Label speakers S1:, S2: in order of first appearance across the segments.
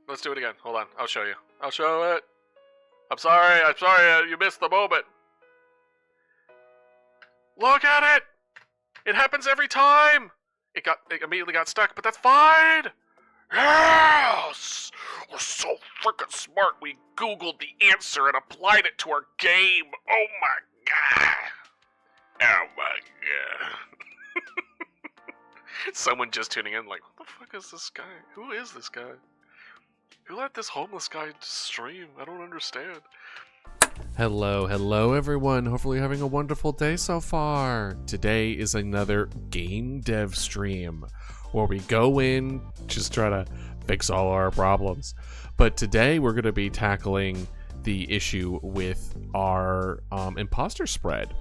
S1: Let's do it again. Hold on. I'll show you. I'll show it. I'm sorry. You missed the moment. Look at it. It happens every time. It immediately got stuck, but that's fine. Yes. We're so freaking smart. We Googled the answer and applied it to our game. Oh my god. Oh my god. Someone just tuning in like, what the fuck is this guy? Who is this guy? Who let this homeless guy stream? I don't understand. Hello everyone. Hopefully you're having a wonderful day so far. Today is another game dev stream where we go in, just try to fix all our problems. But today we're going to be tackling the issue with our imposter spread.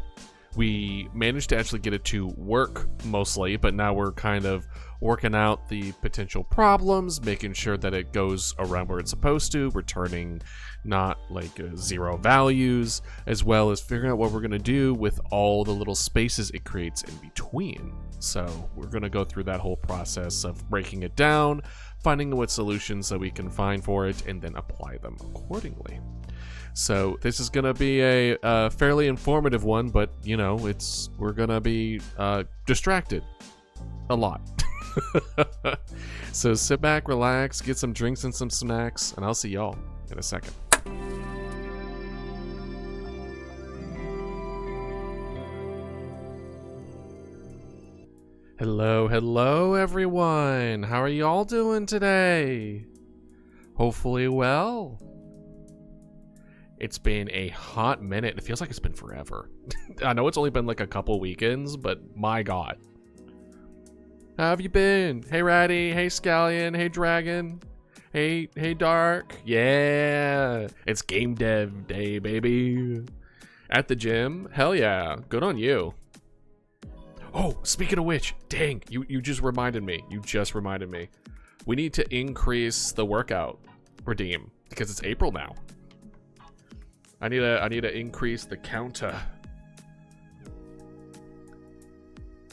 S1: We managed to actually get it to work mostly, but now we're kind of working out the potential problems, making sure that it goes around where it's supposed to, returning not like zero values, as well as figuring out what we're going to do with all the little spaces it creates in between. So we're going to go through that whole process of breaking it down, finding what solutions that we can find for it, and then apply them accordingly. So this is going to be a fairly informative one, but you know, we're going to be distracted a lot. So sit back, relax, get some drinks and some snacks, and I'll see y'all in a second. Hello everyone. How are y'all doing today? Hopefully well. It's been a hot minute. It feels like it's been forever. I know it's only been like a couple weekends, but my god. How have you been? Hey Ratty, hey Scallion, hey Dragon, hey Dark. Yeah, it's game dev day, baby. At the gym? Hell yeah, good on you. Oh, speaking of which, dang, you just reminded me. We need to increase the workout redeem because it's April now. I need to increase the counter.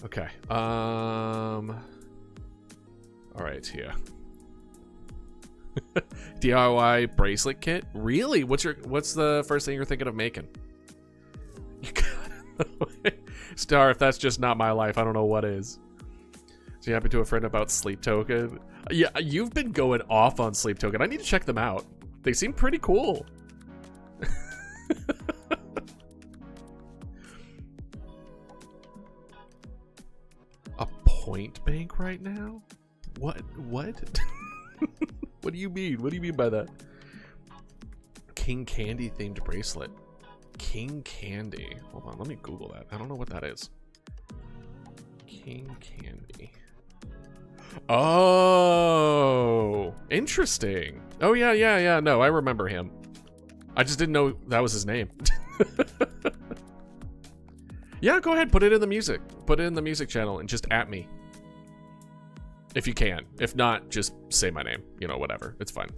S1: Okay. All right, here. DIY bracelet kit? Really? What's the first thing you're thinking of making? You got Star, if that's just not my life, I don't know what is. So you happen to a friend about Sleep Token? Yeah, you've been going off on Sleep Token. I need to check them out. They seem pretty cool. A point bank right now? What? What do you mean? What do you mean by that? King Candy themed bracelet. King Candy. Hold on, let me Google that. I don't know what that is. King Candy. Oh, interesting. Oh yeah. No, I remember him. I just didn't know that was his name. Yeah, go ahead, put it in the music. Put it in the music channel and just at me. If you can. If not, just say my name. You know, whatever. It's fine.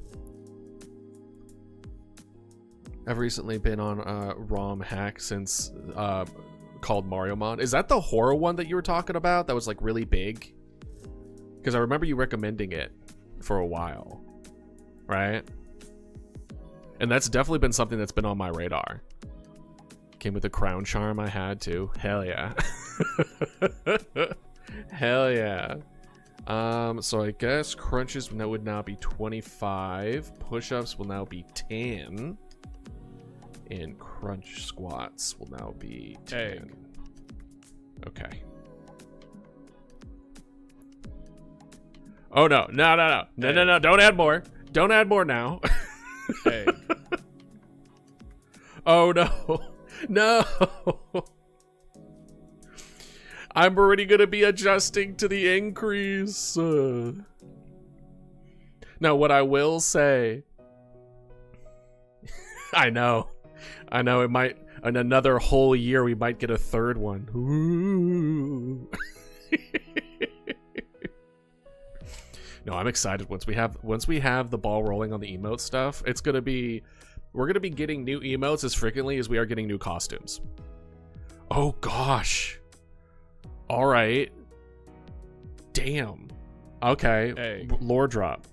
S1: I've recently been on a ROM hack since called Mariomon. Is that the horror one that you were talking about that was like really big? Because I remember you recommending it for a while, right? And that's definitely been something that's been on my radar. Came with a crown charm, I had to. Hell yeah. Hell yeah. So I guess crunches would now be 25. Push-ups will now be 10. And crunch squats will now be 10. Egg. Okay. Oh no. No. Don't add more. Don't add more now. Egg. Oh no. No. I'm already going to be adjusting to the increase. Now, what I will say... I know it might... In another whole year, we might get a third one. Ooh. No, I'm excited. Once we have the ball rolling on the emote stuff, it's going to be... We're going to be getting new emotes as frequently as we are getting new costumes. Oh, gosh. All right. Damn. Okay. Hey. Lore drop.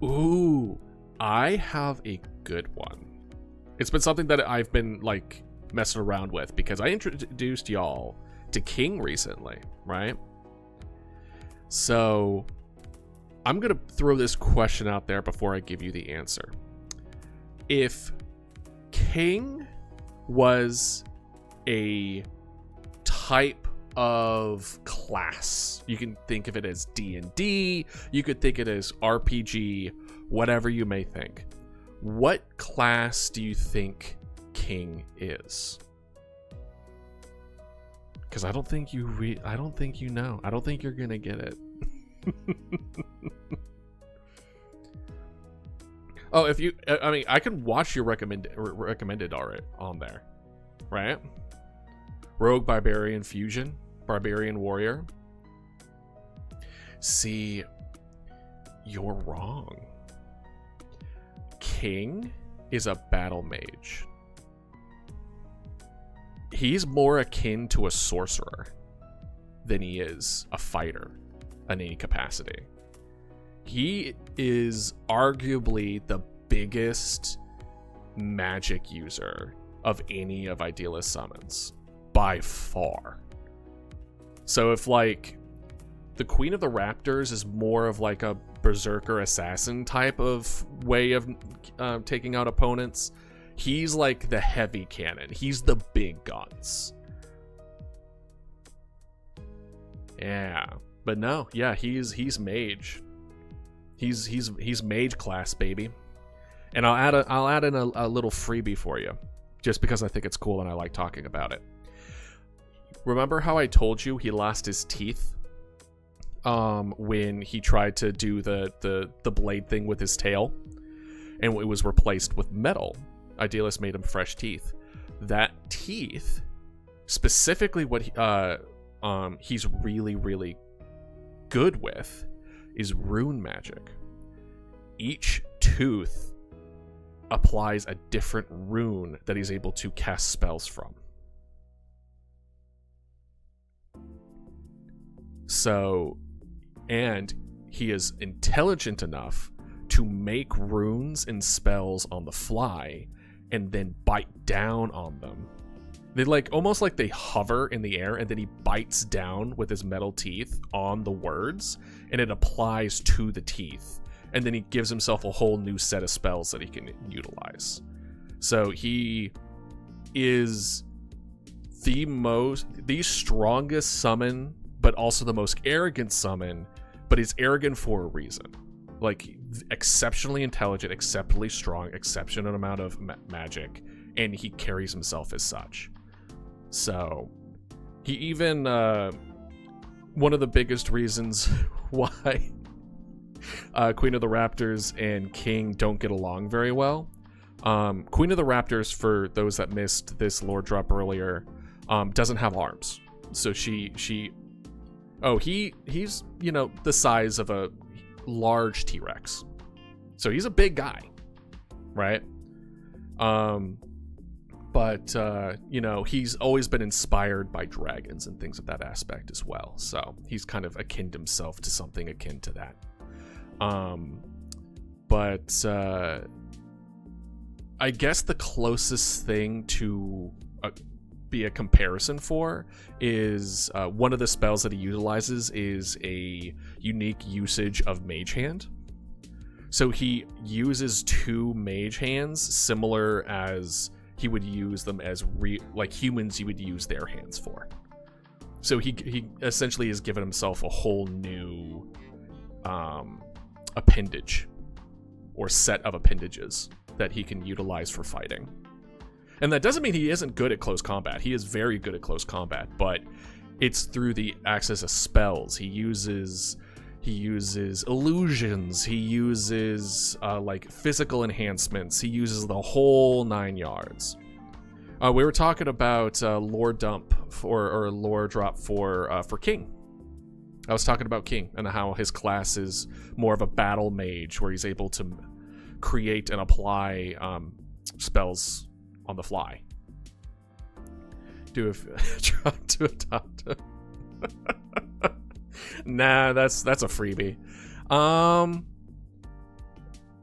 S1: Ooh, I have a good one. It's been something that I've been like messing around with because I introduced y'all to King recently, right? So I'm gonna throw this question out there before I give you the answer. If King was a type of class, you can think of it as D&D, you could think of it as RPG, whatever you may think. What class do you think King is? Because I don't think you know. I don't think you're gonna get it. Oh, I can watch your recommended already on there, right? Rogue, Barbarian, Fusion, Barbarian, Warrior. See, you're wrong. King is a battle mage. He's more akin to a sorcerer than he is a fighter in any capacity. He is arguably the biggest magic user of any of Idealist summons, by far. So if like the Queen of the Raptors is more of like a berserker assassin type of way of taking out opponents, he's like the heavy cannon. He's the big guns. Yeah, but no, yeah, he's mage. He's mage class, baby. And I'll add in a little freebie for you, just because I think it's cool and I like talking about it. Remember how I told you he lost his teeth when he tried to do the blade thing with his tail, and it was replaced with metal? Idealist made him fresh teeth. That teeth, specifically what he's really, really good with, is rune magic. Each tooth applies a different rune that he's able to cast spells from. So, and he is intelligent enough to make runes and spells on the fly and then bite down on them. They like almost like they hover in the air, and then he bites down with his metal teeth on the words, and it applies to the teeth. And then he gives himself a whole new set of spells that he can utilize. So he is the strongest summon, but also the most arrogant summon, but he's arrogant for a reason. Like, exceptionally intelligent, exceptionally strong, exceptional amount of magic, and he carries himself as such. So, he even, one of the biggest reasons why Queen of the Raptors and King don't get along very well. Queen of the Raptors, for those that missed this lore drop earlier, doesn't have arms. So he's, you know, the size of a large T-Rex. So he's a big guy, right? But you know, he's always been inspired by dragons and things of that aspect as well. So he's kind of akin himself to something akin to that. But I guess the closest thing to be a comparison for is one of the spells that he utilizes is a unique usage of Mage Hand. So he uses two Mage Hands similar as he would use them as like humans you would use their hands for. So he essentially has given himself a whole new appendage or set of appendages that he can utilize for fighting. And that doesn't mean he isn't good at close combat. He is very good at close combat, but it's through the access of spells. He uses illusions. He uses like physical enhancements. He uses the whole 9 yards. We were talking about lore dump or lore drop for King. I was talking about King and how his class is more of a battle mage, where he's able to create and apply spells on the fly. Try to adopt. Nah, that's a freebie.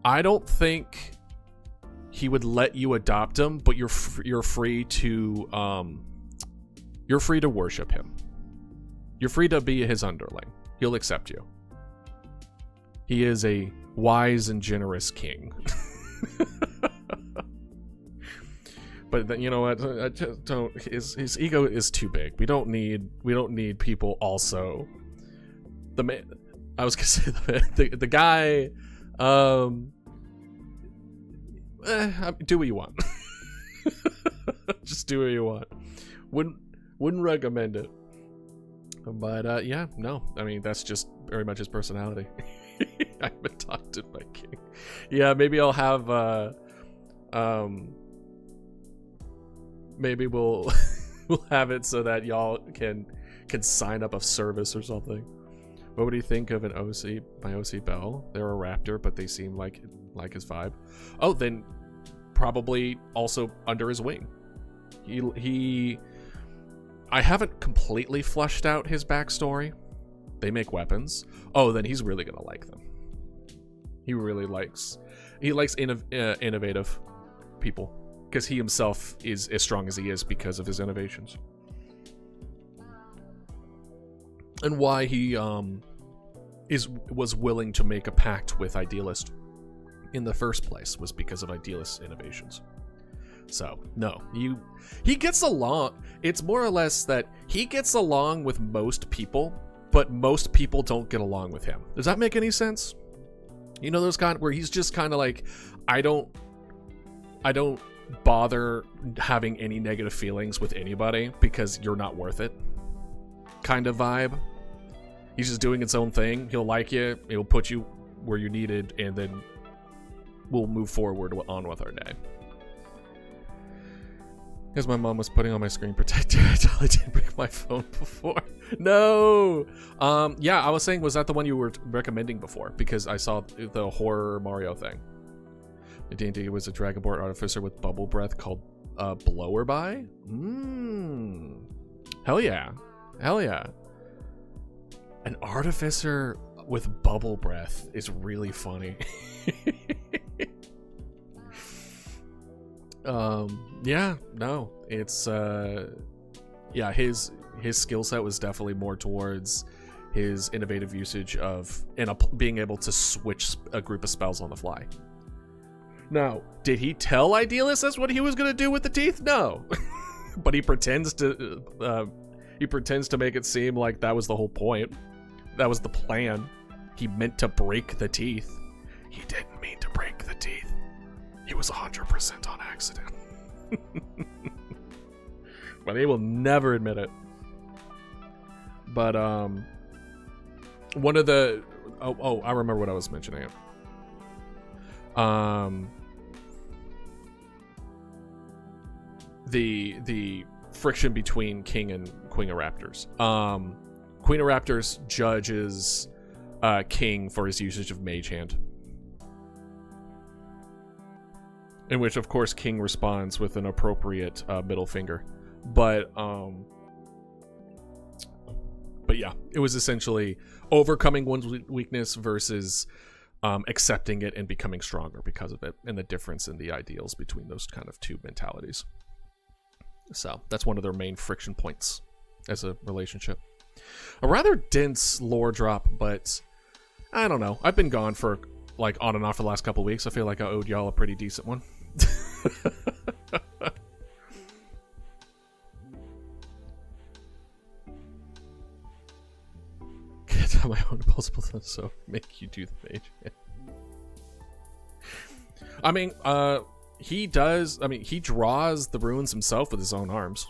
S1: I don't think he would let you adopt him, but you're free to worship him. You're free to be his underling. He'll accept you. He is a wise and generous king. But then, you know what? I just don't. His ego is too big. We don't need people also. The man. I was gonna say the guy. Do what you want. Just do what you want. Wouldn't recommend it. But yeah, no. I mean, that's just very much his personality. I haven't talked to my king. Yeah, maybe I'll have maybe we'll have it so that y'all can sign up a service or something. What would you think of an OC, my OC Bell? They're a raptor, but they seem like his vibe. Oh, then probably also under his wing. I haven't completely fleshed out his backstory. They make weapons. Oh, then he's really gonna like them. He likes innovative people, because he himself is as strong as he is because of his innovations. And why he was willing to make a pact with Idealist in the first place was because of Idealist's innovations. So no, he gets along. It's more or less that he gets along with most people, but most people don't get along with him. Does that make any sense? You know, those kind where he's just kind of like, I don't bother having any negative feelings with anybody because you're not worth it kind of vibe. He's just doing its own thing. He'll like you, he'll put you where you needed, and then we'll move forward on with our day. Because my mom was putting on my screen protector. I totally didn't bring my phone before. No! Yeah, I was saying, was that the one you were recommending before? Because I saw the horror Mario thing. The D&D was a Dragonborn artificer with bubble breath called Blowerby? Hell yeah. Hell yeah. An artificer with bubble breath is really funny. Yeah, no, it's yeah, his skill set was definitely more towards his innovative usage of being able to switch a group of spells on the fly. Now, did he tell Idealist that's what he was gonna do with the teeth? No. But he pretends to make it seem like that was the whole point. That was the plan. He meant to break the teeth. He didn't mean to break the teeth. He was 100% on accident. But he will never admit it. But one of the I remember what I was mentioning. The friction between King and Queen of Raptors. Queen of Raptors judges King for his usage of Mage Hand. In which, of course, King responds with an appropriate middle finger. But yeah, it was essentially overcoming one's weakness versus accepting it and becoming stronger because of it, and the difference in the ideals between those kind of two mentalities. So that's one of their main friction points as a relationship. A rather dense lore drop, but I don't know. I've been gone for like on and off for the last couple of weeks. I feel like I owed y'all a pretty decent one. Can't have my own possible, so make you do the mage. I mean, he does. I mean, he draws the runes himself with his own arms.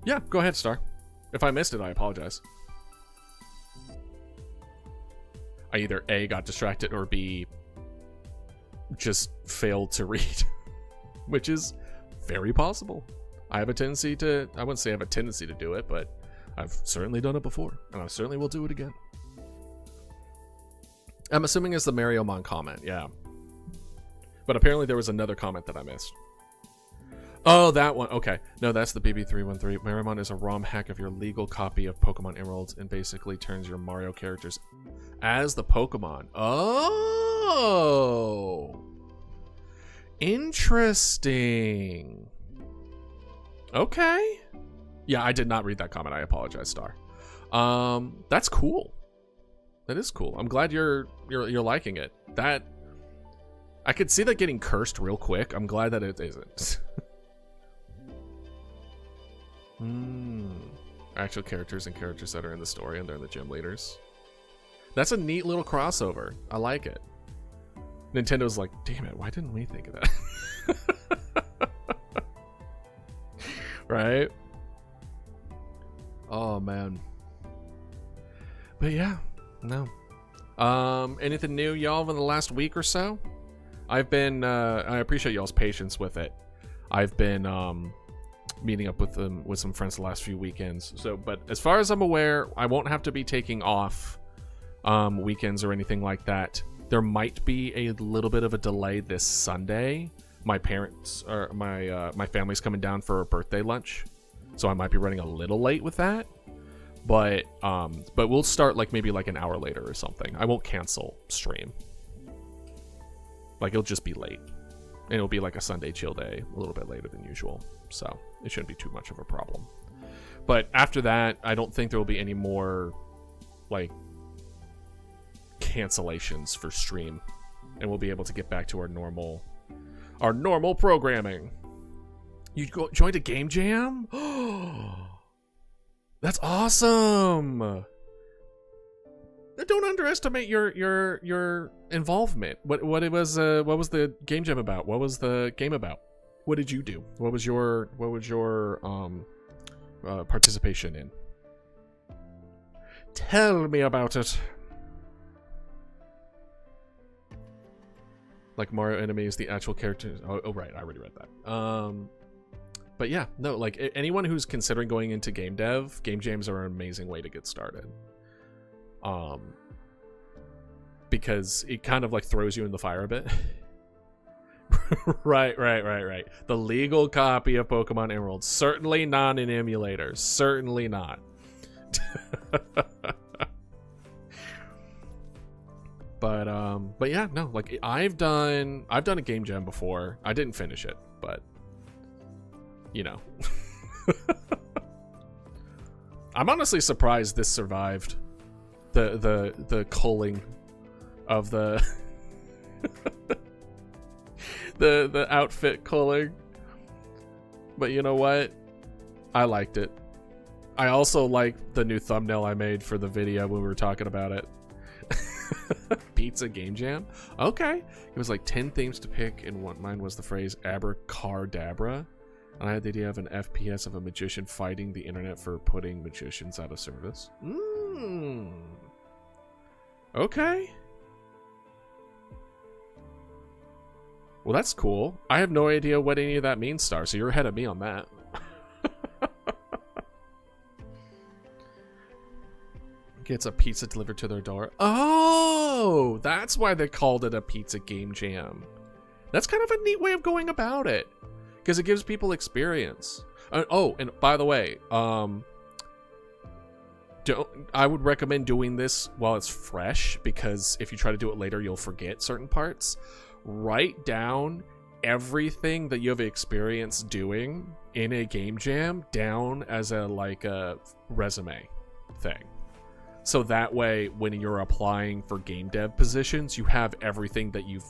S1: Yeah, go ahead, Star. If I missed it, I apologize. I either A, got distracted, or B, just failed to read. Which is very possible. I have a tendency to, I wouldn't say I have a tendency to do it, but I've certainly done it before, and I certainly will do it again. I'm assuming it's the Mariomon comment, yeah. But apparently there was another comment that I missed. Oh, that one. Okay. No, that's the BB313. Marimon is a ROM hack of your legal copy of Pokemon Emeralds and basically turns your Mario characters as the Pokemon. Oh. Interesting. Okay. Yeah, I did not read that comment. I apologize, Star. That's cool. That is cool. I'm glad you're liking it. That I could see that getting cursed real quick. I'm glad that it isn't. Actual characters and characters that are in the story and they're the gym leaders. That's a neat little crossover. I like it. Nintendo's like, damn it, why didn't we think of that? Right? Oh man. But yeah, no. Anything new, y'all, in the last week or so? I've been I appreciate y'all's patience with it. I've been meeting up with some friends the last few weekends. So, but as far as I'm aware, I won't have to be taking off weekends or anything like that. There might be a little bit of a delay this Sunday. My parents or my family's coming down for a birthday lunch, so I might be running a little late with that. But we'll start like maybe like an hour later or something. I won't cancel stream. Like it'll just be late, and it'll be like a Sunday chill day, a little bit later than usual. So it shouldn't be too much of a problem. But after that, I don't think there will be any more like cancellations for stream, and we'll be able to get back to our normal programming. You joined a game jam? That's awesome. Don't underestimate your involvement. What was the game jam about? What was the game about? What did you do? What was your participation in? Tell me about it. Like Mario enemies, the actual characters. Oh right, I already read that. But yeah, no, like anyone who's considering going into game dev, game jams are an amazing way to get started. Because it kind of like throws you in the fire a bit. Right. The legal copy of Pokemon Emerald. Certainly not an emulator. Certainly not. But yeah, no, like I've done a game jam before. I didn't finish it, but you know. I'm honestly surprised this survived the culling of the the outfit culling. But you know what? I liked it. I also liked the new thumbnail I made for the video when we were talking about it. Pizza game jam? Okay. It was like 10 themes to pick, and mine was the phrase abracadabra. And I had the idea of an FPS of a magician fighting the internet for putting magicians out of service. Okay. Well, that's cool. I have no idea what any of that means, Star, so you're ahead of me on that. Gets a pizza delivered to their door. Oh, that's why they called it a pizza game jam. That's kind of a neat way of going about it, because it gives people experience. Oh, and by the way, I would recommend doing this while it's fresh, because if you try to do it later, you'll forget certain parts. Write down everything that you have experience doing in a game jam down as a resume thing. So that way, when you're applying for game dev positions, you have everything that you've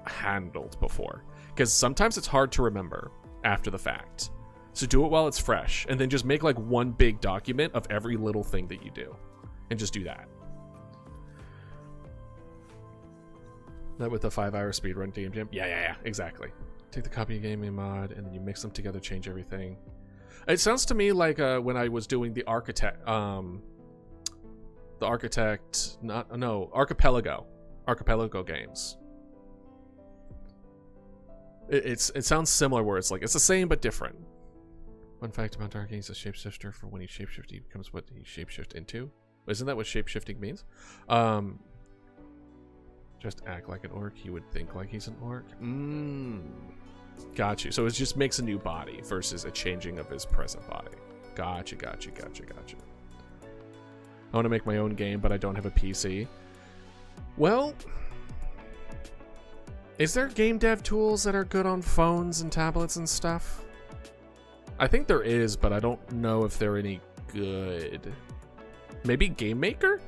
S1: handled before. Because sometimes it's hard to remember after the fact. So do it while it's fresh, and then just make like one big document of every little thing that you do, and just do that. That with a 5-hour speedrun game jam? Yeah, exactly. Take the copy of game mod, and then you mix them together, change everything. It sounds to me like when I was doing the Archipelago games. It sounds similar, where it's like it's the same but different. Fun fact about Dark is a shapeshifter. For when he shapeshifts, he becomes what he shapeshifts into. Isn't that what shapeshifting means? Just act like an orc. He would think like he's an orc. Got you. So it just makes a new body versus a changing of his present body. Gotcha. I want to make my own game, but I don't have a PC. Well, is there game dev tools that are good on phones and tablets and stuff? I think there is, but I don't know if they're any good. Maybe Game Maker?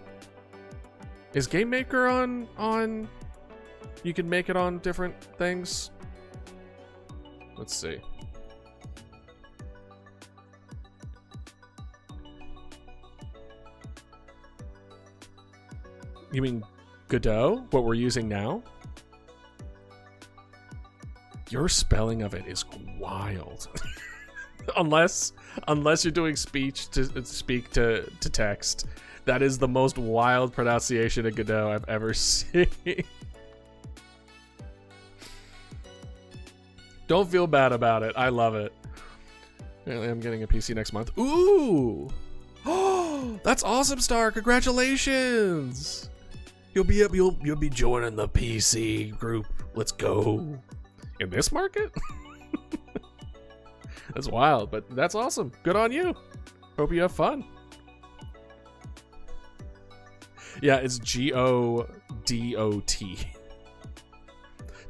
S1: Is Game Maker on you can make it on different things? Let's see. You mean Godot? What we're using now? Your spelling of it is wild. unless you're doing speech to speak to text. That is the most wild pronunciation of Godot I've ever seen. Don't feel bad about it. I love it. Apparently I'm getting a PC next month. Ooh! Oh, that's awesome, Star. Congratulations. You'll be joining the PC group. Let's go. In this market? That's wild, but that's awesome. Good on you. Hope you have fun. Yeah, it's Godot.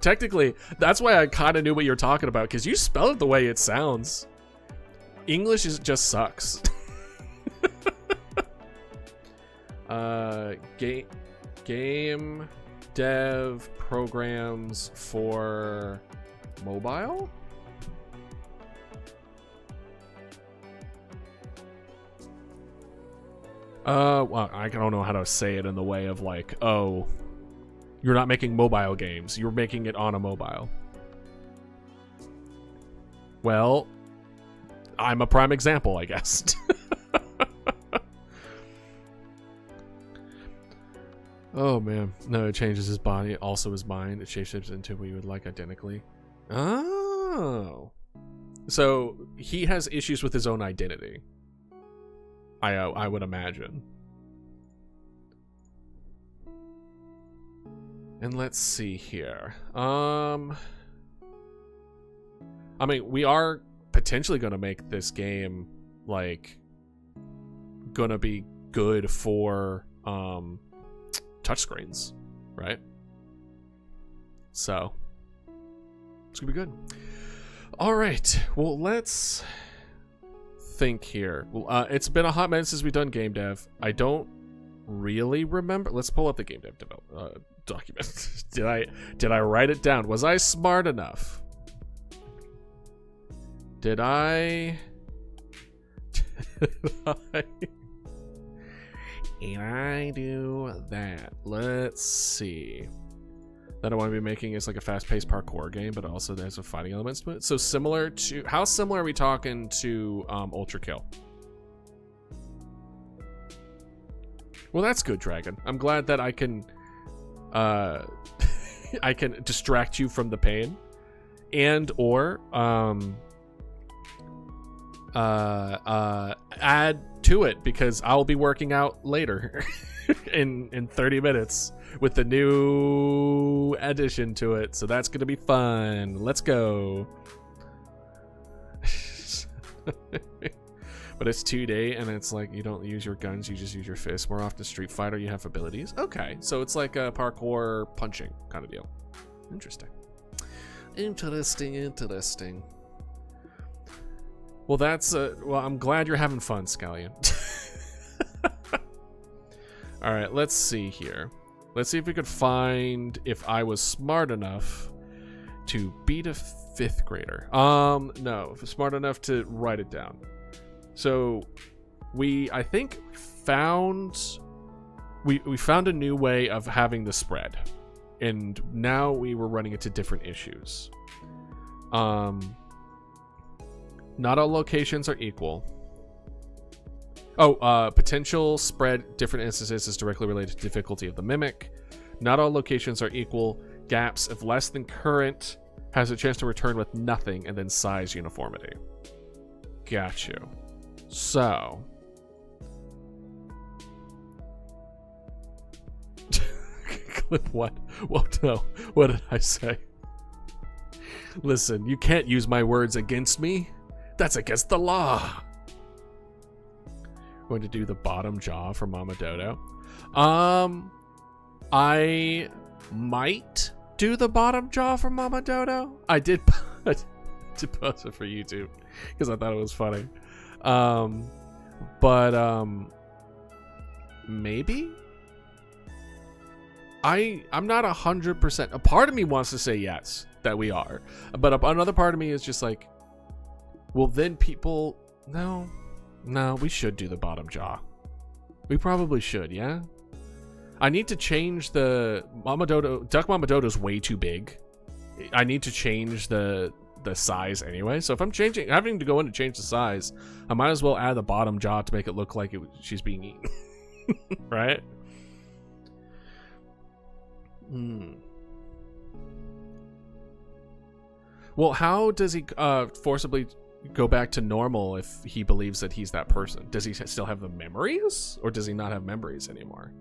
S1: Technically, that's why I kind of knew what you're talking about, because you spell it the way it sounds. English just sucks. Game dev programs for mobile? Well, I don't know how to say it in the way of like, oh, you're not making mobile games. You're making it on a mobile. Well, I'm a prime example, I guess. Oh, man. No, it changes his body, also his mind. It shapeshifts into what you would like identically. Oh. So, he has issues with his own identity. I would imagine. And let's see here. I mean, we are potentially going to make this game, like, gonna be good for, touchscreens, right? So, it's gonna be good. All right, well, let's think here. Well, it's been a hot minute since we've done game dev. I don't really remember. Let's pull up the game dev document. Did I write it down? Was I smart enough? Did I do that? Let's see. That I want to be making is like a fast-paced parkour game, but also there's a fighting elements to it. So similar to, how similar are we talking to Ultra Kill? Well, that's good, Dragon. I'm glad that I can I can distract you from the pain, and or add to it, because I'll be working out later in 30 minutes with the new addition to it, so that's gonna be fun. Let's go. But it's 2D, and it's like you don't use your guns, you just use your fists. More often Street Fighter, you have abilities. Okay, so it's like a parkour punching kind of deal. Interesting. Well, that's well, I'm glad you're having fun, Scallion. All right, let's see here. Let's see if we could find if I was smart enough to beat a 5th grader. No, smart enough to write it down. So I think found we found a new way of having the spread, and now we were running into different issues. Not all locations are equal. Oh, potential spread different instances is directly related to difficulty of the mimic. Not all locations are equal. Gaps of less than current has a chance to return with nothing, and then size uniformity. Got you. So. Clip what? What? No. What did I say? Listen, you can't use my words against me. That's against the law. Going to do the bottom jaw for Mama Dodo. I might do the bottom jaw for Mama Dodo. I did post it for YouTube because I thought it was funny. But maybe. I'm not 100%. A part of me wants to say yes, that we are, but another part of me is just like, well, then people. No, we should do the bottom jaw. We probably should, yeah. I need to change the Mama Dodo. Duck Mama Dodo's way too big. I need to change the size anyway. So if I'm having to go in to change the size, I might as well add the bottom jaw to make it look like she's being eaten, right? Well, how does he forcibly go back to normal if he believes that he's that person? Does he still have the memories, or does he not have memories anymore?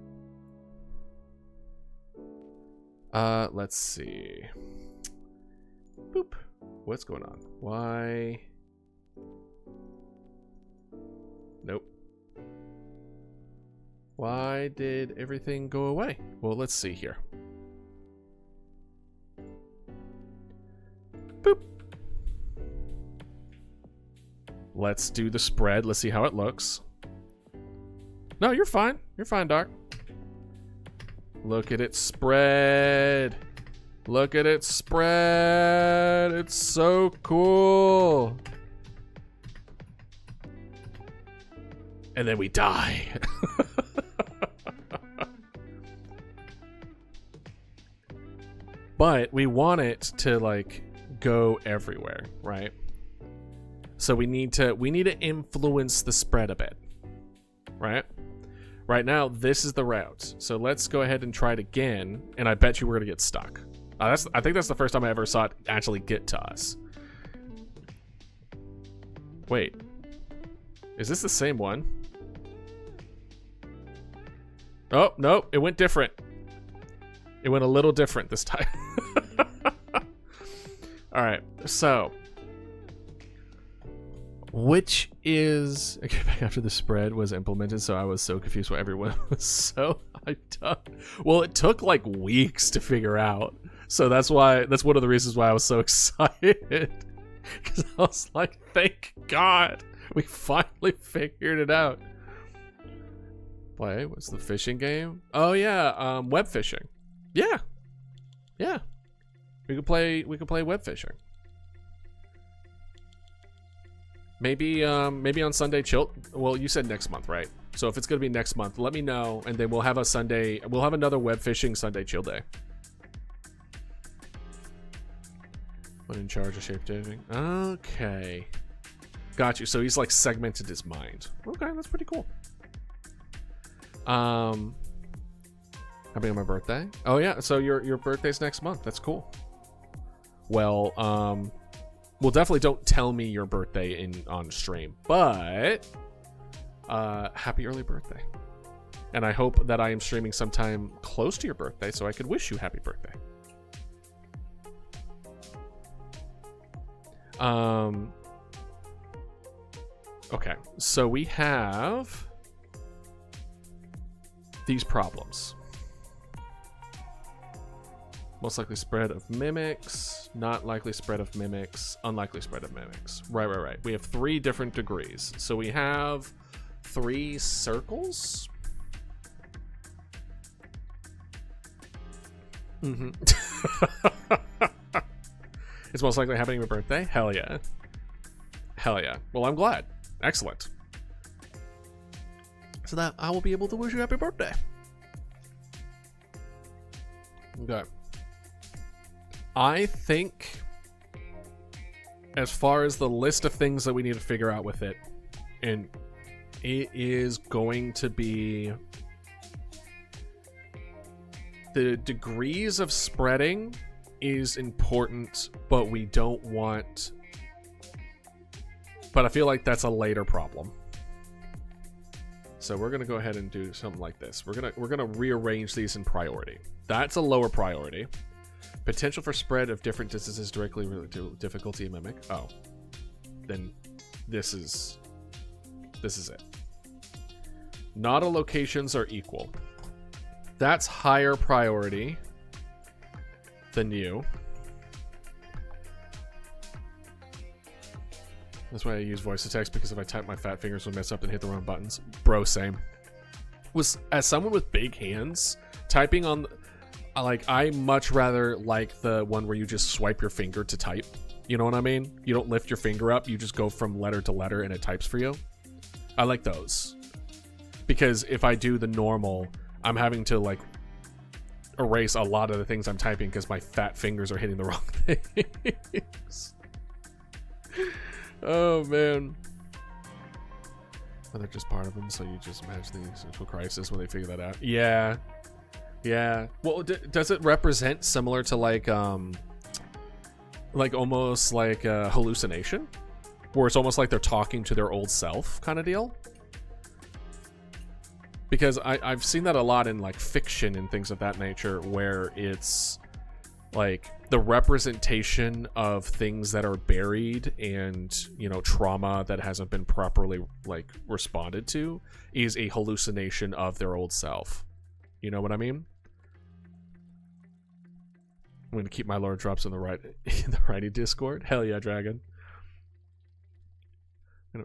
S1: Let's see. Boop. What's going on? Why? Nope. Why did everything go away? Well, let's see here. Boop. Let's do the spread. Let's see how it looks. No, you're fine. You're fine, Doc. Look at it spread. Look at it spread. It's so cool. And then we die. But we want it to like go everywhere, right? So we need to influence the spread a bit, right? Right now, this is the route. So let's go ahead and try it again, and I bet you we're gonna get stuck. I think that's the first time I ever saw it actually get to us. Wait, is this the same one? Oh, no, it went different. It went a little different this time. All right, so which is okay, after the spread was implemented, so I was so confused why everyone was so hyped up. Well, it took like weeks to figure out, so that's one of the reasons why I was so excited, because I was like, thank God we finally figured it out. Play, what's the fishing game? Oh yeah, web fishing. Yeah, we could play web fishing. Maybe on Sunday chill. Well, you said next month, right? So if it's gonna be next month, let me know, and then we'll have another web fishing Sunday chill day. One in charge of shape changing. Okay, got you. So he's like segmented his mind. Okay, that's pretty cool. Happy on my birthday. Oh yeah, so your birthday's next month. That's cool. Well, well, definitely don't tell me your birthday on stream, but happy early birthday. And I hope that I am streaming sometime close to your birthday so I could wish you happy birthday. Okay, so we have these problems. Most likely spread of mimics, not likely spread of mimics, unlikely spread of mimics. Right. We have 3 different degrees. So we have 3 circles. It's most likely happening on my birthday? Hell yeah. Well, I'm glad. Excellent. So that I will be able to wish you happy birthday. Okay. I think, as far as the list of things that we need to figure out with it, and it is going to be the degrees of spreading is important, but we don't want, but I feel like that's a later problem. So we're gonna go ahead and do something like this. We're gonna rearrange these in priority. That's a lower priority. Potential for spread of different distances directly related to difficulty of mimic. Oh, then this is it. Not all locations are equal. That's higher priority than you. That's why I use voice to text, because if I type, my fat fingers will mess up and hit the wrong buttons. Bro, same. As someone with big hands, typing on, like, I much rather like the one where you just swipe your finger to type. You know what I mean? You don't lift your finger up, you just go from letter to letter and it types for you. I like those. Because if I do the normal, I'm having to, like, erase a lot of the things I'm typing because my fat fingers are hitting the wrong things. Oh, man. Oh, they're just part of them, so you just imagine the existential crisis when they figure that out. Yeah. Yeah. Well, does it represent similar to, like almost like a hallucination? Where it's almost like they're talking to their old self kind of deal? Because I've seen that a lot in, like, fiction and things of that nature, where it's like the representation of things that are buried and, you know, trauma that hasn't been properly, like, responded to is a hallucination of their old self. You know what I mean? I'm going to keep my lower drops in the righty Discord. Hell yeah, Dragon. Oh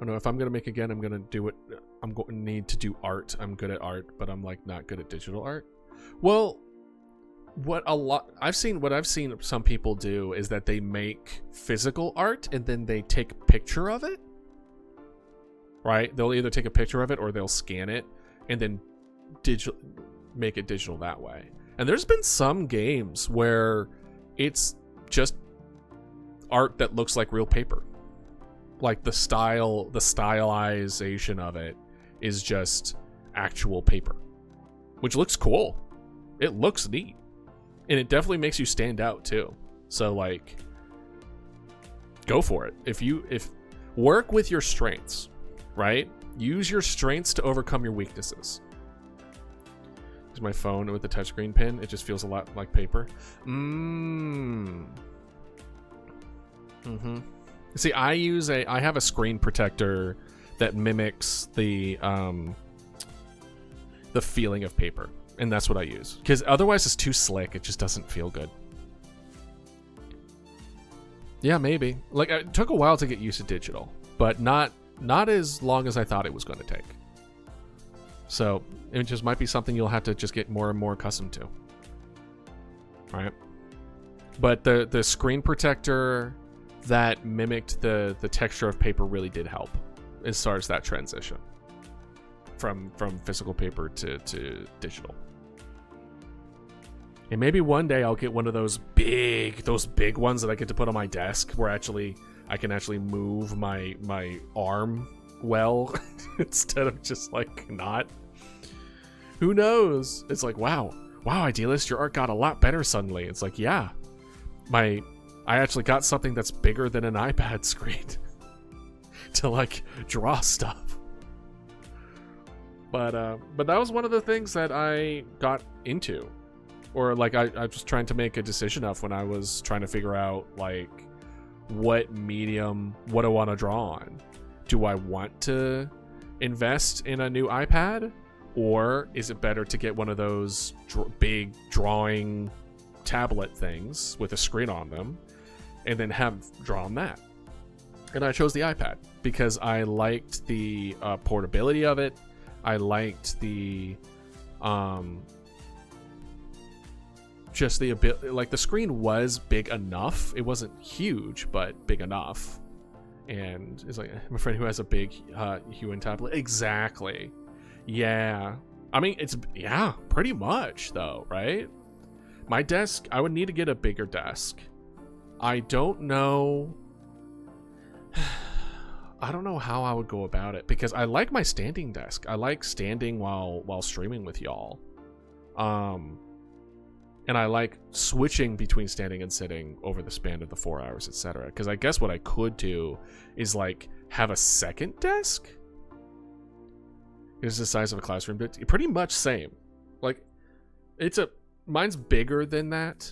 S1: no, if I'm going to make again, I'm going to do it. I'm going to need to do art. I'm good at art, but I'm, like, not good at digital art. Well, what I've seen some people do is that they make physical art and then they take a picture of it. Right? They'll either take a picture of it or they'll scan it and then make it digital that way. And there's been some games where it's just art that looks like real paper. Like the stylization of it is just actual paper, which looks cool. It looks neat. And it definitely makes you stand out too. So, like, go for it. If work with your strengths, right? Use your strengths to overcome your weaknesses. Use my phone with the touchscreen pen. It just feels a lot like paper. See, I have a screen protector that mimics the feeling of paper. And that's what I use. Because otherwise it's too slick. It just doesn't feel good. Yeah, maybe. Like, it took a while to get used to digital. But not as long as I thought it was going to take. So, it just might be something you'll have to just get more and more accustomed to. Alright? But the screen protector that mimicked the texture of paper really did help. As far as that transition. From physical paper to digital. And maybe one day I'll get one of those big ones that I get to put on my desk where I can actually move my arm well instead of just, like, not. Who knows? It's like, wow, Idealist, your art got a lot better suddenly. It's like, yeah. I actually got something that's bigger than an iPad screen to, like, draw stuff. But that was one of the things that I got into. Or, like, I was trying to make a decision of when I was trying to figure out, like, what medium, what I want to draw on. Do I want to invest in a new iPad? Or is it better to get one of those big drawing tablet things with a screen on them and then have drawn that? And I chose the iPad because I liked the portability of it. I liked the just the ability, like, the screen was big enough. It wasn't huge, but big enough. And it's like, my friend who has a big Huon tablet. Exactly. Yeah. I mean, yeah, pretty much though, right? My desk, I would need to get a bigger desk. I don't know how I would go about it because I like my standing desk. I like standing while streaming with y'all. And I like switching between standing and sitting over the span of the 4 hours, etc. Because I guess what I could do is, like, have a second desk. It's the size of a classroom, but pretty much same. Like, mine's bigger than that,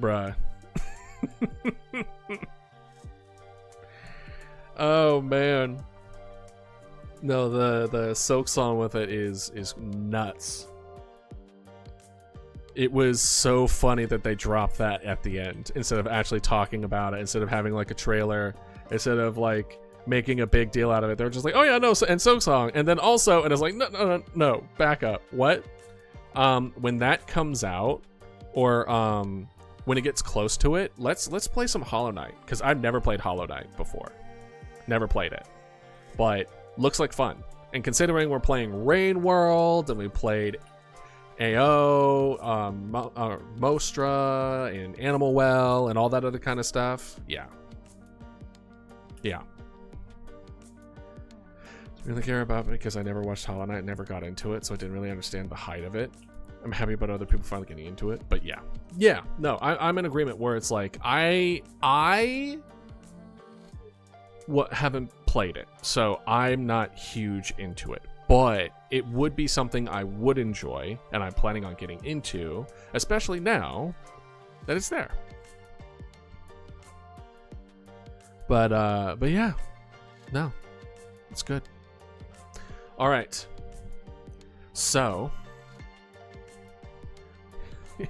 S1: Bruh. Oh man. No, the soak song with it is nuts. It was so funny that they dropped that at the end instead of actually talking about it, instead of having like a trailer, instead of like making a big deal out of it. They're just like, oh yeah, no, and soak song, and then also, and it's like, no, back up. What? When that comes out, or when it gets close to it, let's play some Hollow Knight, because I've never played Hollow Knight before. Never played it, but looks like fun. And considering we're playing Rain World and we played AO, Mostra, and Animal Well, and all that other kind of stuff, yeah. Really care about it because I never watched Hollow Knight, never got into it, so I didn't really understand the height of it. I'm happy about other people finally getting into it, but yeah, no, I'm in agreement where it's like I haven't played it, so I'm not huge into it, but it would be something I would enjoy, and I'm planning on getting into, especially now that it's there. But yeah, no, it's good. All right, so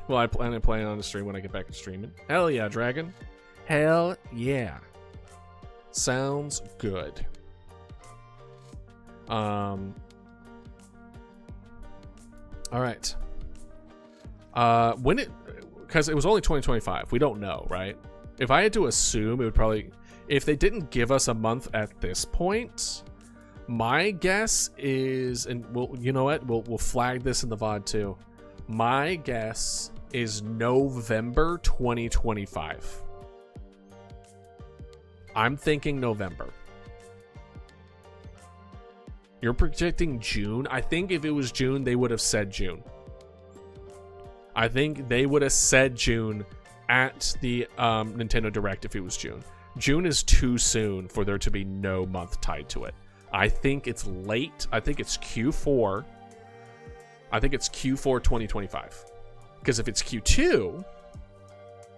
S1: well, I plan on playing on the stream when I get back to streaming. Hell yeah, Dragon. Hell yeah. Sounds good. All right. Because it was only 2025. We don't know, right? If I had to assume, it would probably, if they didn't give us a month at this point, my guess is, and you know what? We'll flag this in the VOD too. My guess is November 2025. I'm thinking November. You're projecting June? I think if it was June, they would have said June. I think they would have said June at the Nintendo Direct if it was June. June is too soon for there to be no month tied to it. I think it's late. I think it's Q4. I think it's Q4 2025. Because if it's Q2,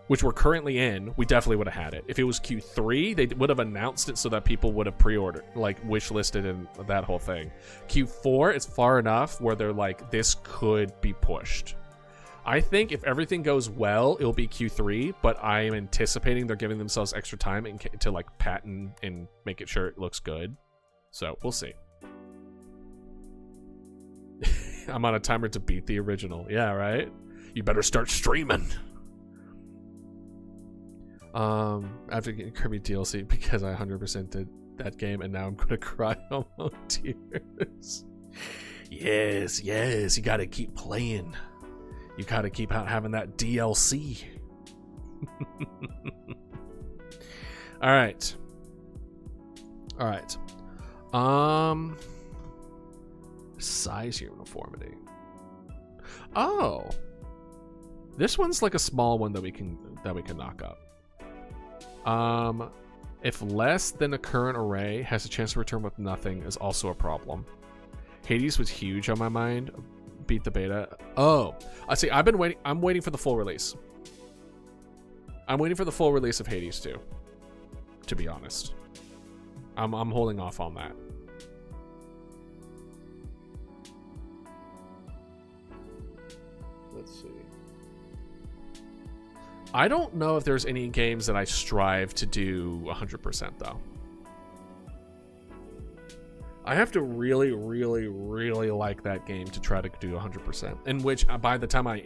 S1: which we're currently in, we definitely would have had it. If it was Q3, they would have announced it so that people would have pre-ordered, like wish listed and that whole thing. Q4 is far enough where they're like, this could be pushed. I think if everything goes well, it'll be Q3, but I am anticipating they're giving themselves extra time to like patent and make it sure it looks good. So we'll see. I'm on a timer to beat the original. Yeah, right? You better start streaming. After getting Kirby DLC, because I 100% did that game, and now I'm gonna cry almost tears. Yes, you gotta keep playing. You gotta keep having that DLC. All right. Size uniformity. Oh, this one's like a small one that we can knock up. If less than a current array has a chance to return with nothing is also a problem. Hades was huge on my mind. Beat the beta. Oh, I see. I'm waiting for the full release. I'm waiting for the full release of Hades 2. To be honest, I'm holding off on that. Let's see. I don't know if there's any games that I strive to do 100% though. I have to really, really, really like that game to try to do 100%. In which, by the time I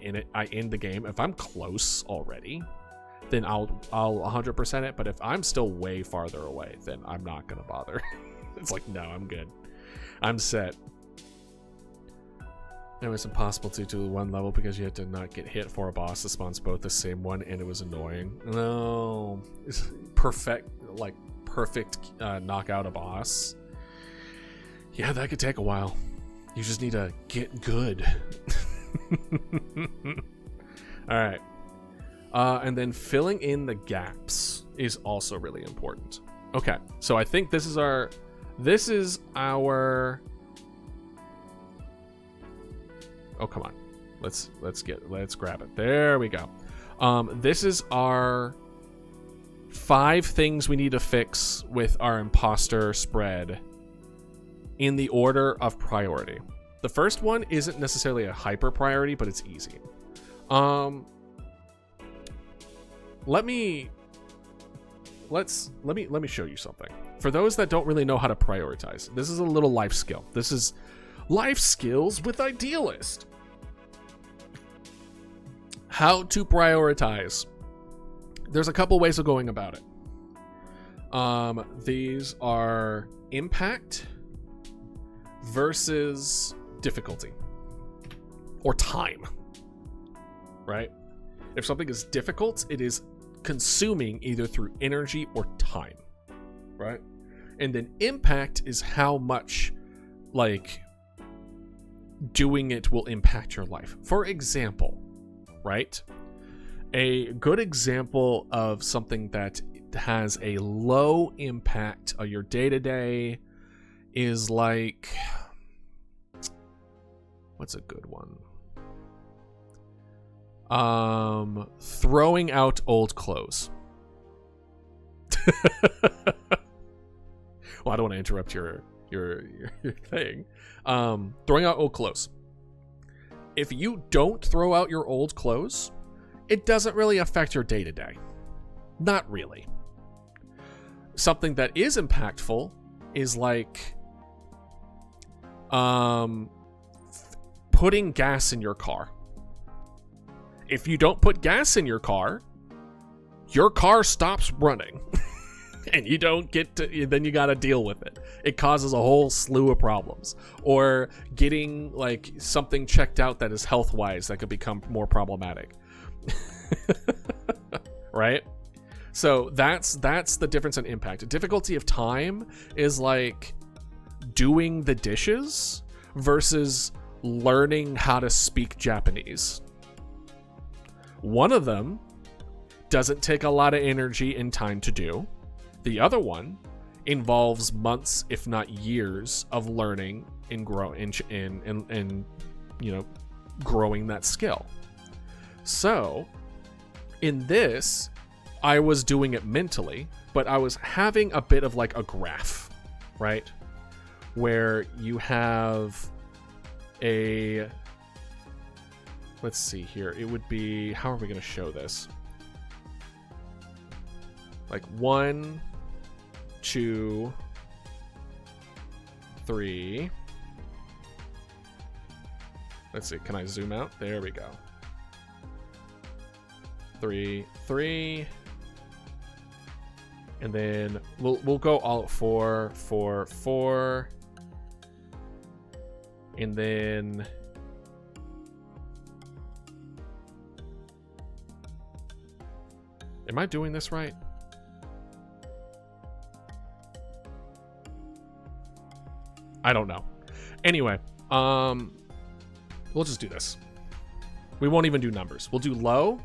S1: end the game, if I'm close already, then I'll 100% it. But if I'm still way farther away, then I'm not gonna bother. It's like, no, I'm good. I'm set. It was impossible to do one level because you had to not get hit for a boss that spawns both the same one, and it was annoying. No, it's perfect knock out a boss. Yeah, that could take a while. You just need to get good. All right. And then filling in the gaps is also really important. Okay, so I think this is our. Oh, come on. Let's grab it. There we go. This is our 5 things we need to fix with our imposter spread in the order of priority. The first one isn't necessarily a hyper priority, but it's easy. Let me show you something. For those that don't really know how to prioritize, this is a little life skill. This is life skills with Idealist. How to prioritize. There's a couple ways of going about it. These are impact versus difficulty or time, right? If something is difficult, it is consuming either through energy or time, right? And then impact is how much like doing it will impact your life. For example, right? A good example of something that has a low impact on your day-to-day is like, what's a good one? Throwing out old clothes. Well, I don't want to interrupt your thing. Throwing out old clothes. If you don't throw out your old clothes, it doesn't really affect your day-to-day. Not really. Something that is impactful is like putting gas in your car. If you don't put gas in your car stops running. And you don't get to, then you got to deal with it. It causes a whole slew of problems. Or getting like something checked out that is health-wise that could become more problematic. Right? So that's the difference in impact. Difficulty of time is like doing the dishes versus learning how to speak Japanese. One of them doesn't take a lot of energy and time to do. The other one involves months, if not years, of learning and growing and growing that skill. So in this, I was doing it mentally, but I was having a bit of like a graph, right? Where you have a, let's see here. It would be, how are we going to show this? Like 1, 2, 3. Let's see. Can I zoom out? There we go. 3, 3. And then we'll go all 4, 4, 4. And then am I doing this right? I don't know. Anyway, we'll just do this. We won't even do numbers. We'll do low,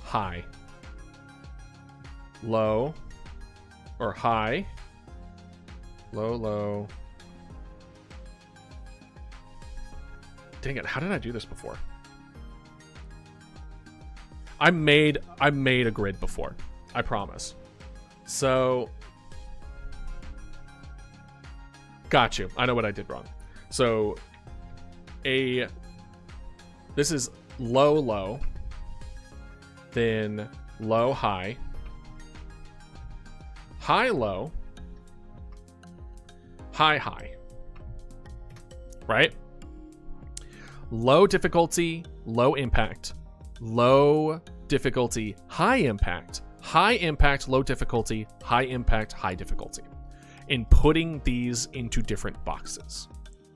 S1: high, low, or high, low, low. Dang it, how did I do this before? I made a grid before, I promise. So got you. I know what I did wrong. So this is low, low, then low, high, high, low, high, high, right? Low difficulty, low impact, low difficulty, high impact, low difficulty, high impact, high difficulty. In putting these into different boxes,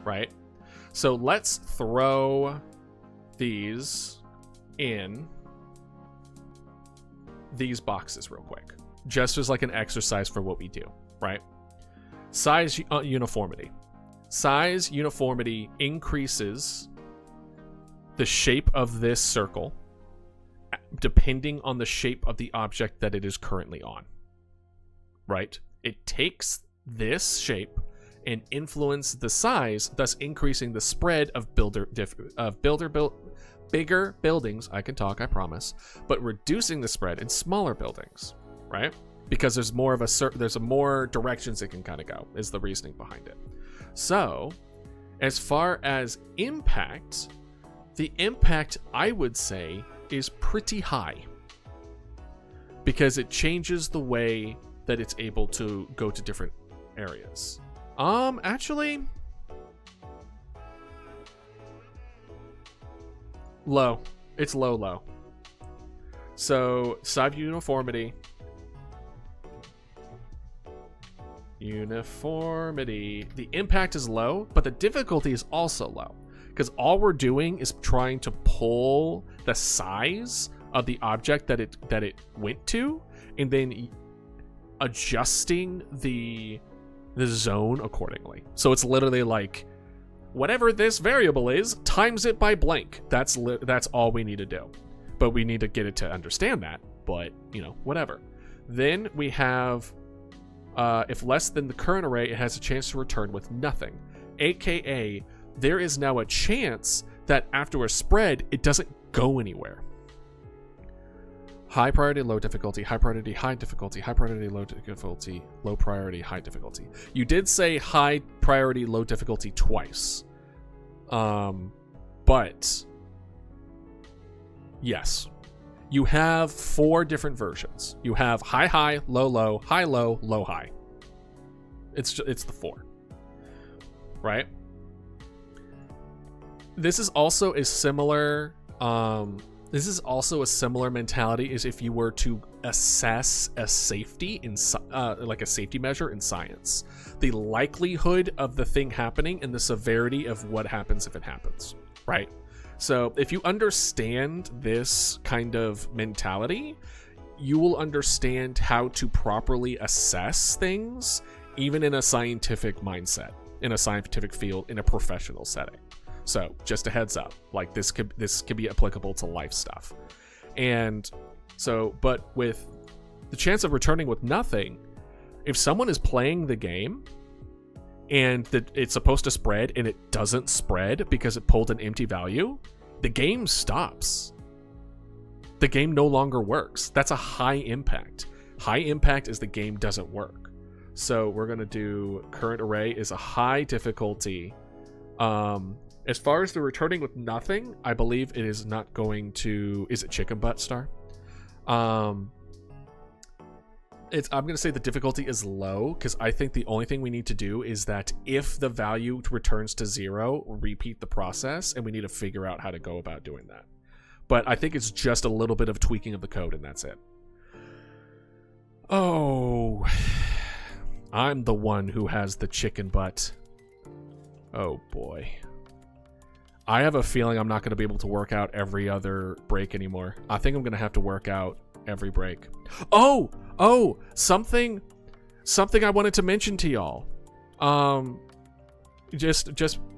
S1: right? So let's throw these in these boxes real quick, just as like an exercise for what we do, right? Size uniformity. Size uniformity increases the shape of this circle depending on the shape of the object that it is currently on, right? It takes this shape and influence the size, thus increasing the spread of builder bigger buildings, I can talk, I promise, but reducing the spread in smaller buildings, right? Because there's more of there's more directions it can kind of go, is the reasoning behind it. So, as far as impact, the impact, I would say, is pretty high. Because it changes the way that it's able to go to different areas. Actually, low. It's low. So, side uniformity. The impact is low, but the difficulty is also low. Because all we're doing is trying to pull the size of the object that it went to, and then adjusting the zone accordingly. So it's literally like, whatever this variable is, times it by blank. That's all we need to do. But we need to get it to understand that. But, whatever. Then we have, if less than the current array, it has a chance to return with nothing. AKA, there is now a chance that after a spread, it doesn't go anywhere. High priority, low difficulty, high priority, high difficulty, high priority, low difficulty, low priority, high difficulty. You did say high priority, low difficulty twice. But yes, you have 4 different versions. You have high, low, low, low, high. It's the 4, right? This is also a similar mentality as if you were to assess a safety in like a safety measure in science. The likelihood of the thing happening and the severity of what happens if it happens, right? So if you understand this kind of mentality, you will understand how to properly assess things, even in a scientific mindset, in a scientific field, in a professional setting. So just a heads up, like this could be applicable to life stuff. And so, but with the chance of returning with nothing, if someone is playing the game and it's supposed to spread and it doesn't spread because it pulled an empty value, the game stops. The game no longer works. That's a high impact. High impact is the game doesn't work. So we're going to do current array is a high difficulty. As far as the returning with nothing, I believe it is not going to... Is it chicken butt, Star? I'm going to say the difficulty is low, because I think the only thing we need to do is that if the value returns to 0, repeat the process, and we need to figure out how to go about doing that. But I think it's just a little bit of tweaking of the code, and that's it. Oh, I'm the one who has the chicken butt. Oh, boy. I have a feeling I'm not going to be able to work out every other break anymore. I think I'm going to have to work out every break. Oh, something I wanted to mention to y'all. Just a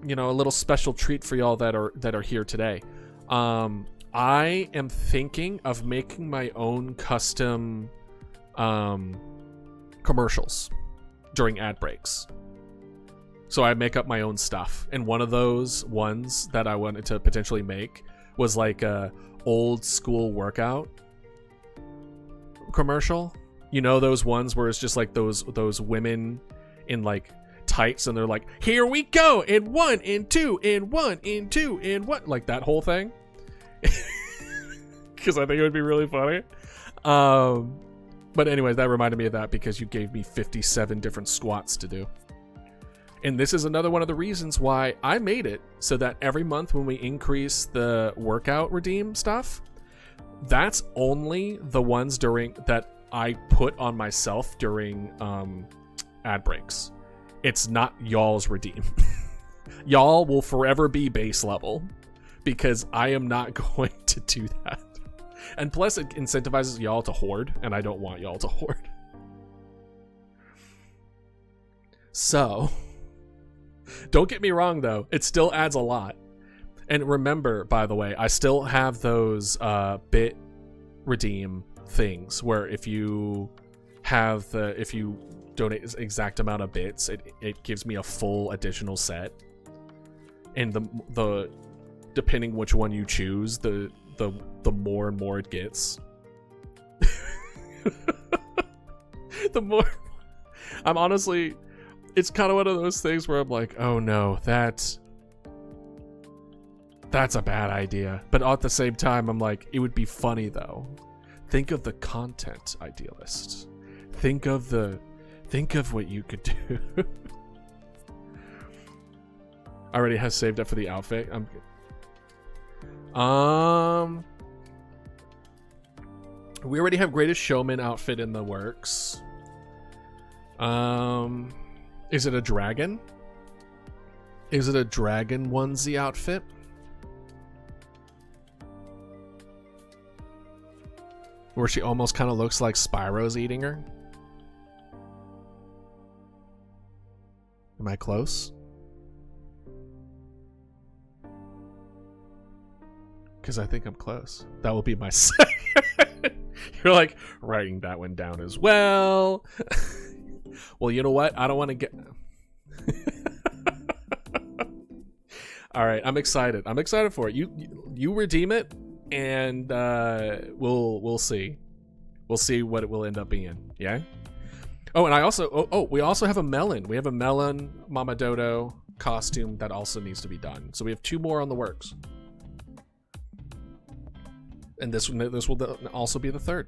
S1: little special treat for y'all that are here today. I am thinking of making my own custom commercials during ad breaks. So I make up my own stuff. And one of those ones that I wanted to potentially make was like a old school workout commercial. You know, those ones where it's just like those women in like tights and they're like, here we go, and 1 and 2 and 1 and 2 and 1, like that whole thing. Because I think it would be really funny. But anyways, that reminded me of that because you gave me 57 different squats to do. And this is another one of the reasons why I made it so that every month when we increase the workout redeem stuff, that's only the ones that I put on myself during ad breaks. It's not y'all's redeem. Y'all will forever be base level because I am not going to do that. And plus it incentivizes y'all to hoard, and I don't want y'all to hoard. So, don't get me wrong though, it still adds a lot. And remember, by the way, I still have those bit redeem things where if you donate this exact amount of bits, it gives me a full additional set. And depending which one you choose, the more and more it gets. The more I'm honestly, it's kind of one of those things where I'm like, oh no, that's a bad idea. But at the same time, I'm like, it would be funny though. Think of the content idealist. Think of what you could do. Already has saved up for the outfit. I'm good. We already have Greatest Showman outfit in the works. Is it a dragon? Is it a dragon onesie outfit? Where she almost kind of looks like Spyro's eating her? Am I close? Because I think I'm close. That will be my second. You're like writing that one down as well. Well, you know what? I don't want to get. All right, I'm excited. I'm excited for it. You redeem it, and we'll see. We'll see what it will end up being. Yeah. Oh, and I also we also have a melon. We have a melon Mama Dodo costume that also needs to be done. So we have 2 more on the works. And this will also be the 3rd.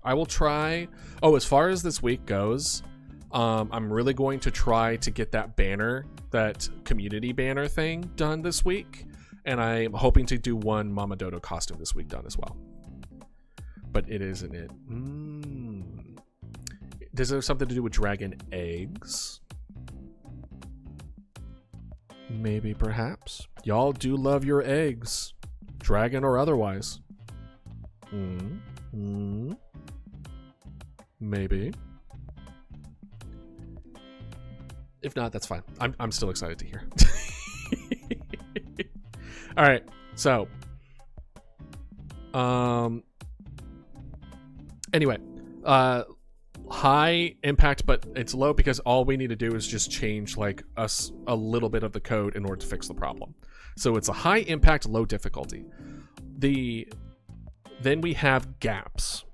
S1: I will try. Oh, as far as this week goes, I'm really going to try to get that banner, that community banner thing done this week. And I'm hoping to do one Mama Dodo costume this week done as well. But it isn't it. Does it have something to do with dragon eggs? Maybe, perhaps. Y'all do love your eggs. Dragon or otherwise. Maybe. If not, that's fine. I'm still excited to hear. All right. So, anyway, high impact, but it's low because all we need to do is just change like a little bit of the code in order to fix the problem. So it's a high impact, low difficulty. Then we have gaps.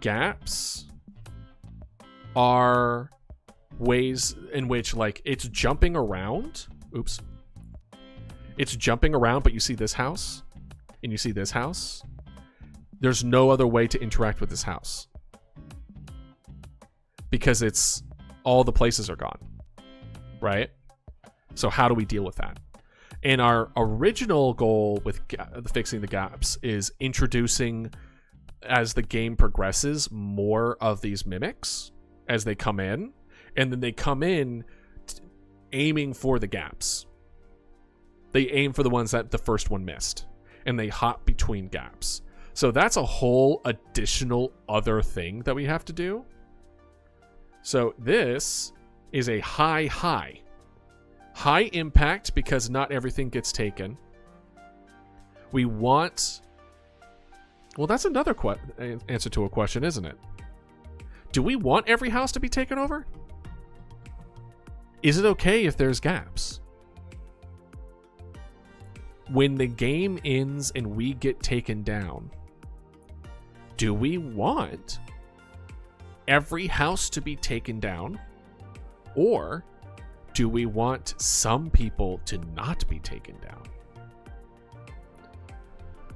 S1: Gaps are ways in which like it's jumping around. Oops. It's jumping around, but you see this house and you see this house. There's no other way to interact with this house because it's all the places are gone, right? So how do we deal with that? And our original goal with fixing the gaps is introducing, as the game progresses, more of these mimics as they come in. And then they come in aiming for the gaps. They aim for the ones that the first one missed. And they hop between gaps. So that's a whole additional other thing that we have to do. So this is a high impact because not everything gets taken. We want... Well, that's another answer to a question, isn't it? Do we want every house to be taken over? Is it okay if there's gaps? When the game ends and we get taken down, do we want every house to be taken down? Or do we want some people to not be taken down?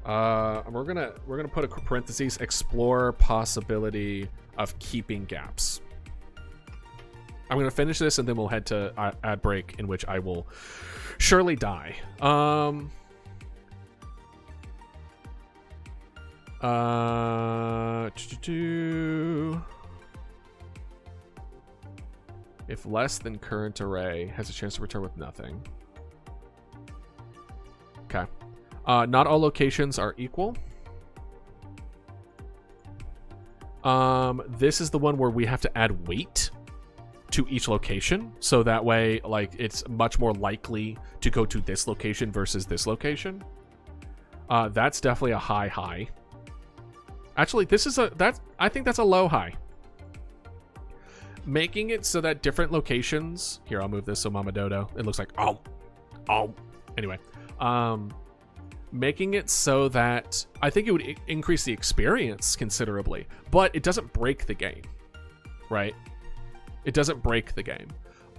S1: We're gonna put a parentheses, explore possibility of keeping gaps. I'm gonna finish this and then we'll head to ad break, in which I will surely die. If less than current array has a chance to return with nothing. Okay. Not all locations are equal. This is the one where we have to add weight to each location. So that way, like, it's much more likely to go to this location versus this location. That's definitely a high. Actually, I think that's a low high. Making it so that different locations... Here, I'll move this so Mama Dodo. It looks like... Oh. Anyway, making it so that I think it would increase the experience considerably, but it doesn't break the game, right? It doesn't break the game,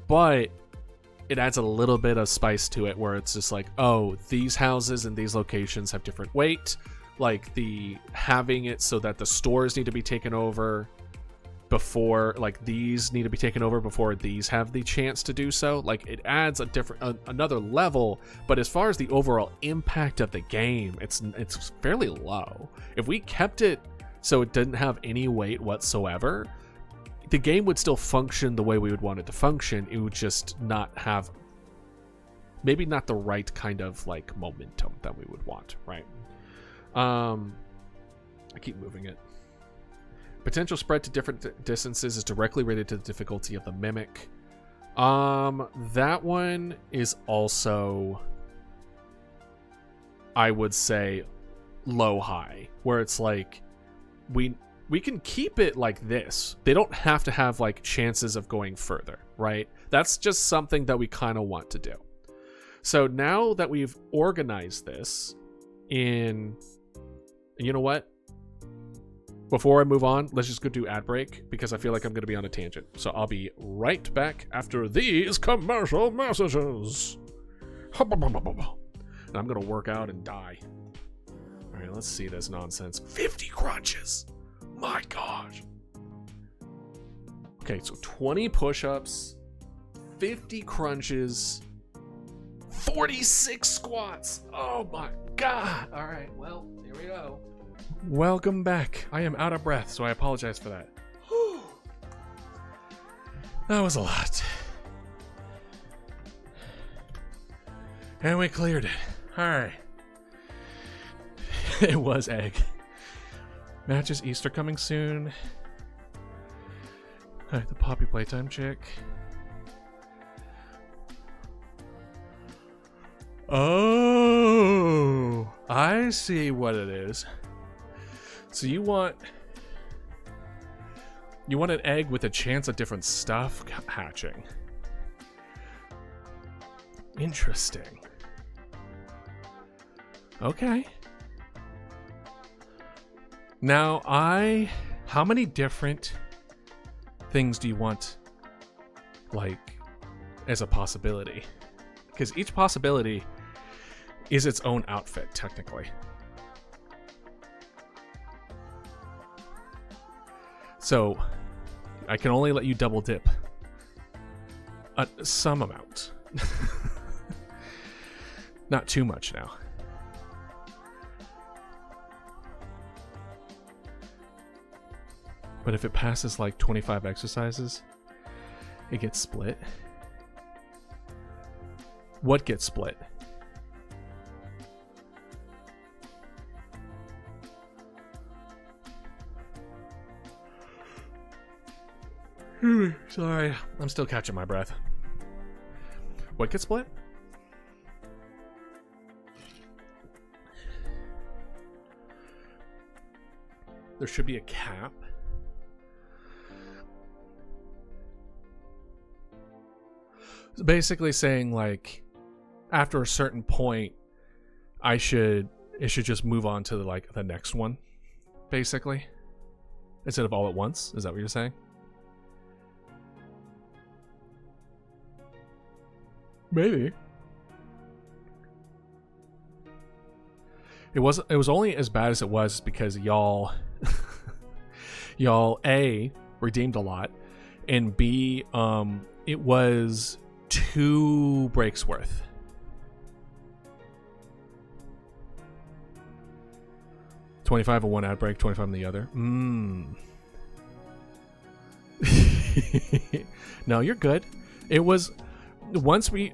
S1: but it adds a little bit of spice to it where it's just like, oh, these houses and these locations have different weight. Like having it so that the stores need to be taken over before, like these need to be taken over before these have the chance to do so. Like it adds another level, but as far as the overall impact of the game, it's fairly low. If we kept it so it didn't have any weight whatsoever, the game would still function the way we would want it to function. It would just not have, maybe not the right kind of like momentum that we would want, right? I keep moving it. Potential spread to different distances is directly related to the difficulty of the mimic. That one is also, I would say, low-high, where it's like we can keep it like this. They don't have to have like chances of going further, right? That's just something that we kind of want to do. So now that we've organized this in, you know what? Before I move on, let's just go do ad break because I feel like I'm going to be on a tangent. So I'll be right back after these commercial messages. And I'm going to work out and die. All right, let's see this nonsense. 50 crunches. My gosh. Okay, so 20 push-ups, 50 crunches, 46 squats. Oh my God. All right, well, here we go. Welcome back. I am out of breath, so I apologize for that. That was a lot. And we cleared it. Alright. It was egg. Matches Easter coming soon. Alright, the Poppy Playtime chick. Oh, I see what it is. So you want an egg with a chance of different stuff hatching. Interesting. Okay. Now how many different things do you want, like, as a possibility? Because each possibility is its own outfit, technically. So, I can only let you double dip some amount. Not too much now. But if it passes like 25 exercises, it gets split. What gets split? Sorry, I'm still catching my breath. What gets split? There should be a cap. It's basically saying, like, after a certain point, it should just move on to the next one, basically, instead of all at once. Is that what you're saying? Maybe. It was only as bad as it was because y'all A, redeemed a lot, and B, it was 2 breaks worth. $25 on one ad break, $25 on the other. No, you're good. It was once we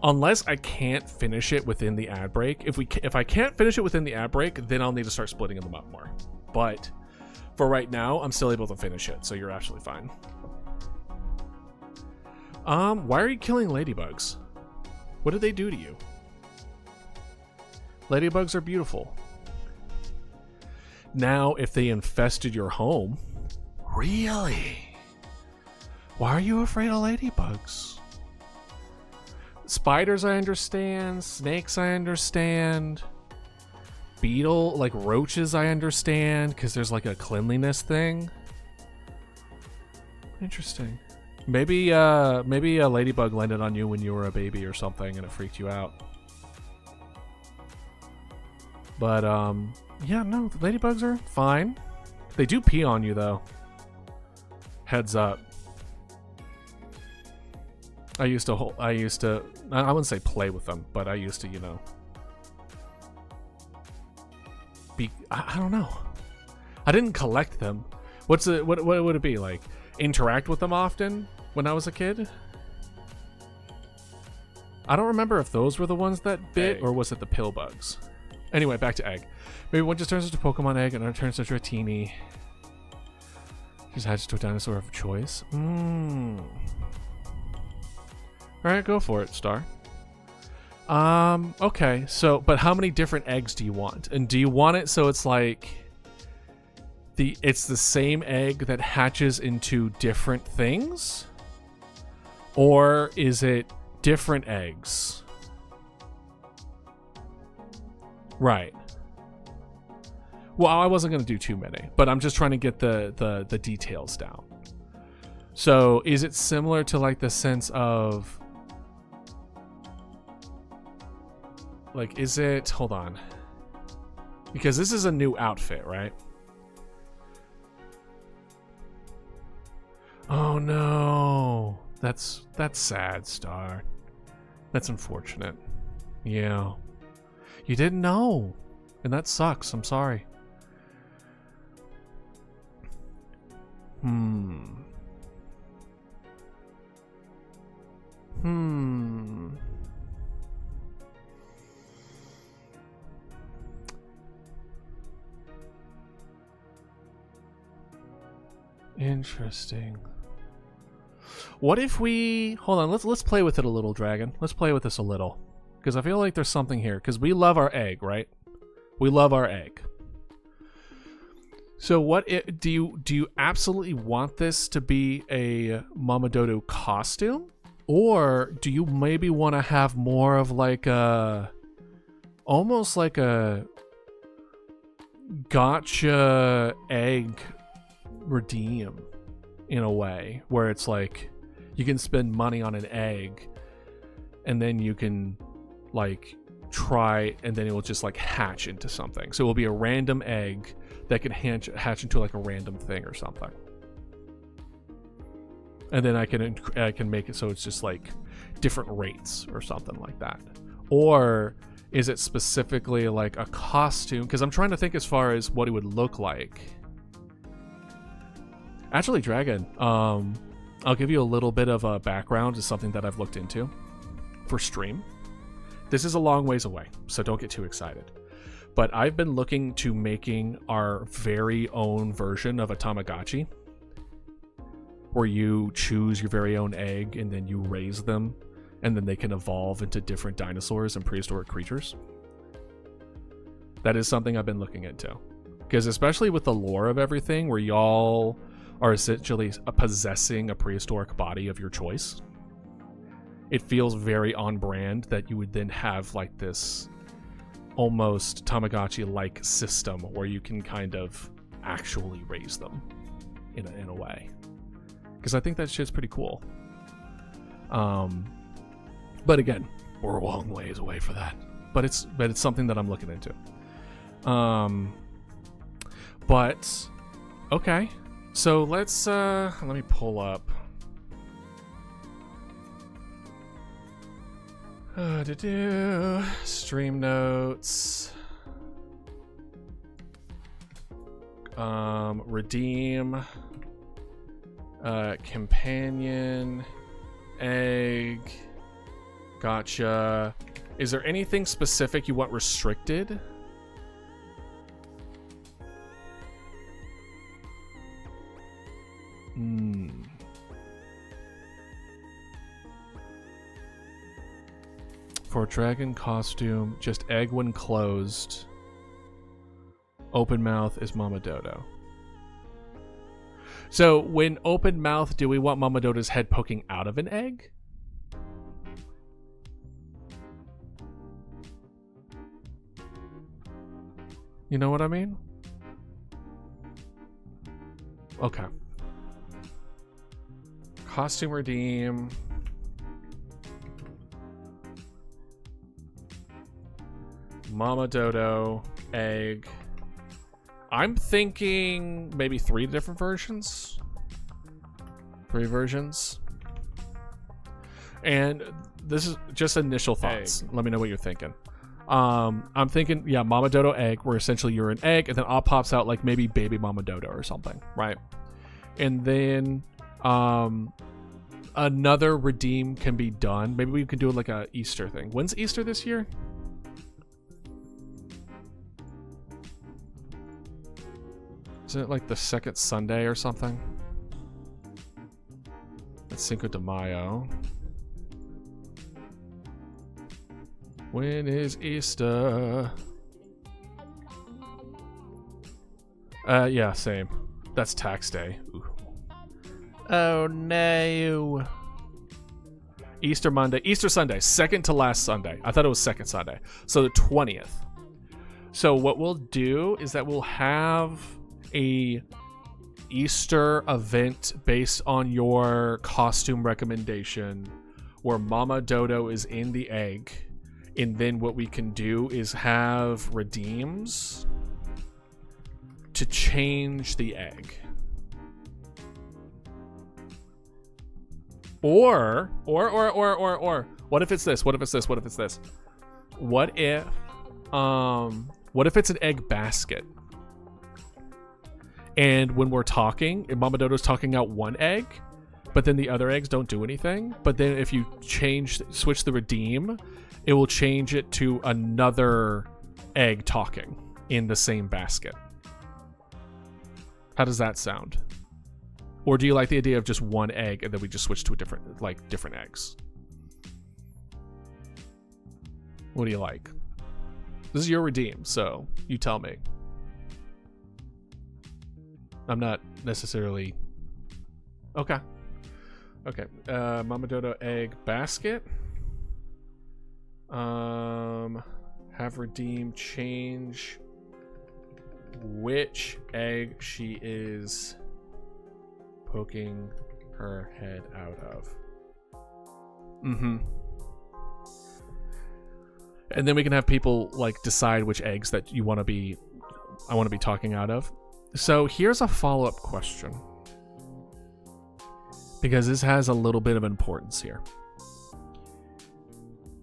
S1: unless I can't finish it within the ad break. If I can't finish it within the ad break, then I'll need to start splitting them up more. But for right now, I'm still able to finish it, so you're absolutely fine. Why are you killing ladybugs? What did they do to you? Ladybugs are beautiful. Now, if they infested your home, really? Why are you afraid of ladybugs? spiders I understand, snakes I understand, beetle, like roaches I understand, because there's like a cleanliness thing. Interesting. Maybe a ladybug landed on you when you were a baby or something and it freaked you out. But yeah, no, the ladybugs are fine. They do pee on you though. Heads up. I wouldn't say play with them, but I used to, you know, I don't know. I didn't collect them. What would it be like? Interact with them often when I was a kid? I don't remember if those were the ones that bit or was it the pill bugs. Anyway, back to egg. Maybe one just turns into a Pokemon egg and another turns into a teeny. Just hatches to a dinosaur of choice. Alright, go for it, Star. Okay, so, but how many different eggs do you want? And do you want it so it's like it's the same egg that hatches into different things? Or is it different eggs? Right. Well, I wasn't going to do too many, but I'm just trying to get the details down. So, is it similar to like the sense of like, is it, hold on, because this is a new outfit, right? Oh no, that's sad, Star. That's unfortunate. Yeah, you didn't know, and that sucks. I'm sorry. Interesting. What if we hold on? Let's play with it a little, Dragon. Let's play with this a little, because I feel like there's something here. Because we love our egg, right? We love our egg. So what do you absolutely want this to be a Mamadodo costume, or do you maybe want to have more of like a, almost like a gotcha egg redeem in a way, where it's like you can spend money on an egg and then you can like try, and then it will just like hatch into something. So it will be a random egg that can hatch into like a random thing or something. And then I can make it so it's just like different rates or something like that. Or is it specifically like a costume? Because I'm trying to think as far as what it would look like. Actually, Dragon, I'll give you a little bit of a background to something that I've looked into for stream. This is a long ways away, so don't get too excited. But I've been looking to making our very own version of a Tamagotchi, where you choose your very own egg and then you raise them, and then they can evolve into different dinosaurs and prehistoric creatures. That is something I've been looking into. Because especially with the lore of everything, where y'all are essentially possessing a prehistoric body of your choice, it feels very on brand that you would then have like this almost Tamagotchi-like system where you can kind of actually raise them in a way. Because I think that shit's pretty cool. But again, we're a long ways away for that. But it's something that I'm looking into. But okay. So let's let me pull up. Stream notes. Redeem. Companion. Egg. Gotcha. Is there anything specific you want restricted? For dragon costume, just egg when closed. Open mouth is Mamadodo. So when open mouth, do we want Mamadodo's head poking out of an egg? You know what I mean? Okay. Costume redeem. Mama Dodo, egg. I'm thinking maybe 3 different versions. 3 versions. And this is just initial thoughts. Egg. Let me know what you're thinking. I'm thinking, yeah, Mama Dodo egg, where essentially you're an egg, and then all pops out like maybe baby Mama Dodo or something, right? And then another redeem can be done. Maybe we can do like a Easter thing. When's Easter this year? Isn't it like the 2nd Sunday or something? It's Cinco de Mayo. When is Easter? Yeah, same. That's tax day. Ooh. Oh no. Easter Monday. Easter Sunday. Second to last Sunday. I thought it was second Sunday. So the 20th. So what we'll do is that we'll have a Easter event based on your costume recommendation where Mama Dodo is in the egg. And then what we can do is have redeems to change the egg. Or, what if it's this? What if it's this? What if it's this? What if it's an egg basket? And when we're talking, if Mama Dodo's talking out one egg, but then the other eggs don't do anything. But then if you switch the redeem, it will change it to another egg talking in the same basket. How does that sound? Or do you like the idea of just one egg and then we just switch to a different eggs? What do you like? This is your redeem, so you tell me. I'm not necessarily... Okay. Mama Dodo egg basket. Have redeem change which egg she is poking her head out of. And then we can have people like decide which eggs that I want to be talking out of. So here's a follow-up question, because this has a little bit of importance here.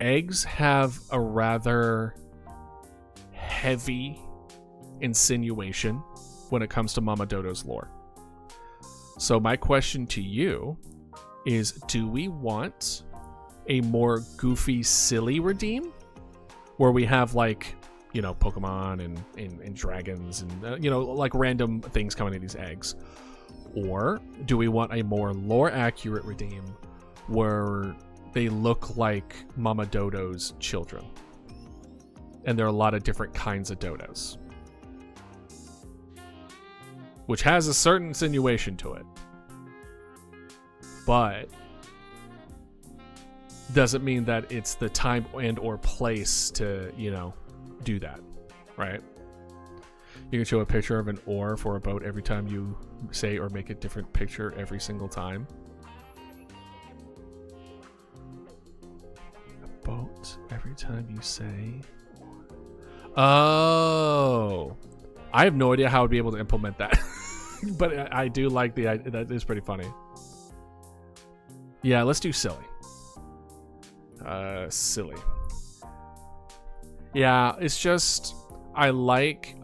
S1: Eggs have a rather heavy insinuation when it comes to Mama Dodo's lore. So my question to you is, do we want a more goofy, silly redeem where we have like, you know, Pokemon and dragons and, you know, like random things coming in these eggs? Or do we want a more lore accurate redeem where they look like Mama Dodo's children? And there are a lot of different kinds of dodos, which has a certain insinuation to it, but doesn't mean that it's the time and or place to, you know, do that, right? You can show a picture of an oar for a boat every time you say or make a different picture every single time. A boat every time you say. Oh, I have no idea how I'd be able to implement that. But I do like the idea. That is pretty funny. Yeah, let's do silly. Silly. Yeah, it's just I like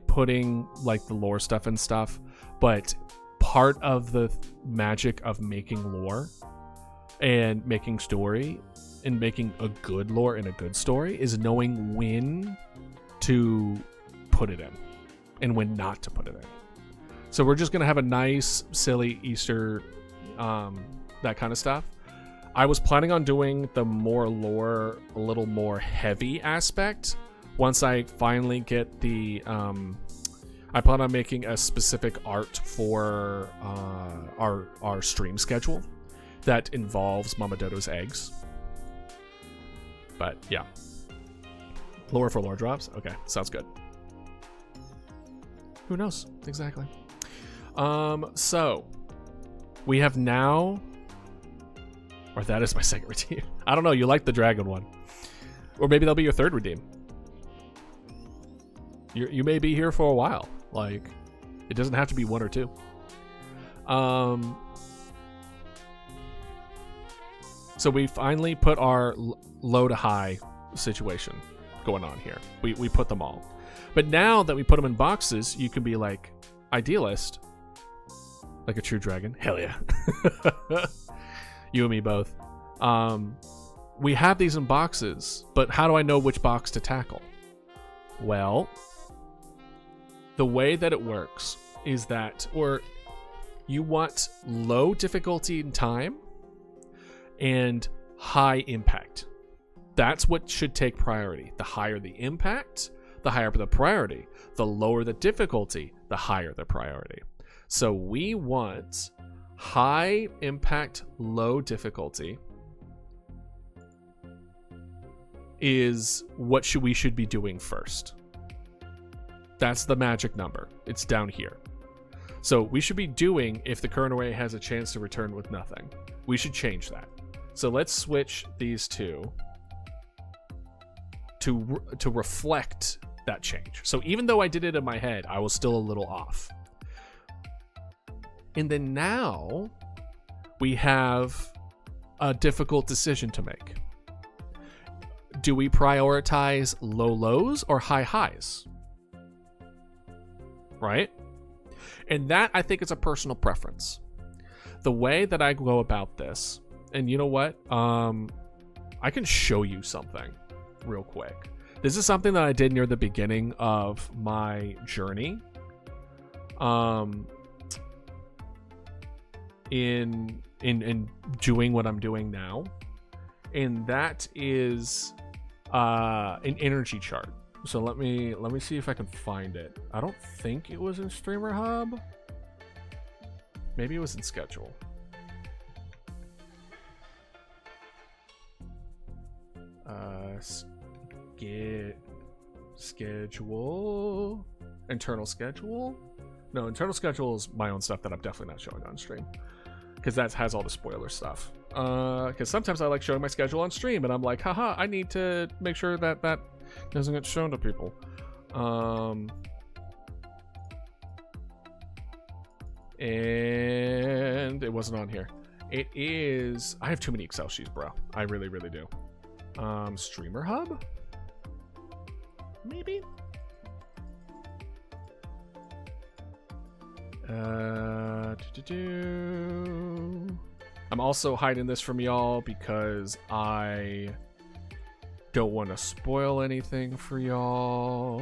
S1: putting like the lore stuff and stuff, but part of the magic of making lore and making story and making a good lore and a good story is knowing when to put it in and when not to put it in. So we're just gonna have a nice, silly Easter, that kind of stuff. I was planning on doing the more lore, a little more heavy aspect once I finally get the. I plan on making a specific art for our stream schedule that involves Mama Dodo's eggs. But yeah, lore for lore drops. Okay, sounds good. Who knows? Exactly. So we have now, or that is my second redeem. I don't know. You like the dragon one, or maybe that'll be your third redeem. You may be here for a while. Like, it doesn't have to be one or two. So we finally put our low to high situation going on here. We put them all. But now that we put them in boxes, you can be like, idealist, like a true dragon. Hell yeah. You and me both. We have these in boxes, but how do I know which box to tackle? Well, the way that it works is that, or you want low difficulty in time and high impact. That's what should take priority. The higher the impact, the higher the priority. The lower the difficulty, the higher the priority. So we want high impact, low difficulty is what we should be doing first. That's the magic number. It's down here. So we should be doing if the current array has a chance to return with nothing. We should change that. So let's switch these two to reflect that change. So even though I did it in my head, I was still a little off. And then now we have a difficult decision to make. Do we prioritize low lows or high highs? Right? And that, I think, is a personal preference. The way that I go about this, and you know what? I can show you something real quick. This is something that I did near the beginning of my journey. In doing what I'm doing now. And that is an energy chart. So let me see if I can find it. I don't think it was in Streamer Hub. Maybe it was in Schedule. Schedule. Internal schedule. No, internal schedule is my own stuff that I'm definitely not showing on stream, because that has all the spoiler stuff. Because sometimes I like showing my schedule on stream, and I'm like, haha, I need to make sure that that doesn't get shown to people. And it wasn't on here. It is. I have too many Excel sheets, bro. I really, really do. Streamer Hub? Maybe? I'm also hiding this from y'all because I don't want to spoil anything for y'all.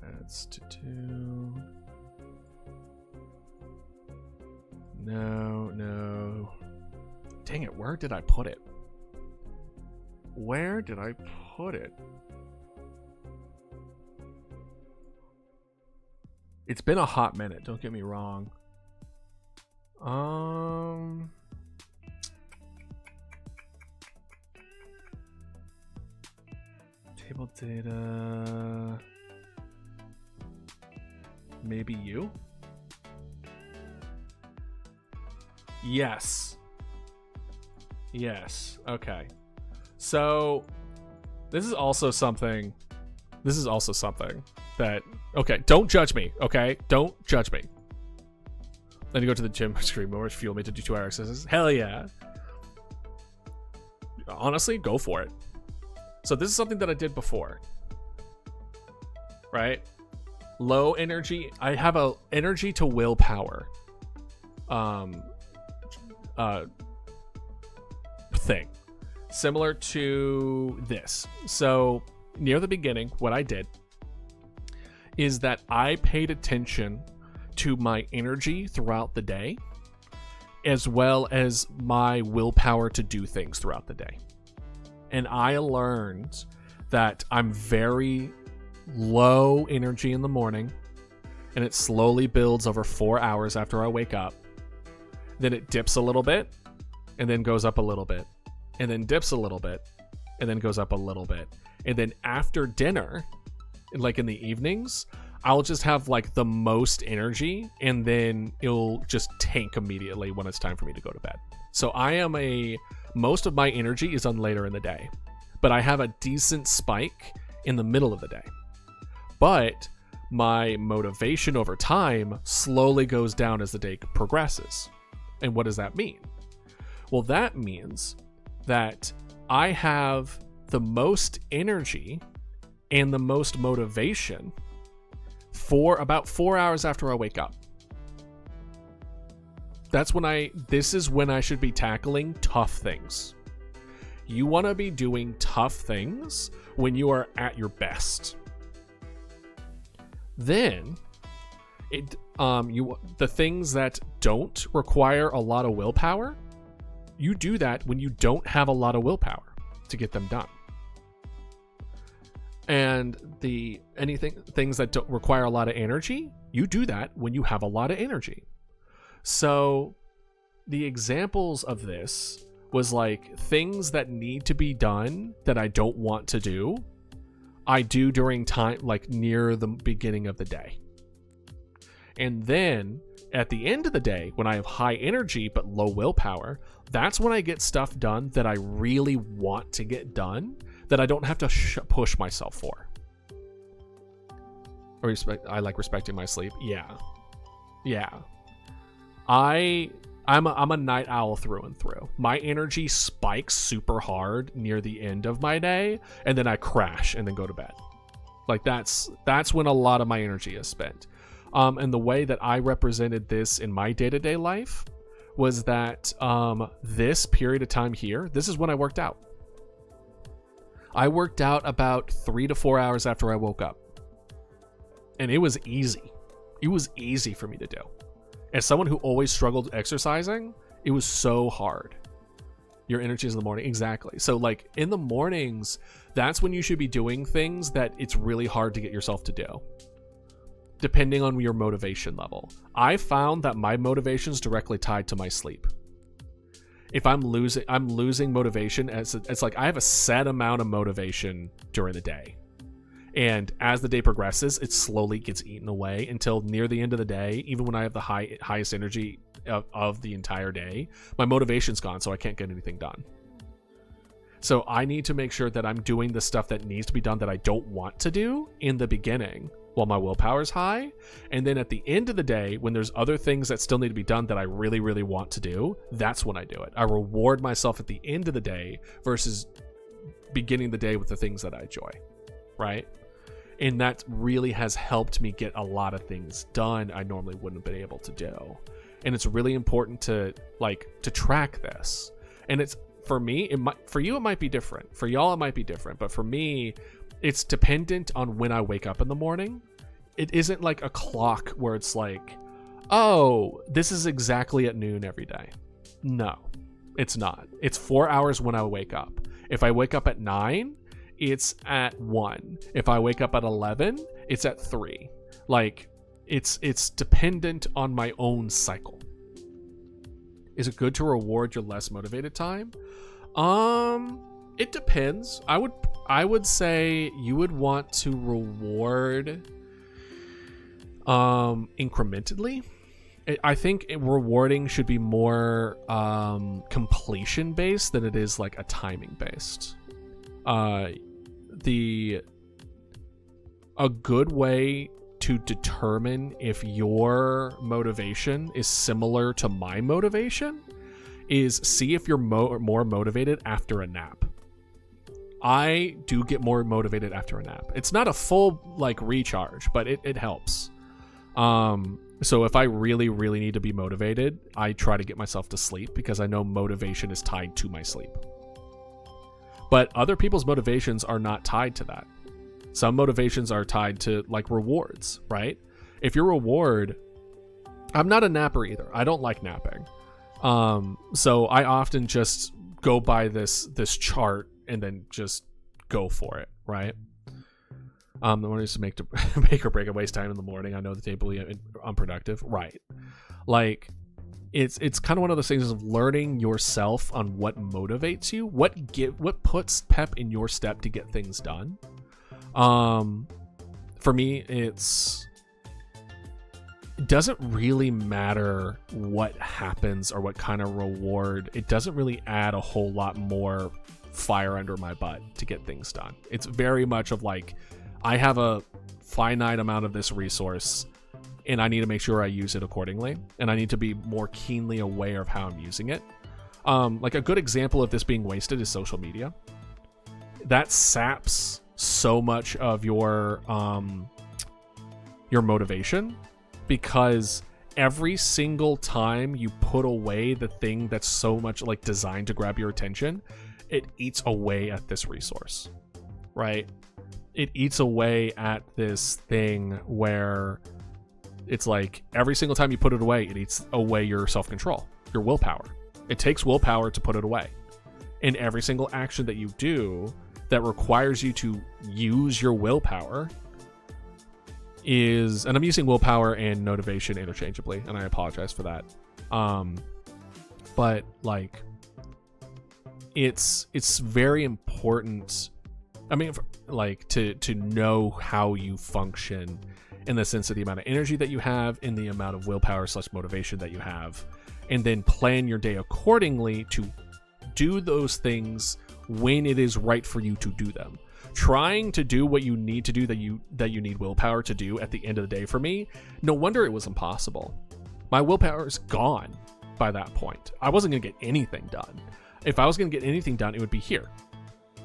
S1: That's to do. No. Dang it, where did I put it? Where did I put it? It's been a hot minute, don't get me wrong. Table data. Maybe you? Yes. Okay. So this is also something that, okay, don't judge me, okay? Don't judge me. Let me go to the gym screen more, fuel me to do 2-hour exercises. Hell yeah. Honestly, go for it. So this is something that I did before. Right? Low energy. I have a energy to willpower thing. Similar to this. So near the beginning, what I did is that I paid attention to my energy throughout the day, as well as my willpower to do things throughout the day. And I learned that I'm very low energy in the morning, and it slowly builds over 4 hours after I wake up. Then it dips a little bit, and then goes up a little bit, and then dips a little bit, and then goes up a little bit. And then after dinner, like in the evenings, I'll just have like the most energy, and then it'll just tank immediately when it's time for me to go to bed. So most of my energy is on later in the day, but I have a decent spike in the middle of the day. But my motivation over time slowly goes down as the day progresses. And what does that mean? Well, that means that I have the most energy and the most motivation for about 4 hours after I wake up. This is when I should be tackling tough things. You want to be doing tough things when you are at your best. Then the things that don't require a lot of willpower, you do that when you don't have a lot of willpower to get them done. And things that don't require a lot of energy, you do that when you have a lot of energy. So the examples of this was like things that need to be done that I don't want to do, I do during time, like near the beginning of the day. And then at the end of the day, when I have high energy but low willpower, that's when I get stuff done that I really want to get done, that I don't have to push myself for. I like respecting my sleep. Yeah. I'm a night owl through and through. My energy spikes super hard near the end of my day, and then I crash and then go to bed. Like that's when a lot of my energy is spent. And the way that I represented this in my day-to-day life was that this period of time here, this is when I worked out. I worked out about 3 to 4 hours after I woke up. And it was easy. It was easy for me to do. As someone who always struggled exercising, it was so hard. Your energy is in the morning. Exactly. So like in the mornings, that's when you should be doing things that it's really hard to get yourself to do, depending on your motivation level. I found that my motivation is directly tied to my sleep. If I'm losing motivation. It's like I have a set amount of motivation during the day. And as the day progresses, it slowly gets eaten away until near the end of the day, even when I have the highest energy of the entire day, my motivation's gone, so I can't get anything done. So I need to make sure that I'm doing the stuff that needs to be done that I don't want to do in the beginning while my willpower's high. And then at the end of the day, when there's other things that still need to be done that I really, really want to do, that's when I do it. I reward myself at the end of the day versus beginning the day with the things that I enjoy, right? And that really has helped me get a lot of things done I normally wouldn't have been able to do. And it's really important to track this. And it's, for me, for you, it might be different. For y'all, it might be different. But for me, it's dependent on when I wake up in the morning. It isn't like a clock where it's like, oh, this is exactly at noon every day. No, it's not. It's 4 hours when I wake up. If I wake up at 9, it's at 1. If I wake up at 11, it's at 3. Like, it's dependent on my own cycle. Is it good to reward your less motivated time? It depends. I would say you would want to reward incrementally. I think rewarding should be more completion based than it is like a timing based. A good way to determine if your motivation is similar to my motivation is see if you're more motivated after a nap. I do get more motivated after a nap. It's not a full like recharge, but it helps. So if I really, really need to be motivated, I try to get myself to sleep because I know motivation is tied to my sleep. But other people's motivations are not tied to that. Some motivations are tied to like rewards, right? If your reward, I'm not a napper either. I don't like napping. So I often just go by this chart and then just go for it, right? The one is to make or break a waste time in the morning. I know the day will be unproductive, right? Like it's kind of one of those things of learning yourself on what motivates you, what puts pep in your step to get things done. For me, it doesn't really matter what happens or what kind of reward. It doesn't really add a whole lot more fire under my butt to get things done. It's very much of like, I have a finite amount of this resource and I need to make sure I use it accordingly, and I need to be more keenly aware of how I'm using it. Like a good example of this being wasted is social media. That saps so much of your motivation, because every single time you put away the thing that's so much like designed to grab your attention, it eats away at this resource, right? It eats away at this thing where it's like every single time you put it away, it eats away your self-control, your willpower. It takes willpower to put it away. And every single action that you do that requires you to use your willpower is, and I'm using willpower and motivation interchangeably, and I apologize for that. But like, it's very important. I mean, like to know how you function in the sense of the amount of energy that you have, in the amount of willpower / motivation that you have, and then plan your day accordingly to do those things when it is right for you to do them. Trying to do what you need to do that you need willpower to do at the end of the day, for me, no wonder it was impossible. My willpower is gone by that point. I wasn't going to get anything done. If I was going to get anything done, it would be here.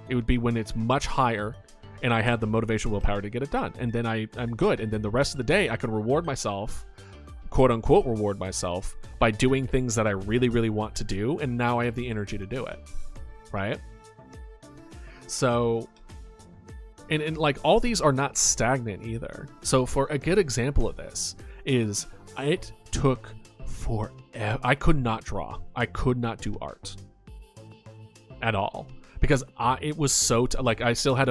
S1: It would be when it's much higher and I had the motivation willpower to get it done. And then I'm good. And then the rest of the day, I can reward myself, quote unquote, reward myself by doing things that I really, really want to do. And now I have the energy to do it. Right? So, and like all these are not stagnant either. So for a good example of this is it took forever. I could not draw. I could not do art at all. Because it was so, I still had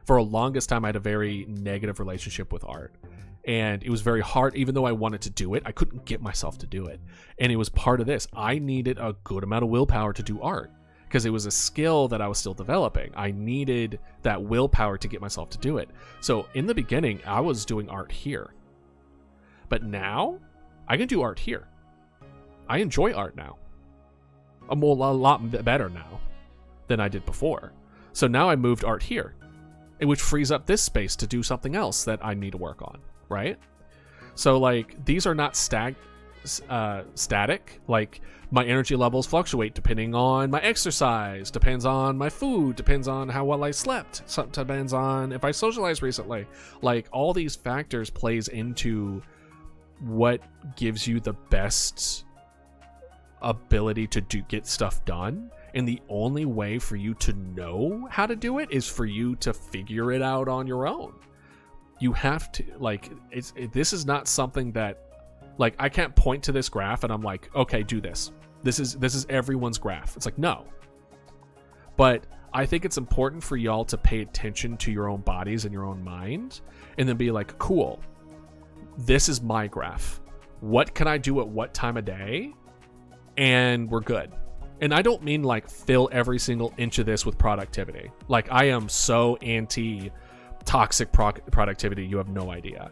S1: for a longest time, I had a very negative relationship with art. And it was very hard, even though I wanted to do it, I couldn't get myself to do it. And it was part of this. I needed a good amount of willpower to do art, because it was a skill that I was still developing. I needed that willpower to get myself to do it. So in the beginning, I was doing art here. But now, I can do art here. I enjoy art now. I'm a lot better now than I did before. So now I moved art here, which frees up this space to do something else that I need to work on, right? So like, these are not static. Like, my energy levels fluctuate depending on my exercise, depends on my food, depends on how well I slept, depends on if I socialized recently. Like, all these factors plays into what gives you the best ability to get stuff done. And the only way for you to know how to do it is for you to figure it out on your own. You have to, like, this is not something that, like, I can't point to this graph and I'm like, okay, do this. This is everyone's graph. It's like, no. But I think it's important for y'all to pay attention to your own bodies and your own mind, and then be like, cool, this is my graph. What can I do at what time of day? And we're good. And I don't mean like fill every single inch of this with productivity. Like, I am so anti toxic productivity, you have no idea.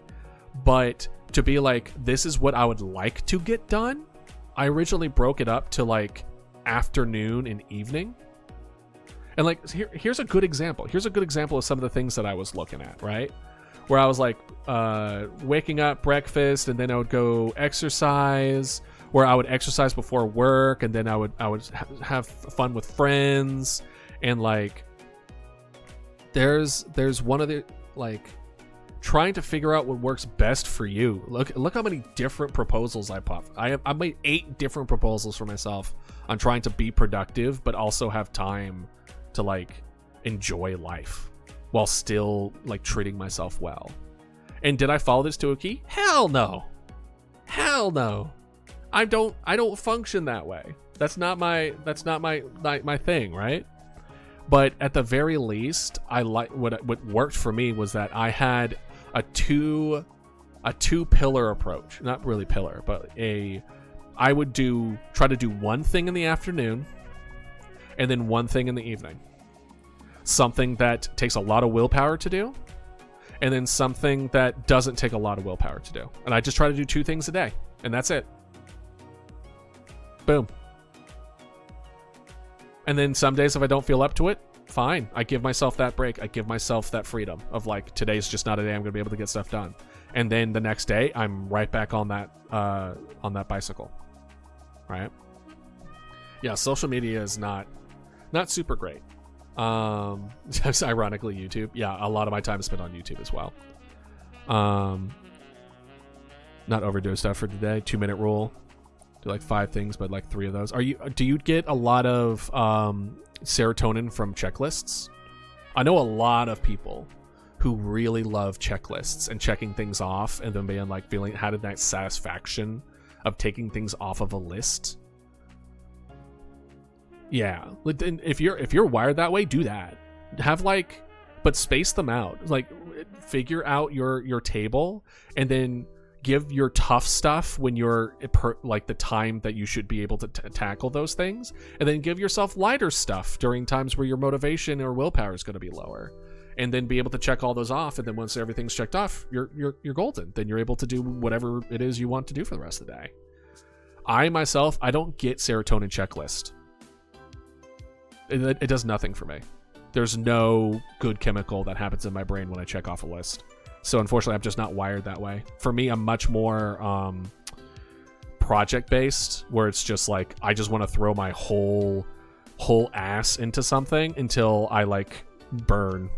S1: But to be like, this is what I would like to get done. I originally broke it up to like afternoon and evening. And like, here's a good example. Here's a good example of some of the things that I was looking at, right? Where I was like, waking up, breakfast, and then I would go exercise, where I would exercise before work, and then I would have fun with friends, and like, there's one of the, like, trying to figure out what works best for you. Look how many different proposals I popped. I made 8 different proposals for myself on trying to be productive, but also have time to like enjoy life while still like treating myself well. And did I follow this to a key? Hell no. Hell no. I don't function that way. That's not my thing, right? But at the very least, I like what worked for me was that I had a two pillar approach. Not really pillar, but a I would try to do one thing in the afternoon and then one thing in the evening. Something that takes a lot of willpower to do, and then something that doesn't take a lot of willpower to do. And I just try to do 2 things a day, and that's it. Boom. And then some days if I don't feel up to it, fine. I give myself that break. I give myself that freedom of like, today's just not a day I'm going to be able to get stuff done. And then the next day, I'm right back on that bicycle. Right? Yeah, social media is not super great. Just ironically, YouTube. Yeah, a lot of my time is spent on YouTube as well. Not overdo stuff for today. 2-minute rule. Do like 5 things, but like 3 of those. Do you get a lot of serotonin from checklists? I know a lot of people who really love checklists and checking things off and then being like having that satisfaction of taking things off of a list. Yeah, if you're wired that way, do that. But space them out. Like, figure out your table, and then give your tough stuff when you're like the time that you should be able to tackle those things, and then give yourself lighter stuff during times where your motivation or willpower is going to be lower, and then be able to check all those off. And then once everything's checked off, you're golden. Then you're able to do whatever it is you want to do for the rest of the day. I don't get serotonin checklist. It does nothing for me. There's no good chemical that happens in my brain when I check off a list. So unfortunately, I'm just not wired that way. For me, I'm much more project-based, where it's just like, I just want to throw my whole ass into something until I like burn.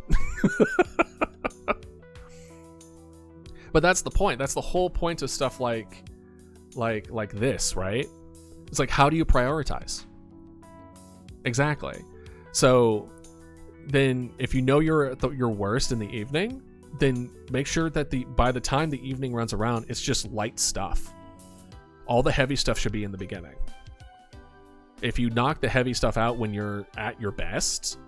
S1: But that's the point. That's the whole point of stuff like this, right? It's like, how do you prioritize? Exactly. So then if you know you're at your worst in the evening, then make sure that by the time the evening runs around, it's just light stuff. All the heavy stuff should be in the beginning. If you knock the heavy stuff out when you're at your best,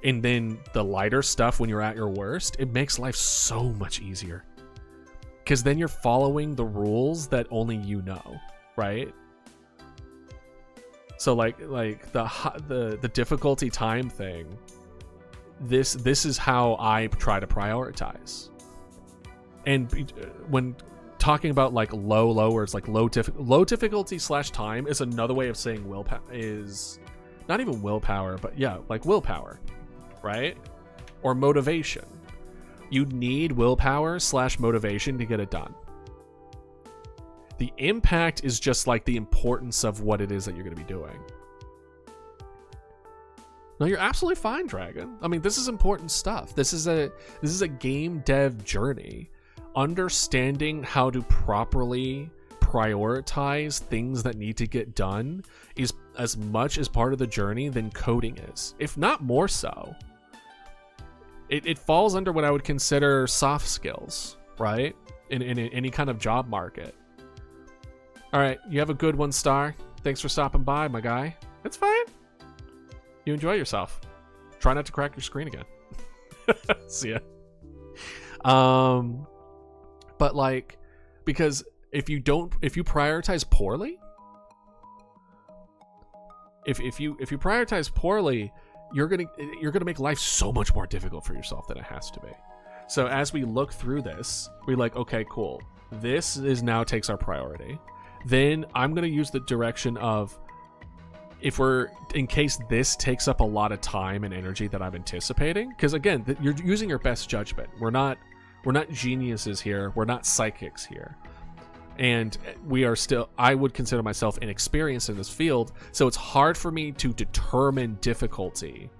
S1: and then the lighter stuff when you're at your worst, it makes life so much easier. Because then you're following the rules that only you know, right? So like the difficulty time thing, this is how I try to prioritize. And when talking about like low, where it's like low difficulty / time is another way of saying willpower, is not even willpower, but yeah, like willpower, right? Or motivation. You need willpower / motivation to get it done. The impact is just like the importance of what it is that you're going to be doing. No, you're absolutely fine, Dragon. I mean, this is important stuff. This is a game dev journey. Understanding how to properly prioritize things that need to get done is as much as part of the journey than coding is, if not more so. It falls under what I would consider soft skills, right? In any kind of job market. All right, you have a good one, Star. Thanks for stopping by, my guy. It's fine. You enjoy yourself. Try not to crack your screen again. See ya. But like, because if you prioritize poorly, if you prioritize poorly, you're gonna make life so much more difficult for yourself than it has to be. So as we look through this, we're like, okay, cool. This is now takes our priority. Then I'm going to use the direction of, in case this takes up a lot of time and energy that I'm anticipating, because again, you're using your best judgment. We're not geniuses here. We're not psychics here. And we are still, I would consider myself inexperienced in this field. So it's hard for me to determine difficulty,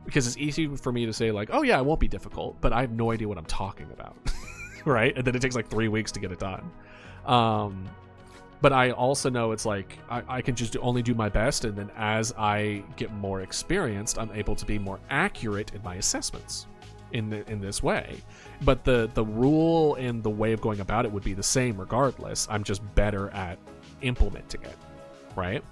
S1: because it's easy for me to say like, oh yeah, it won't be difficult, but I have no idea what I'm talking about. Right? And then it takes like 3 weeks to get it done. But I also know it's like I can just only do my best, and then as I get more experienced, I'm able to be more accurate in my assessments in this way. But the rule and the way of going about it would be the same regardless. I'm just better at implementing it, right?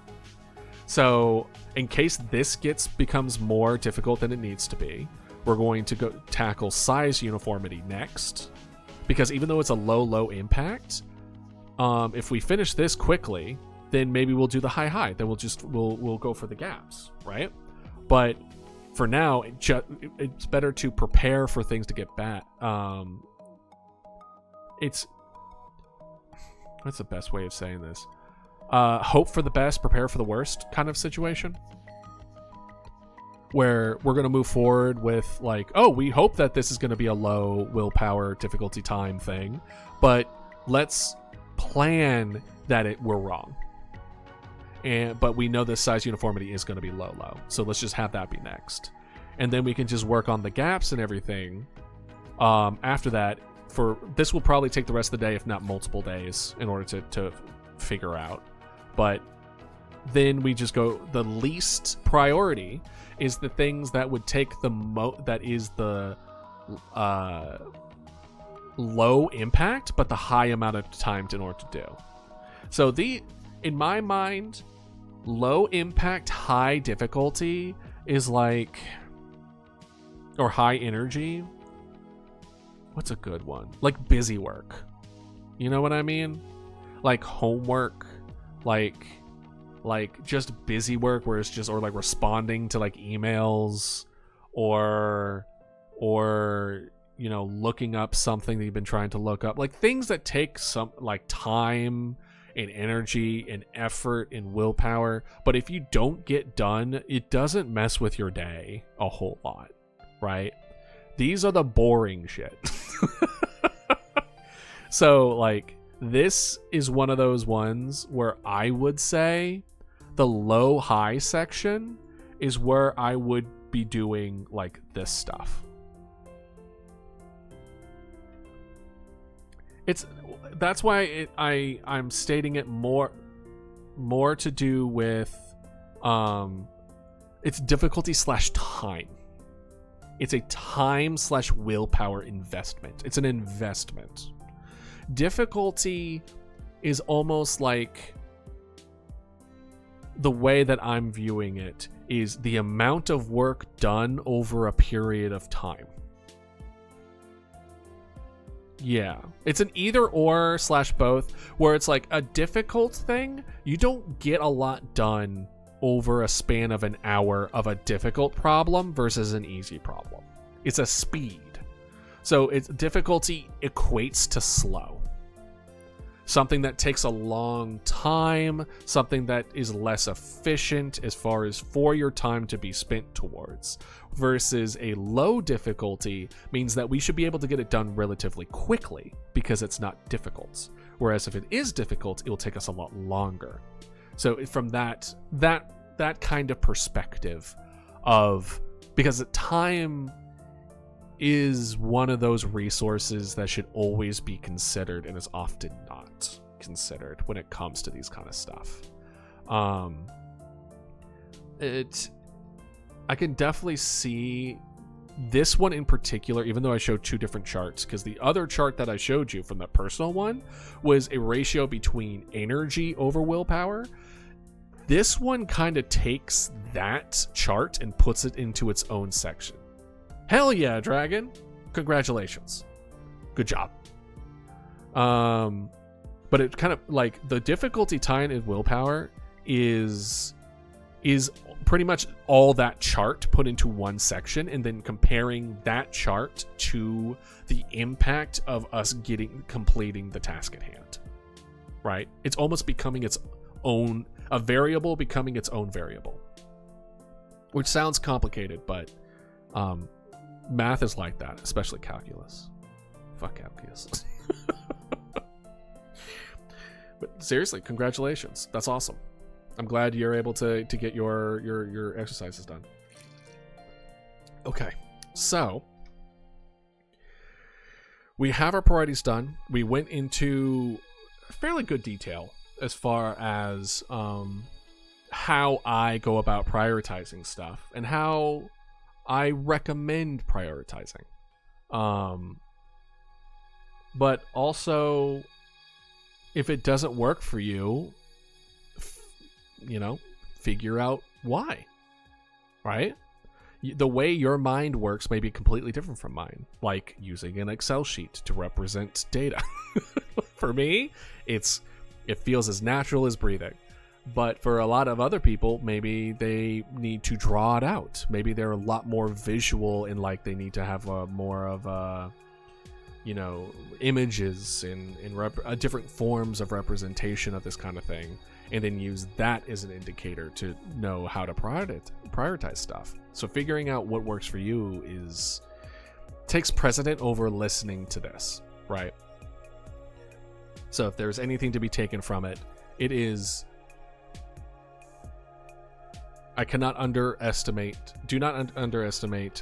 S1: So in case this becomes more difficult than it needs to be, we're going to go tackle size uniformity next, because even though it's a low impact, if we finish this quickly, then maybe we'll do the high. Then we'll go for the gaps, right? But for now, it's better to prepare for things to get bad. What's the best way of saying this? Hope for the best, prepare for the worst kind of situation, where we're going to move forward with like, oh, we hope that this is going to be a low willpower difficulty time thing, but let's plan that we're wrong. But we know this size uniformity is going to be low, so let's just have that be next, and then we can just work on the gaps and everything. After that, this will probably take the rest of the day, if not multiple days, in order to figure out. But then we just go, the least priority is the things that would take that is the low impact but the high amount of time in order to do. So in my mind, low impact, high difficulty is like, or high energy. What's a good one? Like busy work. You know what I mean? Like homework, like just busy work where it's just, or like responding to like emails, or you know, looking up something that you've been trying to look up, like things that take some like time and energy and effort and willpower. But if you don't get done, it doesn't mess with your day a whole lot, right? These are the boring shit. So like, this is one of those ones where I would say the low high section is where I would be doing like this stuff. That's why I'm stating it more to do with it's difficulty / time. It's a time / willpower investment. It's an investment. Difficulty is almost like, the way that I'm viewing it is the amount of work done over a period of time. Yeah, it's an either or / both, where it's like a difficult thing, you don't get a lot done over a span of an hour of a difficult problem versus an easy problem. It's a speed. So it's difficulty equates to slow. Something that takes a long time, something that is less efficient as far as for your time to be spent towards, versus a low difficulty means that we should be able to get it done relatively quickly because it's not difficult. Whereas if it is difficult, it will take us a lot longer. So from that kind of perspective of, because time is one of those resources that should always be considered and is often not considered when it comes to these kind of stuff. I can definitely see this one in particular, even though I showed two different charts, because the other chart that I showed you from that personal one was a ratio between energy over willpower. This one kind of takes that chart and puts it into its own section. Hell yeah, Dragon. Congratulations. Good job. But it kind of like, the difficulty time in willpower is pretty much all that chart put into one section, and then comparing that chart to the impact of us completing the task at hand. Right? It's almost becoming its own, a variable becoming its own variable. Which sounds complicated, but math is like that, especially calculus. Fuck calculus. But seriously, congratulations. That's awesome. I'm glad you're able to get your exercises done. Okay, so we have our priorities done. We went into fairly good detail as far as how I go about prioritizing stuff and how I recommend prioritizing. But also, if it doesn't work for you, figure out why, right? The way your mind works may be completely different from mine, like using an Excel sheet to represent data. For me, it feels as natural as breathing. But for a lot of other people, maybe they need to draw it out. Maybe they're a lot more visual and like they need to have more of a, images in different forms of representation of this kind of thing, and then use that as an indicator to know how to prioritize stuff. So figuring out what works for you takes precedent over listening to this, right? So if there's anything to be taken from it, it is, do not underestimate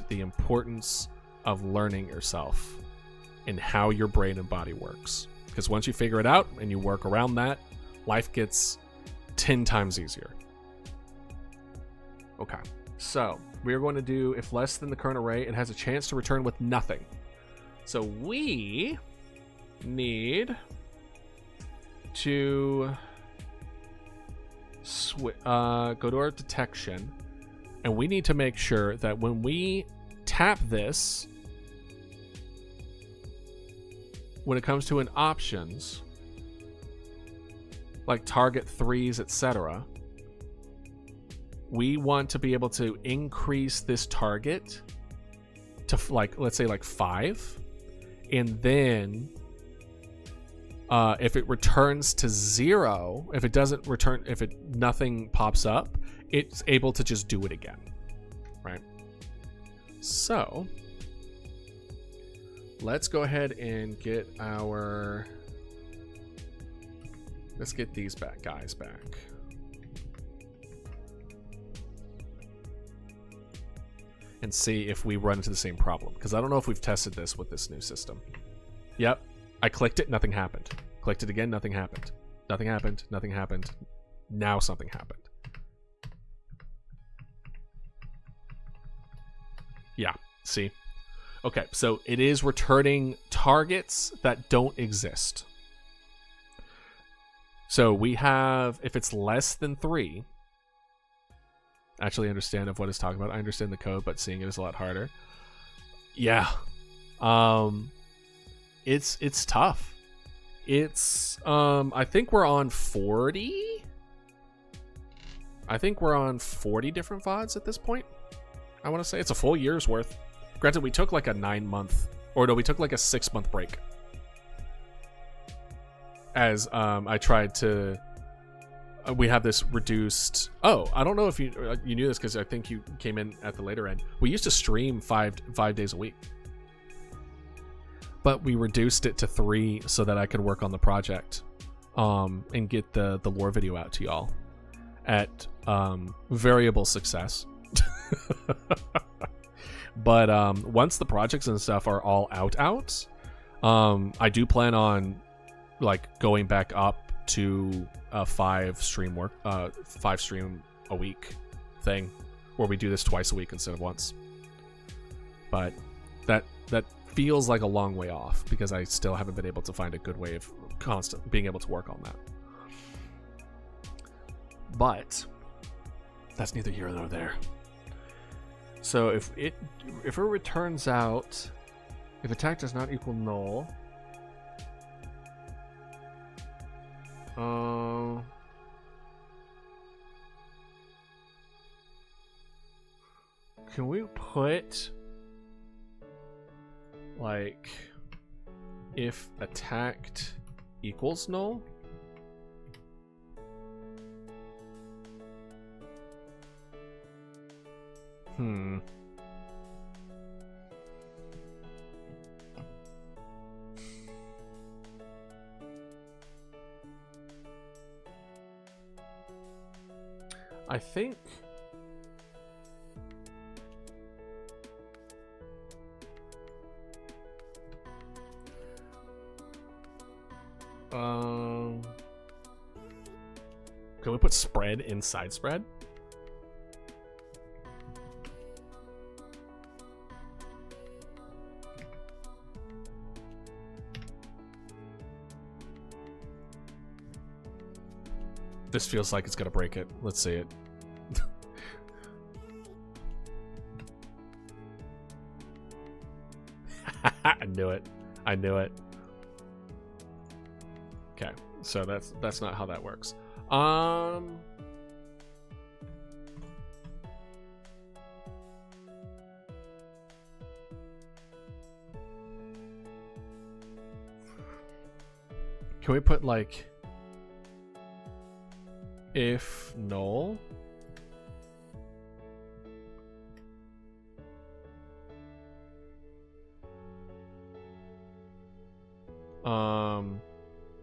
S1: the importance of learning yourself and how your brain and body works. Because once you figure it out and you work around that, life gets 10 times easier. Okay, so we are going to do, if less than the current array, it has a chance to return with nothing. So we need to go to our detection, and we need to make sure that when we tap this, when it comes to an options, like target threes, etc., we want to be able to increase this target to, like, let's say like 5, and then if it returns to 0, if it doesn't return, nothing pops up, it's able to just do it again, right? So let's go ahead and get let's get these guys back. And see if we run into the same problem, because I don't know if we've tested this with this new system. Yep, I clicked it, nothing happened. Clicked it again, nothing happened. Nothing happened, nothing happened. Now something happened. Yeah, see? Okay, so it is returning targets that don't exist. So we have, if it's less than 3, actually understand of what it's talking about. I understand the code, but seeing it is a lot harder. Yeah. It's tough. It's I think we're on 40. I think we're on 40 different VODs at this point. I want to say it's a full year's worth. Granted, we took like a 9-month, or no, we took like a 6-month break. As I tried to, we have this reduced. Oh, I don't know if you knew this, because I think you came in at the later end. We used to stream five days a week, but we reduced it to 3 so that I could work on the project, and get the lore video out to y'all at variable success. But once the projects and stuff are all out, I do plan on like going back up to a 5 stream a week thing, where we do this twice a week instead of once. But that feels like a long way off, because I still haven't been able to find a good way of being able to work on that. But that's neither here nor there. So if it returns out, if attack does not equal null, can we put like if attacked equals null? I think can we put spread inside spread? This feels like it's gonna break it. Let's see it. I knew it. I knew it. Okay, so that's not how that works. Can we put like if null?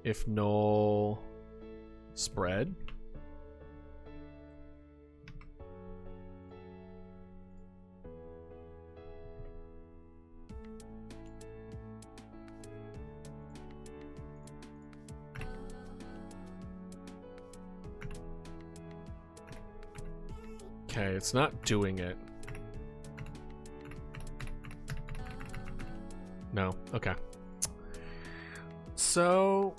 S1: If null spread. Okay, it's not doing it. No, okay. So,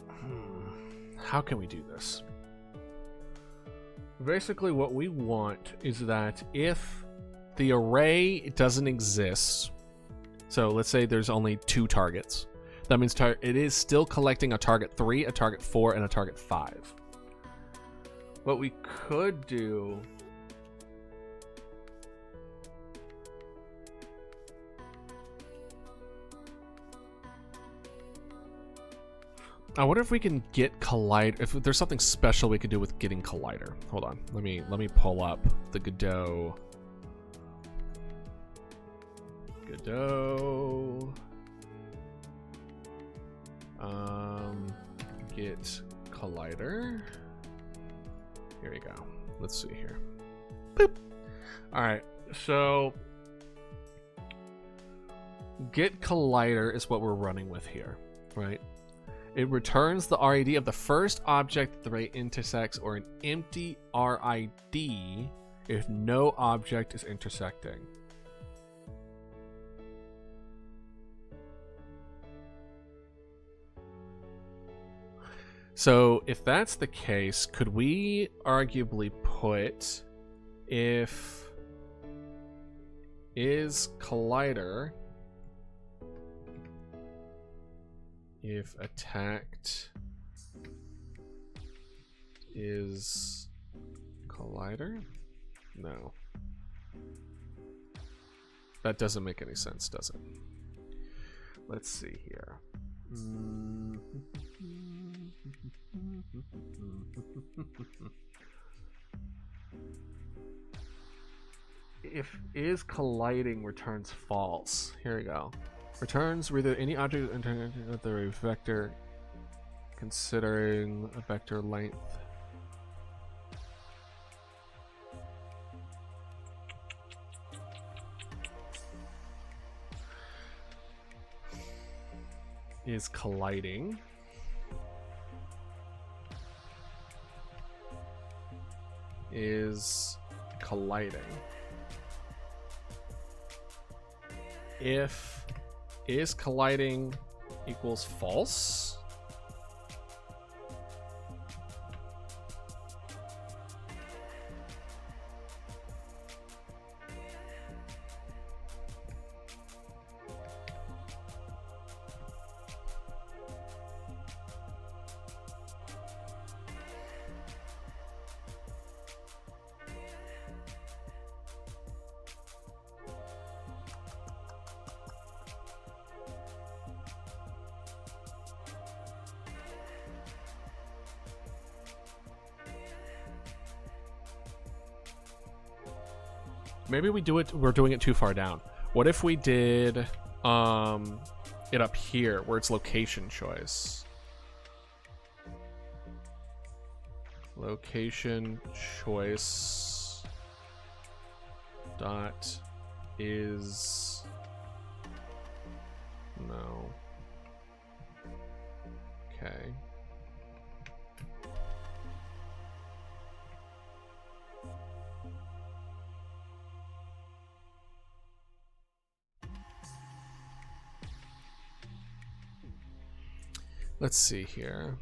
S1: how can we do this? Basically, what we want is that if the array doesn't exist, so let's say there's only 2 targets, that means it is still collecting a target 3, a target 4, and a target 5. What we could do I wonder if we can get Collider, if there's something special we could do with getting Collider. Hold on, let me pull up the Godot. Get Collider. Here we go. Let's see here. Boop. All right, so get Collider is what we're running with here, right? It returns the RID of the first object that the ray intersects, or an empty RID if no object is intersecting. So if that's the case, could we arguably put if is Collider, if attacked is Collider? No. That doesn't make any sense, does it? Let's see here. If is colliding returns false. Here we go. Returns whether any object with the vector considering a vector length. Is colliding. Is colliding. If is colliding equals false. Maybe we do it, we're doing it too far down. What if we did it up here where it's location choice? Location choice dot is no. Okay. Let's see here.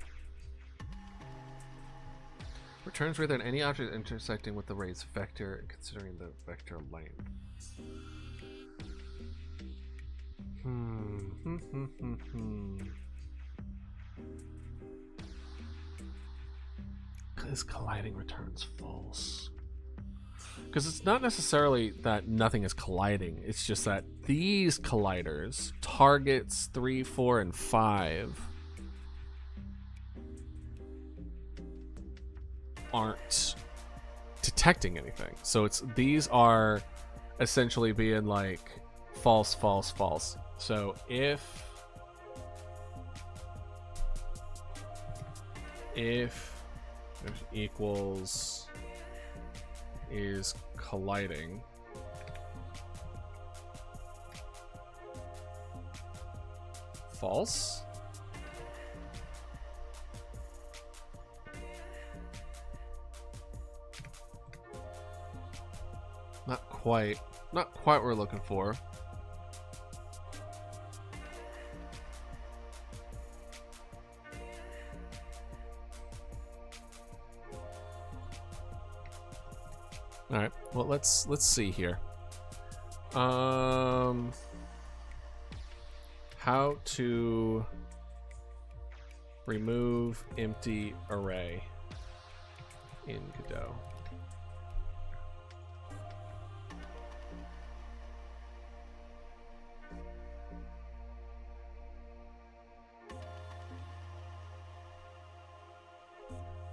S1: Returns rather than any object intersecting with the ray's vector, considering the vector length. This colliding returns false. Because it's not necessarily that nothing is colliding, it's just that these colliders, targets 3, 4, and 5, aren't detecting anything. So these are essentially being like false, false, false. So if equals is colliding, false. Not quite what we're looking for. All right. Well, let's see here. How to remove empty array in Godot.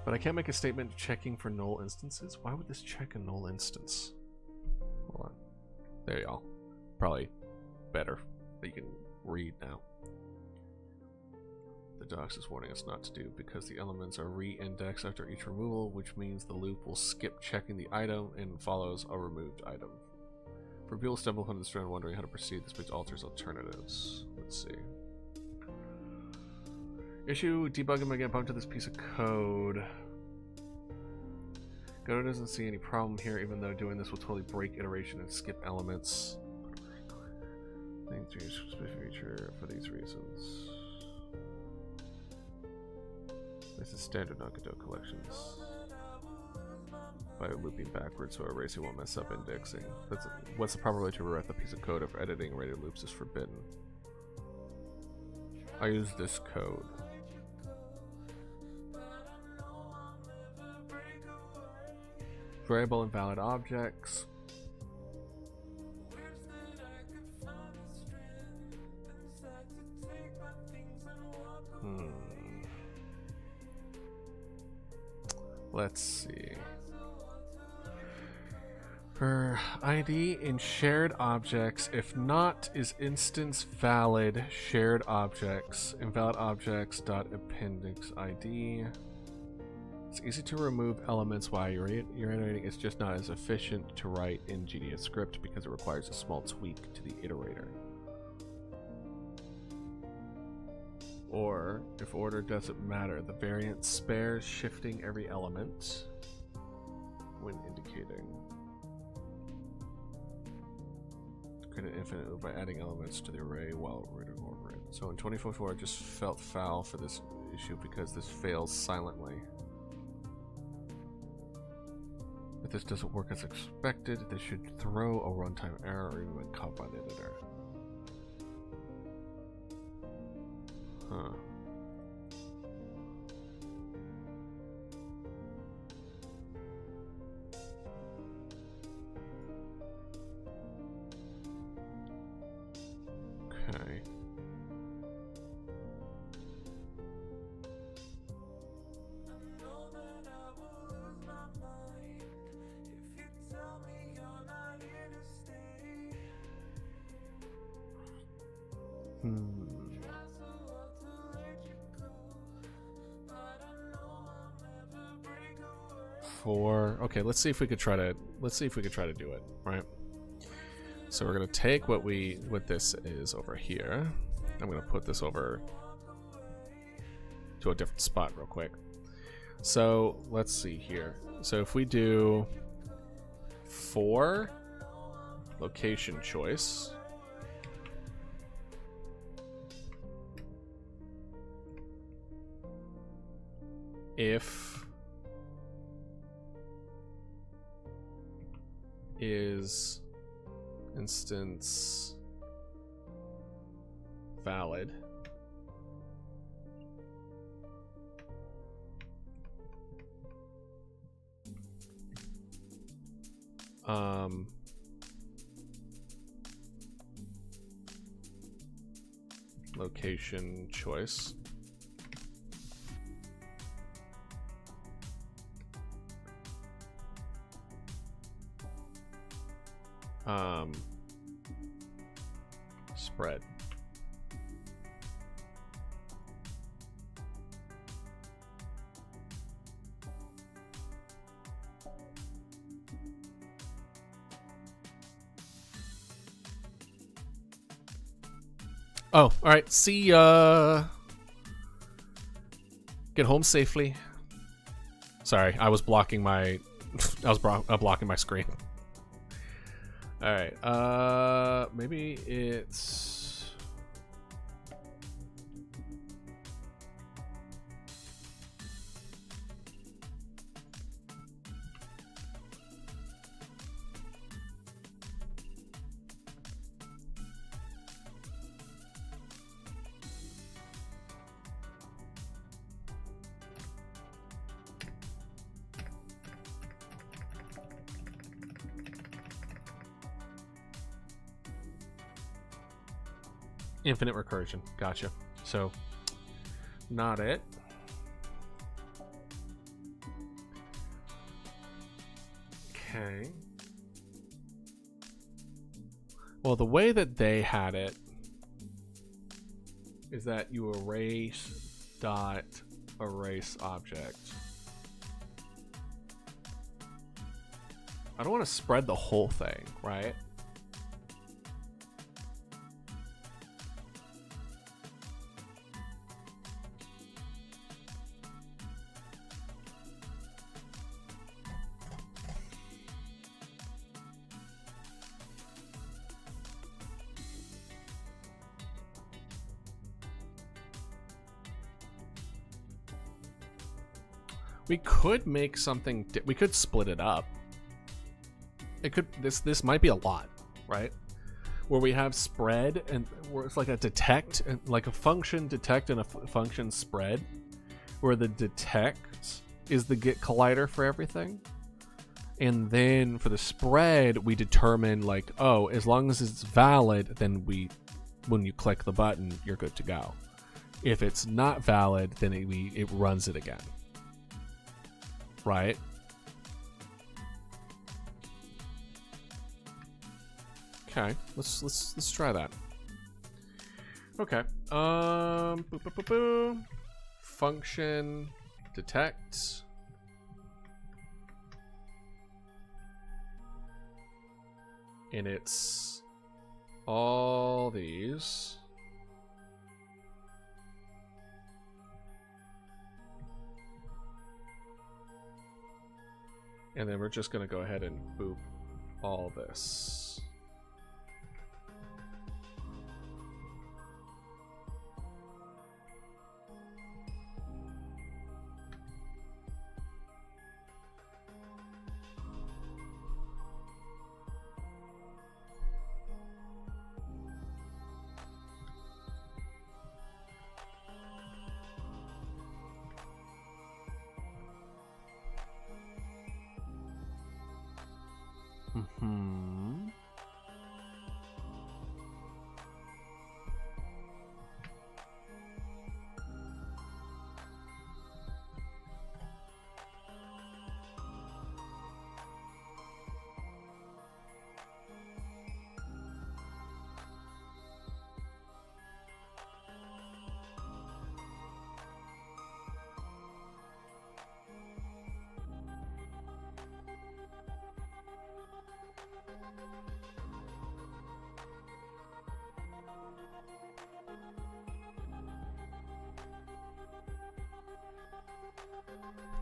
S1: But I can't make a statement checking for null instances. Why would this check a null instance? Hold on. There you go. Probably better that you can read now. The docs is warning us not to do because the elements are re-indexed after each removal, which means the loop will skip checking the item and follows a removed item. For people who stumble upon this trend wondering how to proceed, this page alters alternatives. Let's see. Issue debugging might get bumped to this piece of code. Godot doesn't see any problem here, even though doing this will totally break iteration and skip elements. Things to use specific feature for these reasons. This is standard on Godot collections. By looping backwards so erasing won't mess up indexing. What's the proper way to rewrite the piece of code if editing rated loops is forbidden? I use this code. Variable invalid objects. Let's see. For ID in shared objects, if not is instance valid shared objects, invalid objects dot appendix ID. It's easy to remove elements while you're iterating. It's just not as efficient to write in GDS script because it requires a small tweak to the iterator. Or, if order doesn't matter, the variant spares shifting every element when indicating. Create an infinite loop by adding elements to the array while iterating over it. So in 2044, I just felt foul for this issue because this fails silently. If this doesn't work as expected, this should throw a runtime error or even when caught by the editor. Huh. Okay. Okay, let's see if we could try to do it, right? So we're gonna take what this is over here. I'm gonna put this over to a different spot real quick. So let's see here. So if we do for location choice, if is instance valid, location choice Spread. Oh, all right. See ya. Get home safely. Sorry, I was blocking my blocking my screen. All right. Maybe it's infinite recursion. Gotcha. So, not it. Okay. Well, the way that they had it is that you erase dot erase object. I don't want to spread the whole thing, right? We could make something. We could split it up. It could. This might be a lot, right? Where we have spread and where it's like a detect and like a function detect and a function spread, where the detect is the get collider for everything, and then for the spread we determine like, oh, as long as it's valid, then when you click the button, you're good to go. If it's not valid, then it runs it again. Right? Okay, let's try that. Okay. Function detect. And it's all these. And then we're just going to go ahead and boop all this.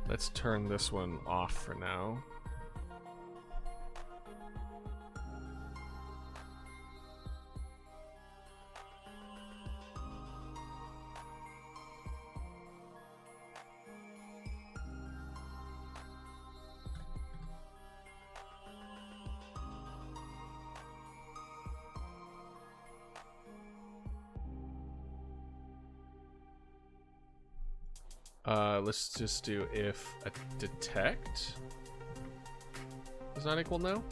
S1: Let's turn this one off for now. Let's just do if a detect is not equal no.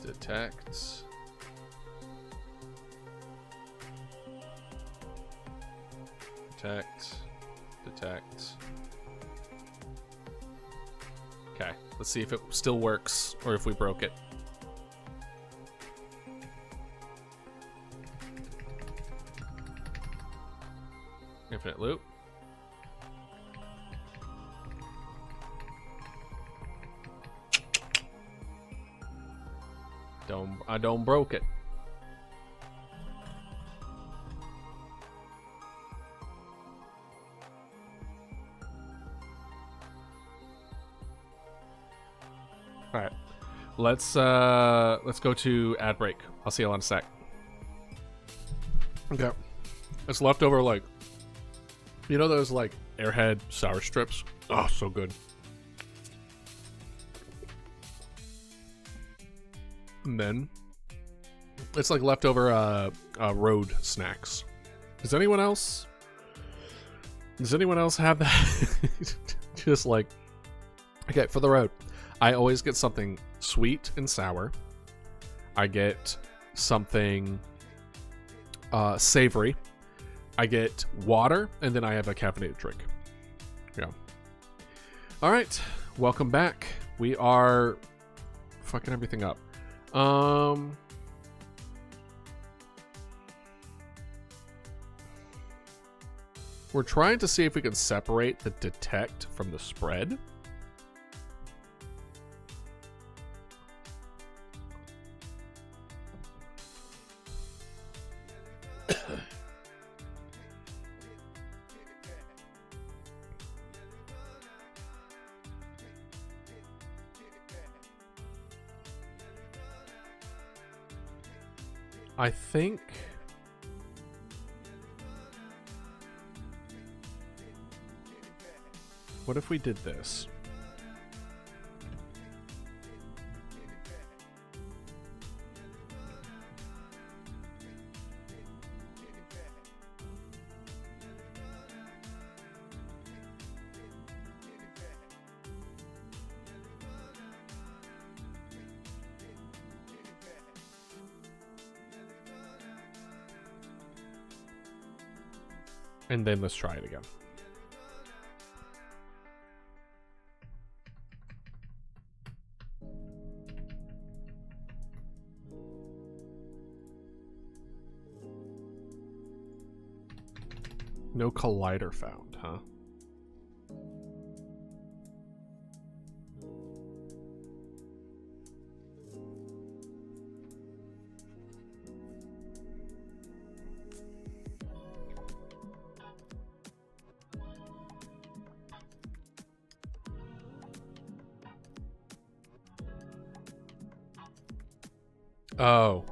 S1: Detect Detect. Detect. Okay, let's see if it still works or if we broke it. Infinite loop. I don't broke it. All right, let's go to ad break. I'll see you in a sec. Okay, it's leftover, like, you know those like Airhead sour strips? Oh, so good. And then it's like leftover road snacks. Does anyone else have that? Just like, okay, for the road, I always get something sweet and sour. I get something savory. I get water, and then I have a caffeinated drink. Yeah. All right, welcome back. We are fucking everything up. We're trying to see if we can separate the detect from the spread. I think what if we did this? And then let's try it again. No collider found, huh? Oh.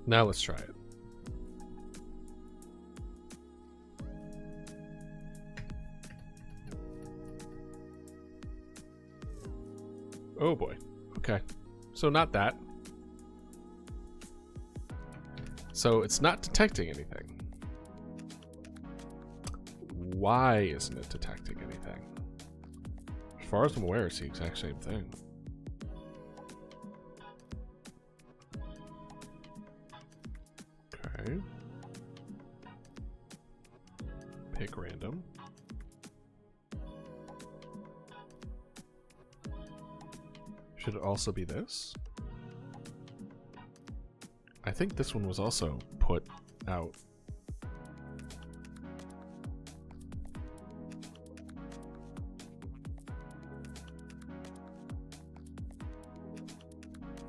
S1: Now let's try it. Oh boy. Okay. So not that. So it's not detecting anything. Why isn't it detecting anything? As far as I'm aware, it's the exact same thing. Okay. Pick random. Should it also be this? I think this one was also put out.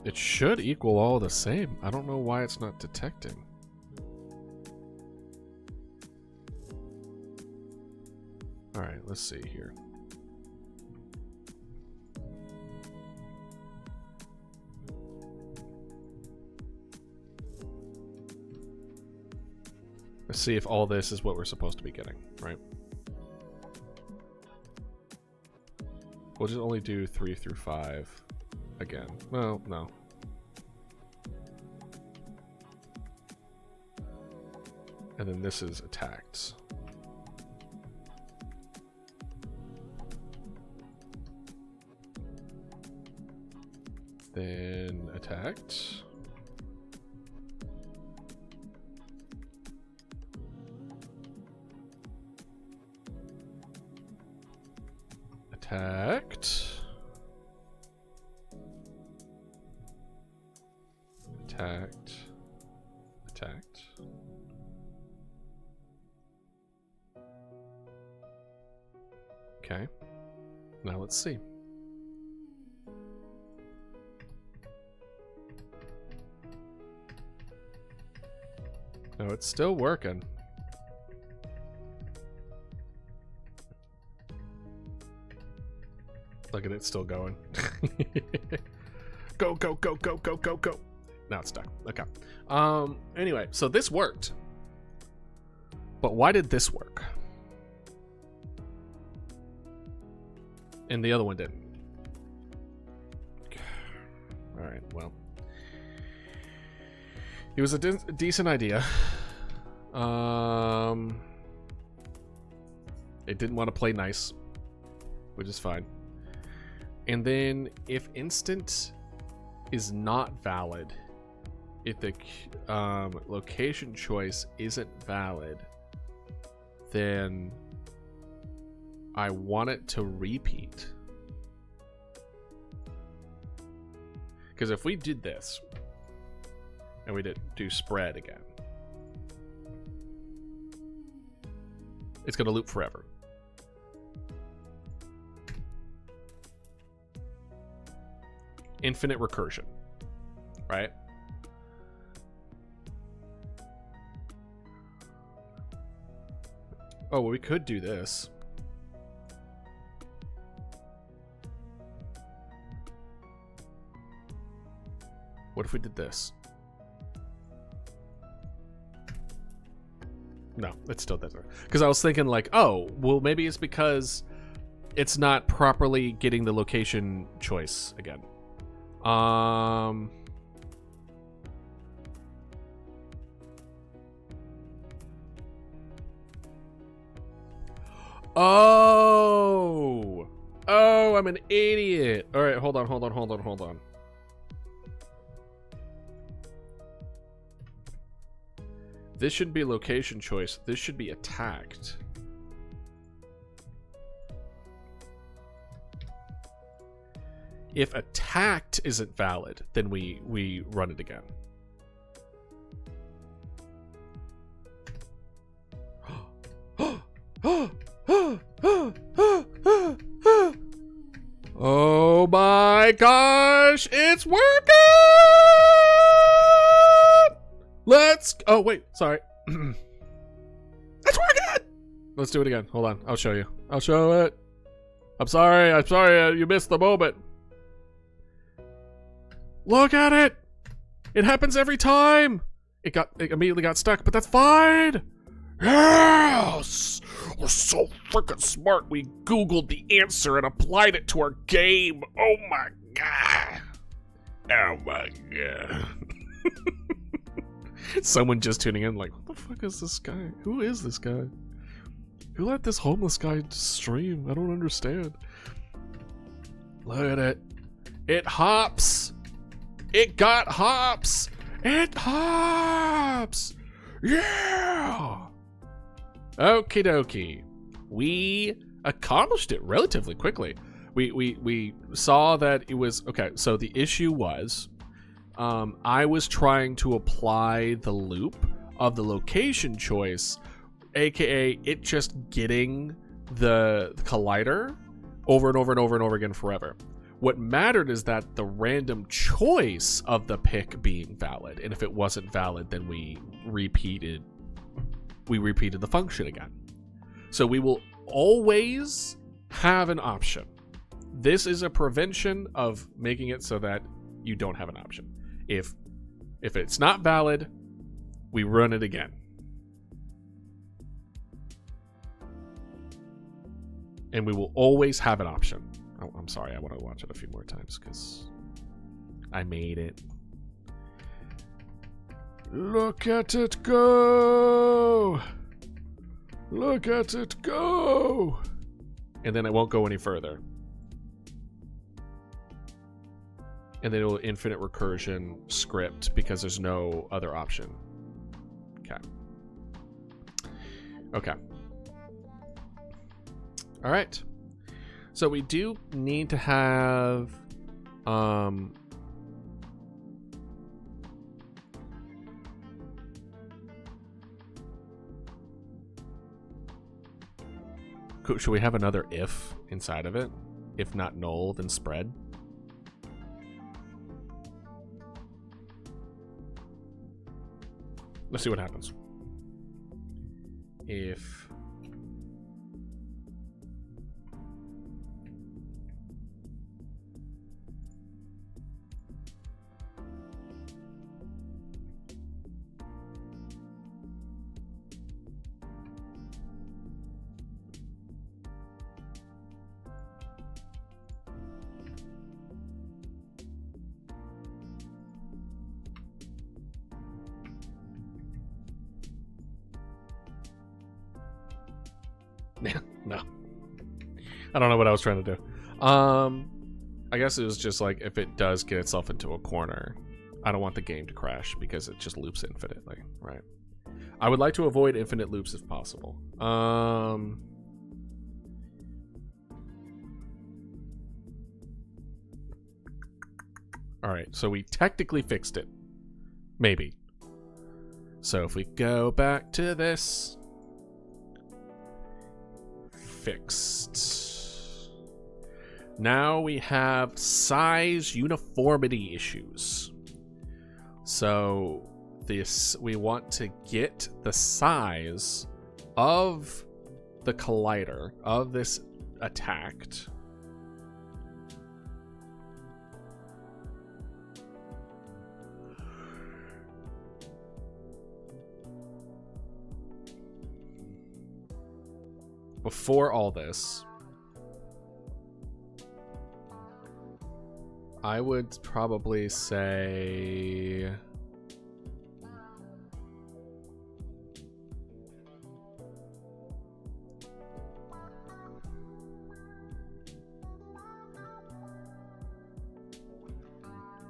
S1: It should equal all the same. I don't know why it's not detecting. All right, let's see here. Let's see if all this is what we're supposed to be getting, right? We'll just only do 3 through 5 again. Well, no. And then this is attacked. Then attacked. Attacked. Attacked. Attacked. Okay. Now let's see. No, it's still working. Look at it, still going. Go, go, go, go, go, go, go. Now it's stuck. Okay. Anyway, so this worked. But why did this work? And the other one didn't. All right, well. It was a decent idea. It didn't want to play nice, which is fine. And then if instant is not valid, if the location choice isn't valid, then I want it to repeat. Because if we did this and we did do spread again, it's going to loop forever. Infinite recursion, right? Oh, well, we could do this. What if we did this? No, it still doesn't. Because I was thinking like, oh, well, maybe it's because it's not properly getting the location choice again. Oh, I'm an idiot. All right, hold on. This shouldn't be location choice. This should be attacked. If attacked isn't valid, then we run it again. Oh my gosh, it's working! Oh wait, sorry. It's working! Let's do it again. Hold on, I'll show you. I'll show it. I'm sorry, you missed the moment. Look at it! It happens every time! It immediately got stuck, but that's fine! Yes! We're so freaking smart, we Googled the answer and applied it to our game. Oh my god. Oh my god. Someone just tuning in like, what the fuck is this guy? Who is this guy? Who let this homeless guy stream? I don't understand. Look at it. It hops! It got hops! It hops! Yeah! Okie dokie. We accomplished it relatively quickly. We saw that it was... Okay, so the issue was... I was trying to apply the loop of the location choice, aka it just getting the collider over and over and over and over again forever. What mattered is that the random choice of the pick being valid, and if it wasn't valid, then we repeated the function again. So we will always have an option. This is a prevention of making it so that you don't have an option. If it's not valid, we run it again. And we will always have an option. Oh, I'm sorry, I want to watch it a few more times because I made it. Look at it go! Look at it go! And then it won't go any further. And then it will infinite recursion script because there's no other option. Okay. Okay. All right. So we do need to have should we have another if inside of it? If not null, then spread. Let's see what happens. If no. I don't know what I was trying to do. I guess it was just like if it does get itself into a corner, I don't want the game to crash because it just loops infinitely, right? I would like to avoid infinite loops if possible. All right, so we technically fixed it. Maybe. So if we go back to this, fixed. Now we have size uniformity issues. So this, we want to get the size of the collider of this attacked before all this. I would probably say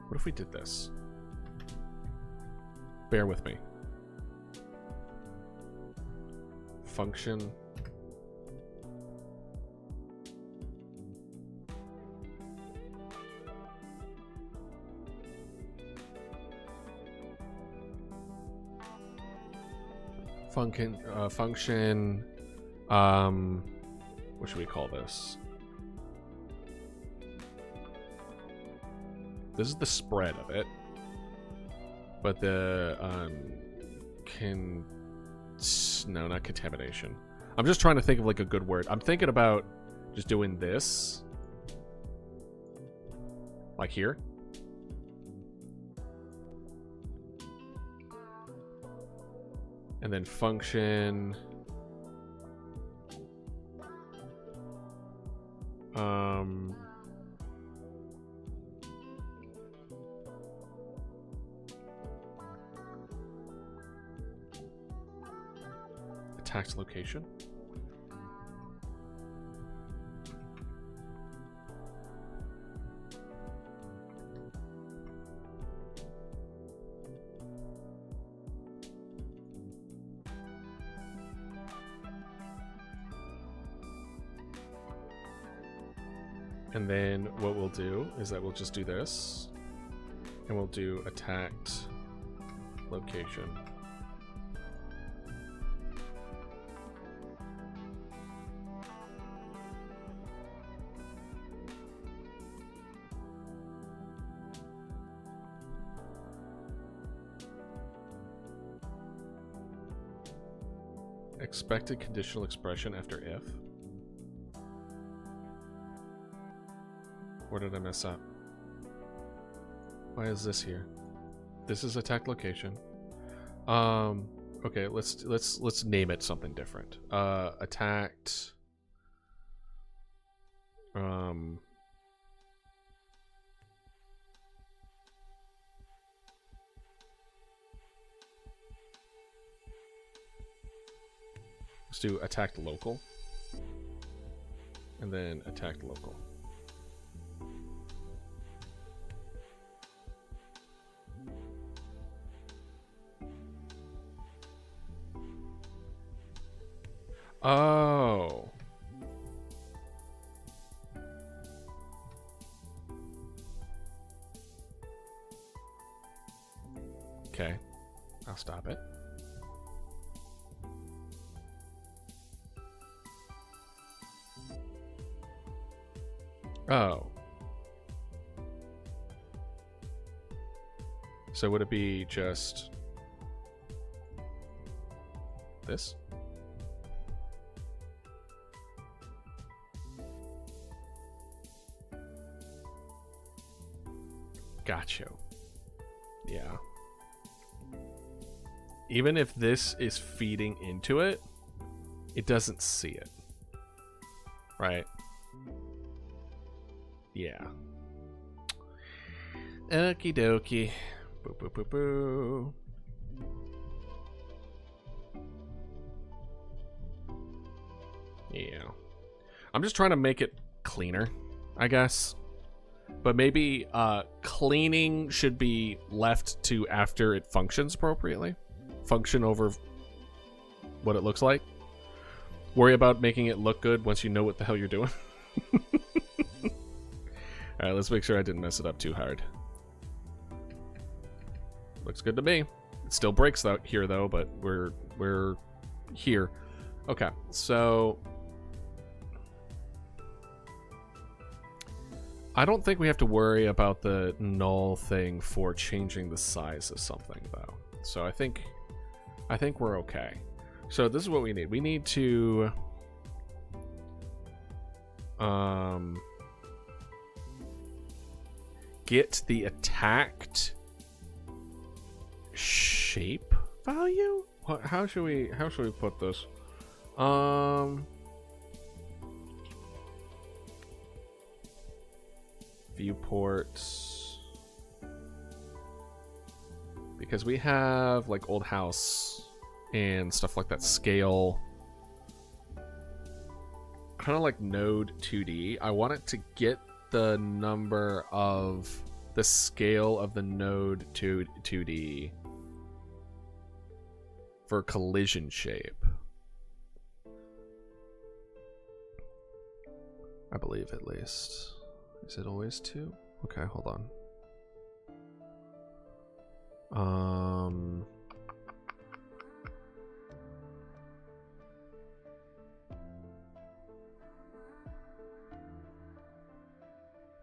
S1: what if we did this? Bear with me. Function function, what should we call this? This is the spread of it, but the no, not contamination. I'm just trying to think of like a good word. I'm thinking about just doing this, like here. And then function attacked location. And then what we'll do is that we'll just do this, and we'll do attacked location. Expected conditional expression after if. Where did I mess up? Why is this here? This is attack location. Okay, let's name it something different. Attacked. do attacked local. And then attacked local. Oh. Okay. I'll stop it. Oh. So would it be just this? Gotcha. Yeah. Even if this is feeding into it, it doesn't see it. Right? Yeah. Okie dokie. Boo boo boo boo. Yeah. I'm just trying to make it cleaner, I guess. But maybe cleaning should be left to after it functions appropriately. Function over what it looks like. Worry about making it look good once you know what the hell you're doing. Alright, let's make sure I didn't mess it up too hard. Looks good to me. It still breaks out here though, but we're here. Okay, so I don't think we have to worry about the null thing for changing the size of something though. So I think we're okay. So this is what we need. We need to get the attacked shape value? How should we put this? Viewports, because we have like old house and stuff like that scale, kind of like node 2D. I want it to get the number of the scale of the node 2D for collision shape, I believe, at least. Is it always 2? Okay, hold on.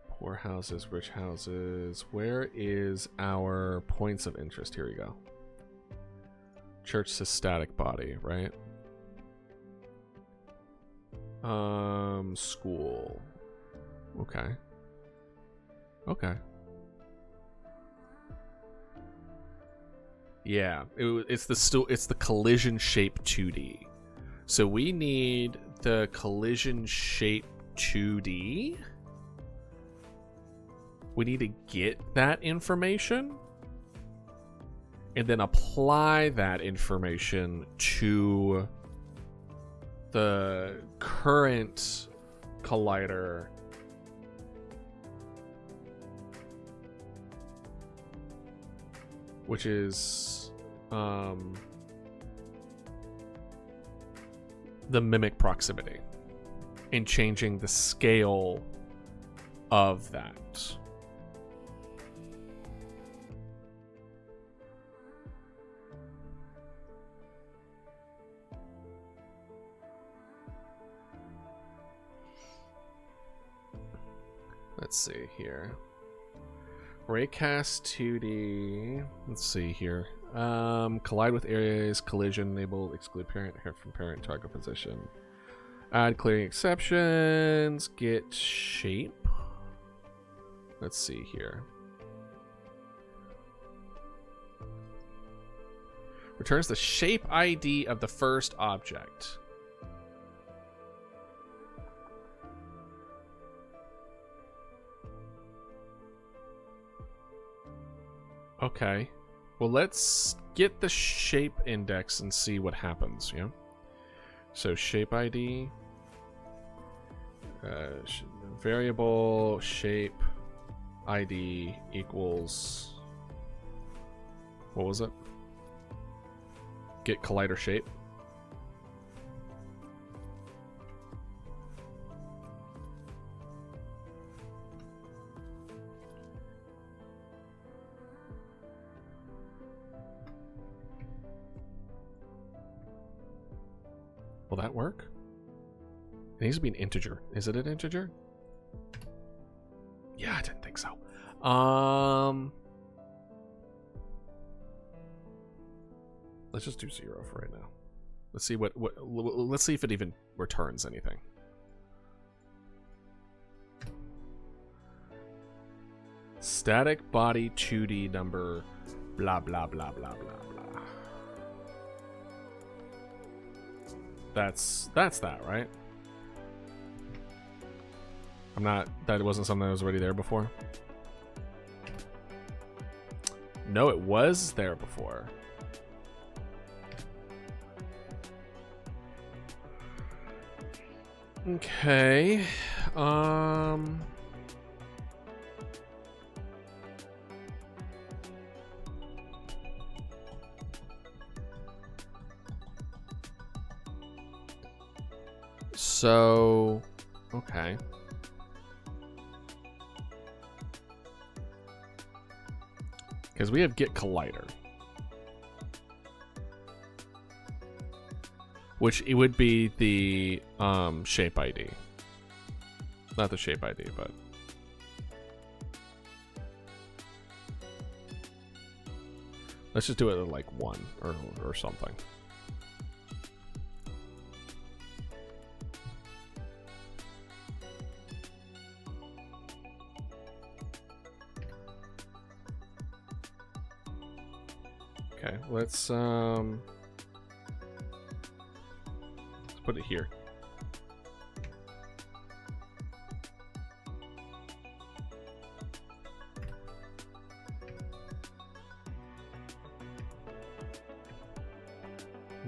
S1: Poor houses, rich houses. Where is our points of interest? Here we go. Church to static body, right? School. Okay. Okay. Yeah, it's the collision shape 2D. So we need the collision shape 2D. We need to get that information and then apply that information to the current collider which is the mimic proximity, and changing the scale of that. Let's see here. Raycast 2D. Let's see here. Collide with areas, collision, enable, exclude parent from parent target position. Add clearing exceptions, get shape. Let's see here. Returns the shape ID of the first object. Okay, well, let's get the shape index and see what happens, yeah? So shape ID, variable shape ID equals, what was it? Get collider shape. Will that work? It needs to be an integer. Is it an integer? Yeah, I didn't think so. Let's just do 0 for right now. Let's see let's see if it even returns anything. Static body 2D number blah blah blah blah blah blah. That's that, right? That wasn't something that was already there before. No, it was there before. Okay. So, okay. Because we have get collider, which it would be the shape ID, not the shape ID, but let's just do it at like 1 or something. Okay, let's put it here.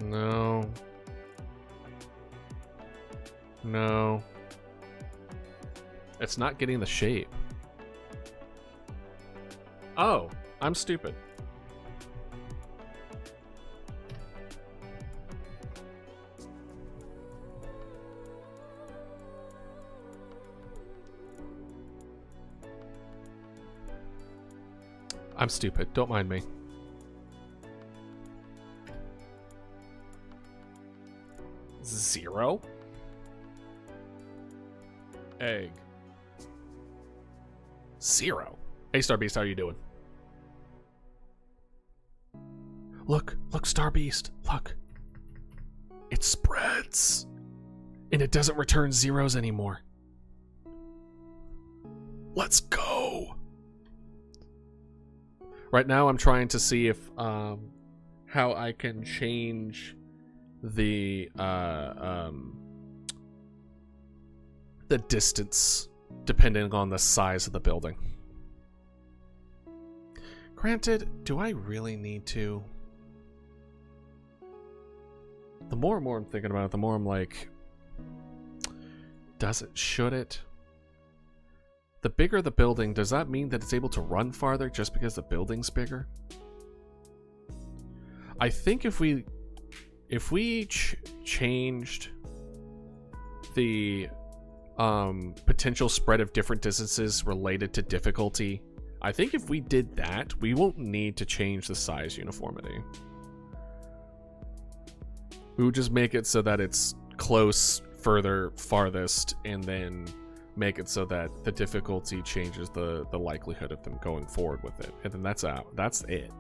S1: No. No. It's not getting the shape. Oh, I'm stupid. I'm stupid. Don't mind me. Zero? Egg. 0. Hey, Star Beast, how are you doing? Look, Star Beast, look. It spreads. And it doesn't return zeros anymore. Let's go. Right now, I'm trying to see if how I can change the distance depending on the size of the building. Granted, do I really need to? The more and more I'm thinking about it, the more I'm like, should it? The bigger the building, does that mean that it's able to run farther just because the building's bigger? I think if we changed the potential spread of different distances related to difficulty, I think if we did that, we won't need to change the size uniformity. We would just make it so that it's close, further, farthest, and then make it so that the difficulty changes the likelihood of them going forward with it. And then that's out. That's it.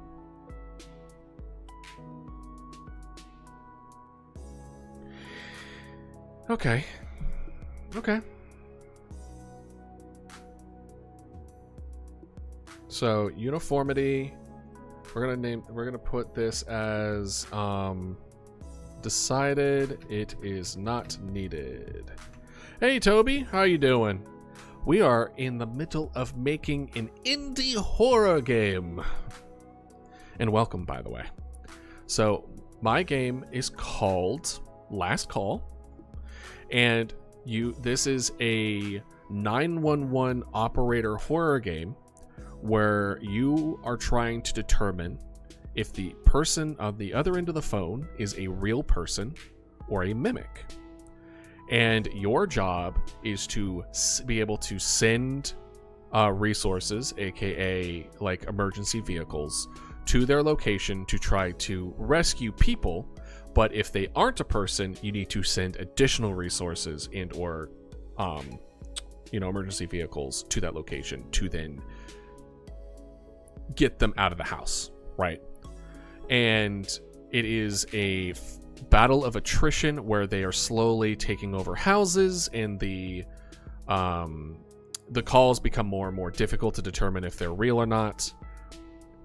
S1: Okay. Okay. So uniformity, we're gonna put this as decided it is not needed. Hey Toby, how you doing? We are in the middle of making an indie horror game. And welcome, by the way. So my game is called last call, and this is a 911 operator horror game where you are trying to determine if the person on the other end of the phone is a real person or a mimic. And your job is to be able to send resources, aka like emergency vehicles, to their location to try to rescue people. But if they aren't a person, you need to send additional resources and or emergency vehicles to that location to then get them out of the house, right? And it is a battle of attrition where they are slowly taking over houses, and the calls become more and more difficult to determine if they're real or not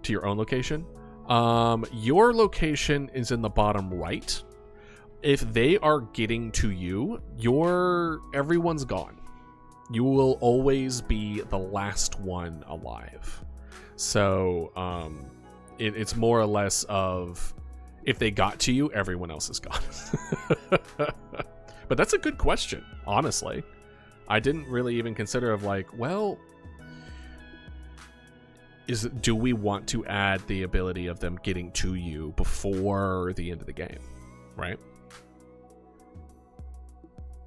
S1: to your own location. Your location is in the bottom right. If they are getting to you, everyone's gone. You will always be the last one alive. So it's more or less of, if they got to you, everyone else is gone. But that's a good question, honestly. I didn't really even consider of like, well, do we want to add the ability of them getting to you before the end of the game, right?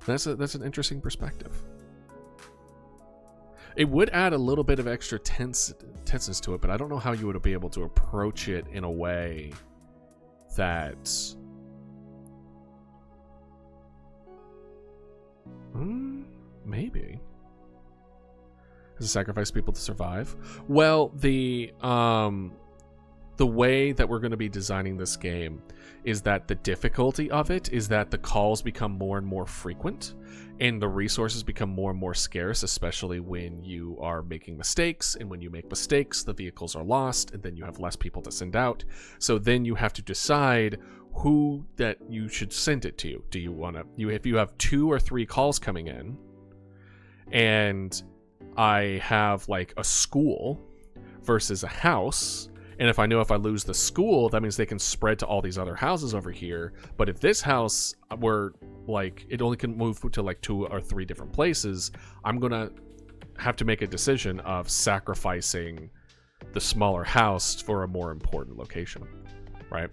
S1: That's an interesting perspective. It would add a little bit of extra tenseness to it, but I don't know how you would be able to approach it in a way that maybe does it sacrifice people to survive? Well, the way that we're going to be designing this game is that the difficulty of it is that the calls become more and more frequent and the resources become more and more scarce, especially when you are making mistakes. And when you make mistakes, the vehicles are lost, and then you have less people to send out. So then you have to decide who that you should send it to. Do you want to, if you have 2 or 3 calls coming in, and I have like a school versus a house, and if I know if I lose the school, that means they can spread to all these other houses over here. But if this house were like, it only can move to like 2 or 3 different places, I'm going to have to make a decision of sacrificing the smaller house for a more important location, right?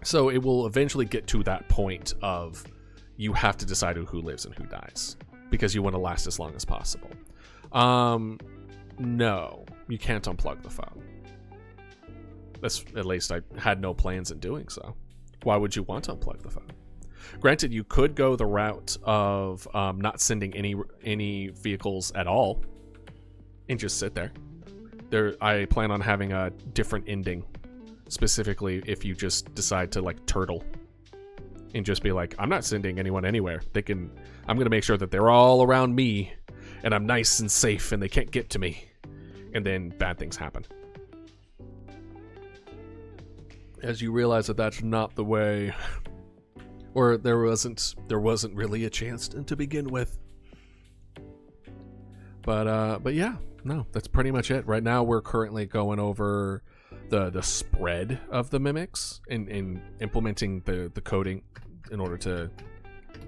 S1: So it will eventually get to that point of you have to decide who lives and who dies because you want to last as long as possible. No, you can't unplug the phone. That's, at least I had no plans in doing so. Why would you want to unplug the phone? Granted, you could go the route of not sending any vehicles at all and just sit there. I plan on having a different ending, specifically if you just decide to like turtle and just be like, I'm not sending anyone anywhere. I'm going to make sure that they're all around me and I'm nice and safe and they can't get to me. And then bad things happen. As you realize that that's not the way, or there wasn't really a chance to begin with. But yeah, no, that's pretty much it. Right now, we're currently going over the spread of the mimics and implementing the coding in order to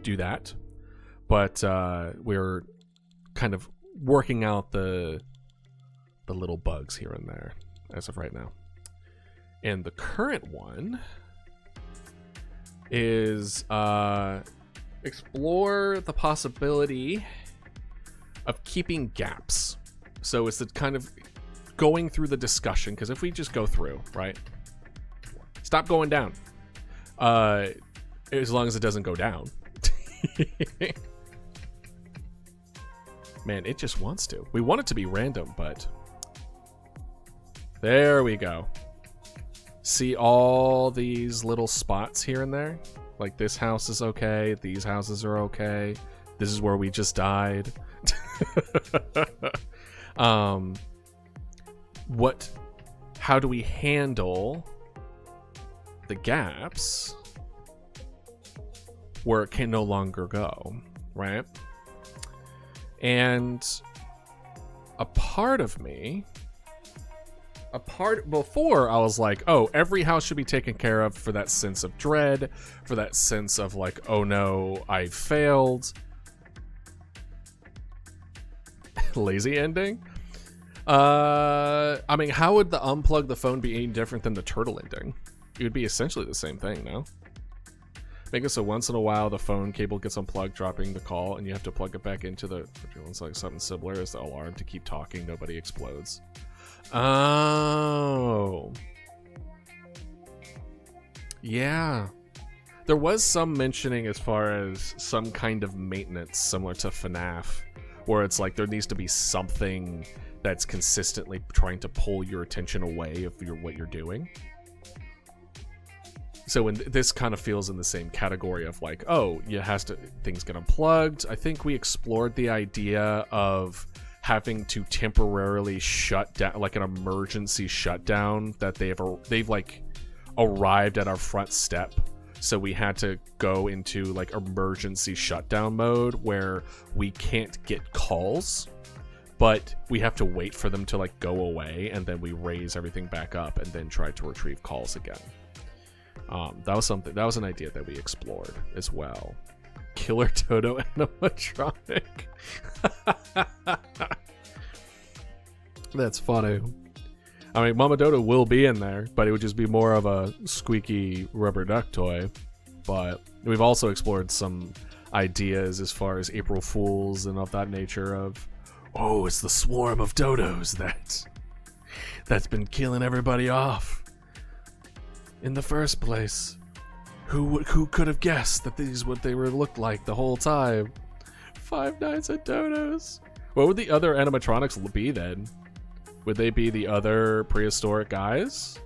S1: do that. But we're kind of working out the little bugs here and there as of right now. And the current one is explore the possibility of keeping gaps. So it's the kind of going through the discussion, because if we just go through, right? Stop going down. As long as it doesn't go down. Man, it just wants to. We want it to be random, but there we go. See all these little spots here and there? Like this house is okay, these houses are okay, this is where we just died. How do we handle the gaps where it can no longer go, right? And a part of me, a part before I was like, oh, every house should be taken care of for that sense of dread, for that sense of like, oh no, I failed. Lazy ending. I mean, how would the unplug the phone be any different than the turtle ending? It would be essentially the same thing, no? Make it so once in a while the phone cable gets unplugged, dropping the call, and you have to plug it back into the. It's like something similar as the alarm to keep talking. Nobody explodes. Oh, yeah. There was some mentioning as far as some kind of maintenance similar to FNAF, where it's like there needs to be something that's consistently trying to pull your attention away of what you're doing. So when this kind of feels in the same category of like, oh, things get unplugged. I think we explored the idea of having to temporarily shut down, like an emergency shutdown, that they've like arrived at our front step. So we had to go into like emergency shutdown mode where we can't get calls, but we have to wait for them to like go away, and then we raise everything back up and then try to retrieve calls again. That was an idea that we explored as well. Killer Dodo animatronic. That's funny. I mean, Mama Dodo will be in there, but it would just be more of a squeaky rubber duck toy. But we've also explored some ideas as far as April Fools and of that nature of, oh, it's the swarm of dodos that's been killing everybody off. In the first place, who could have guessed that these what they were looked like the whole time? Five Nights at Dodo's. What would the other animatronics be then? Would they be the other prehistoric guys?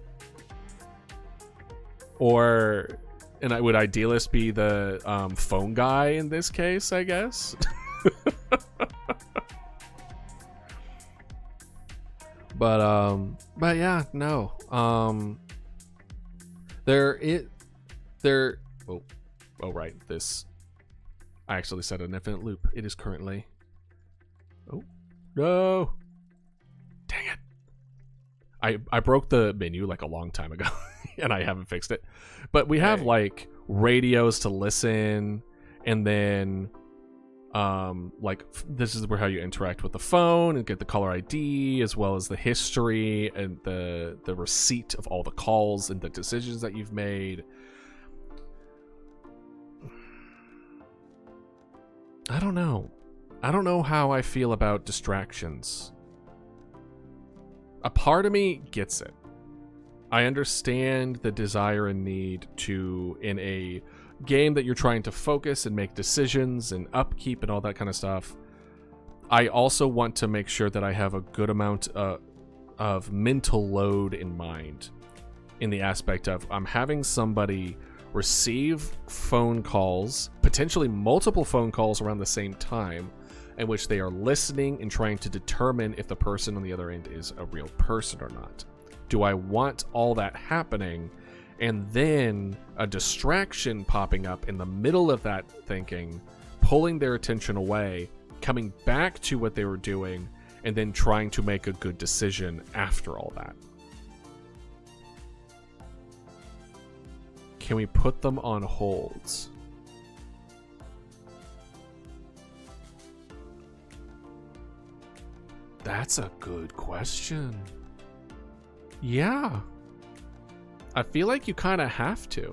S1: Would Idealist be the phone guy in this case, I guess? But yeah, no. Right. This, I actually said an infinite loop. It is currently. Oh no! Dang it! I broke the menu like a long time ago, and I haven't fixed it. But we have like radios to listen, and then this is where how you interact with the phone and get the caller ID, as well as the history and the receipt of all the calls and the decisions that you've made. I don't know how I feel about distractions. A part of me gets it. I understand the desire and need to, in a game that you're trying to focus and make decisions and upkeep and all that kind of stuff, I also want to make sure that I have a good amount of mental load in mind, in the aspect of I'm having somebody receive phone calls, potentially multiple phone calls around the same time, in which they are listening and trying to determine if the person on the other end is a real person or not. Do I want all that happening, and then a distraction popping up in the middle of that thinking, pulling their attention away, coming back to what they were doing, and then trying to make a good decision after all that? Can we put them on holds? That's a good question. Yeah. I feel like you kind of have to.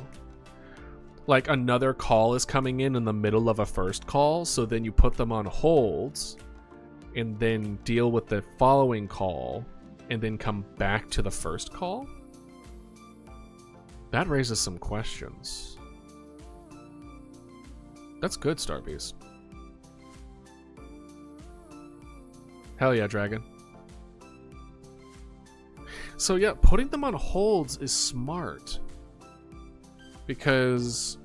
S1: Like another call is coming in the middle of a first call, so then you put them on holds and then deal with the following call and then come back to the first call? That raises some questions. That's good, Starbeast. Hell yeah, Dragon. So yeah, putting them on holds is smart, because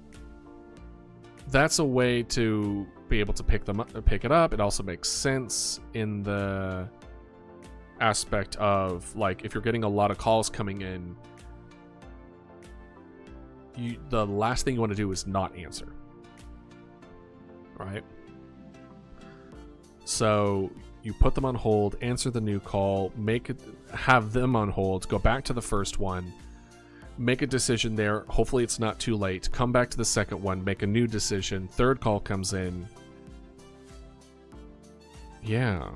S1: that's a way to be able to pick it up. It also makes sense in the aspect of, like, if you're getting a lot of calls coming in, the last thing you want to do is not answer, right? So you put them on hold, answer the new call, make it have them on hold, go back to the first one, make a decision there. Hopefully it's not too late. Come back to the second one, make a new decision. Third call comes in. Yeah.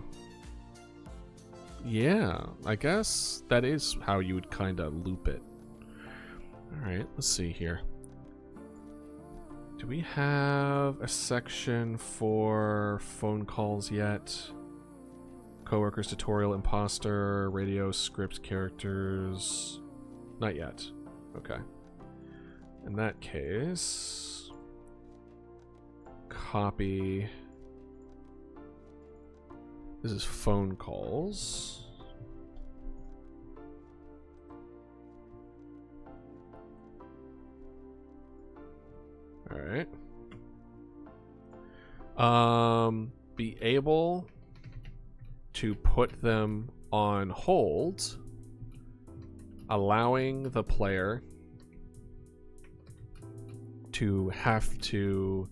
S1: Yeah, I guess that is how you would kind of loop it. All right, let's see here. Do we have a section for phone calls yet? Coworkers, tutorial, imposter, radio, script, characters. Not yet. Okay. In that case, copy. This is phone calls. All right. Be able to put them on hold, allowing the player to have to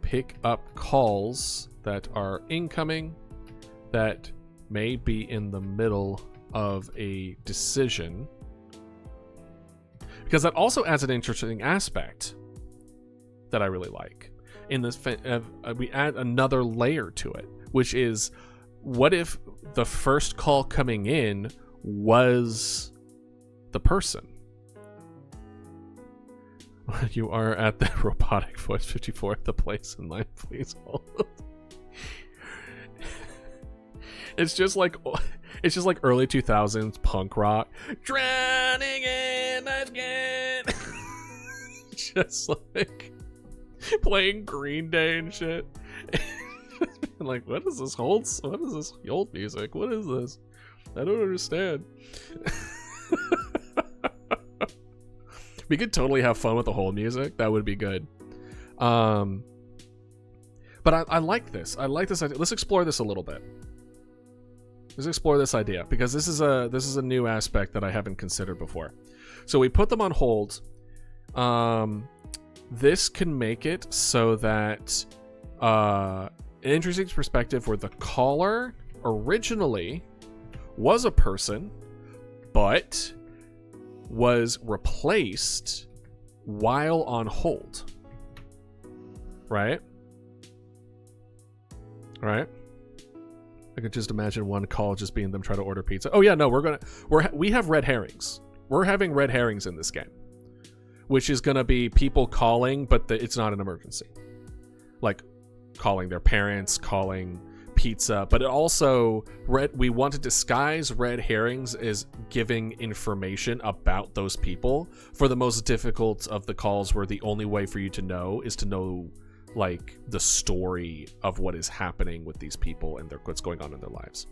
S1: pick up calls that are incoming that may be in the middle of a decision, because that also adds an interesting aspect that I really like. In this, we add another layer to it, which is, what if the first call coming in was the person? You are at the robotic voice 54 at the place in line, please hold. It's just like early 2000s punk rock. Drowning in my skin. Just like playing Green Day and shit. Like, what is this old music? What is this? I don't understand. We could totally have fun with the whole music. That would be good. But I like this. I like this idea. Let's explore this a little bit. Let's explore this idea, because this is a new aspect that I haven't considered before. So we put them on hold. This can make it so that an interesting perspective where the caller originally was a person, but was replaced while on hold. Right? Right? I could just imagine one call just being them trying to order pizza. Oh yeah, no, we have red herrings. We're having red herrings in this game, which is gonna be people calling, but it's not an emergency. Like calling their parents, calling pizza, but it also we want to disguise red herrings as giving information about those people for the most difficult of the calls, where the only way for you to know is to know like the story of what is happening with these people and what's going on in their lives.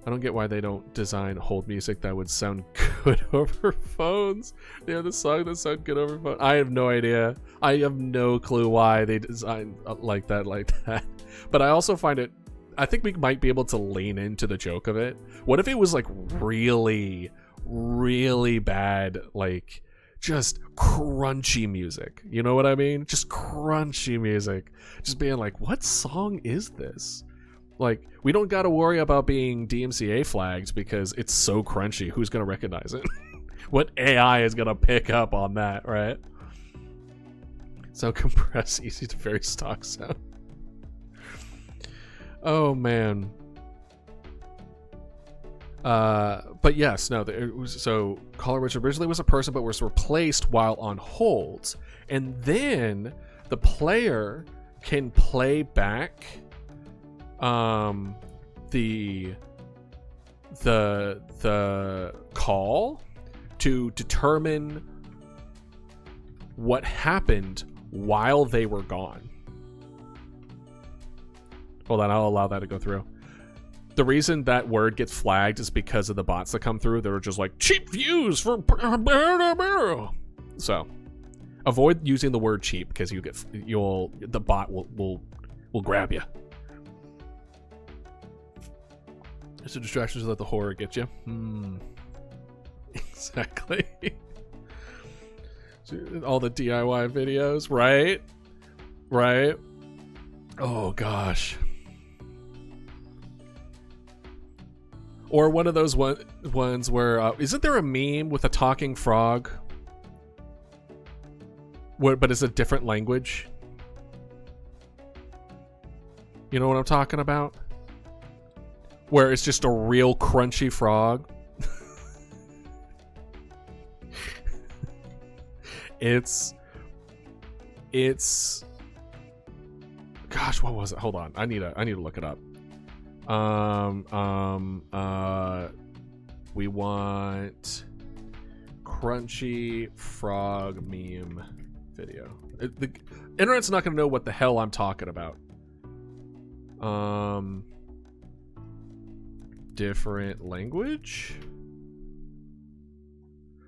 S1: I don't get why they don't design hold music that would sound good over phones. They have the song that sound good over phone. I have no idea. I have no clue why they design like that. But I also find it, I think we might be able to lean into the joke of it. What if it was like really, really bad, like just crunchy music? You know what I mean? Just crunchy music. Just being like, what song is this? Like, we don't got to worry about being DMCA flagged because it's so crunchy. Who's going to recognize it? What AI is going to pick up on that, right? So compressed, easy to very stock sound. Oh, man. But yes, no. So caller, which originally was a person but was replaced while on hold, and then the player can play back the call to determine what happened while they were gone. Hold on, I'll allow that to go through. The reason that word gets flagged is because of the bots that come through. They're just like, cheap views for... So, avoid using the word cheap, because the bot will grab you. So distractions let the horror get you. Exactly. All the DIY videos, right? Right? Oh, gosh. Or one of those ones where isn't there a meme with a talking frog? But it's a different language. You know what I'm talking about? Where it's just a real crunchy frog. It's gosh, what was it? Hold on. I need to look it up. We want crunchy frog meme video. The internet's not going to know what the hell I'm talking about. Different language?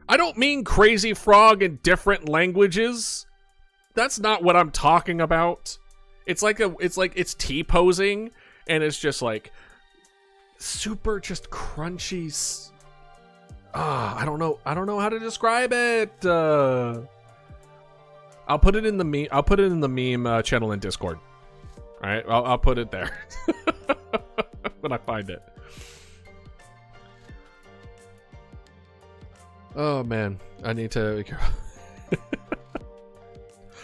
S1: I don't mean crazy frog in different languages. That's not what I'm talking about. It's like it's T-posing and it's just like super just crunchy. I don't know how to describe it. I'll put it in the meme. I'll put it in the meme channel in Discord. All right, I'll put it there when I find it. Oh man, I need to.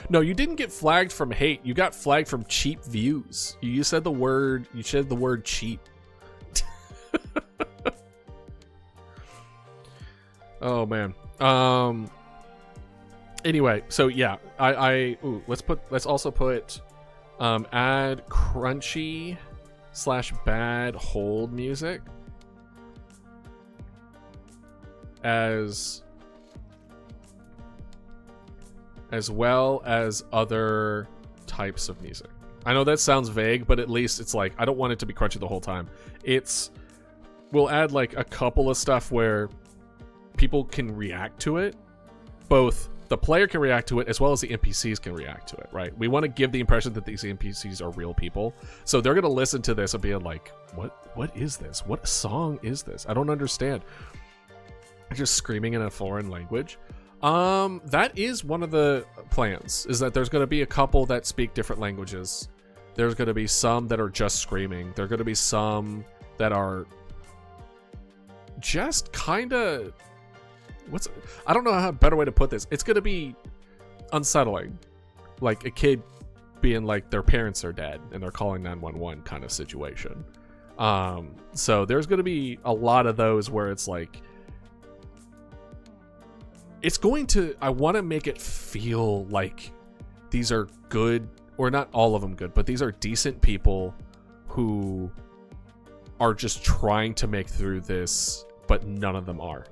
S1: No, you didn't get flagged from hate. You got flagged from cheap views. You said the word. You said the word cheap. Oh man. Anyway, so yeah, let's also put add crunchy / bad hold music as well as other types of music. I know that sounds vague, but at least it's like, I don't want it to be crunchy the whole time. We'll add like a couple of stuff where people can react to it. Both the player can react to it as well as the NPCs can react to it, right? We want to give the impression that these NPCs are real people. So they're going to listen to this and be like, what is this? What song is this? I don't understand. Just screaming in a foreign language. That is one of the plans, is that there's going to be a couple that speak different languages. There's going to be some that are just screaming. There are going to be some that are just kind of... I don't know how a better way to put this. It's going to be unsettling. Like a kid being like their parents are dead and they're calling 911 kind of situation. So there's going to be a lot of those where it's like... I want to make it feel like these are good, or not all of them good, but these are decent people who are just trying to make through this, but none of them are.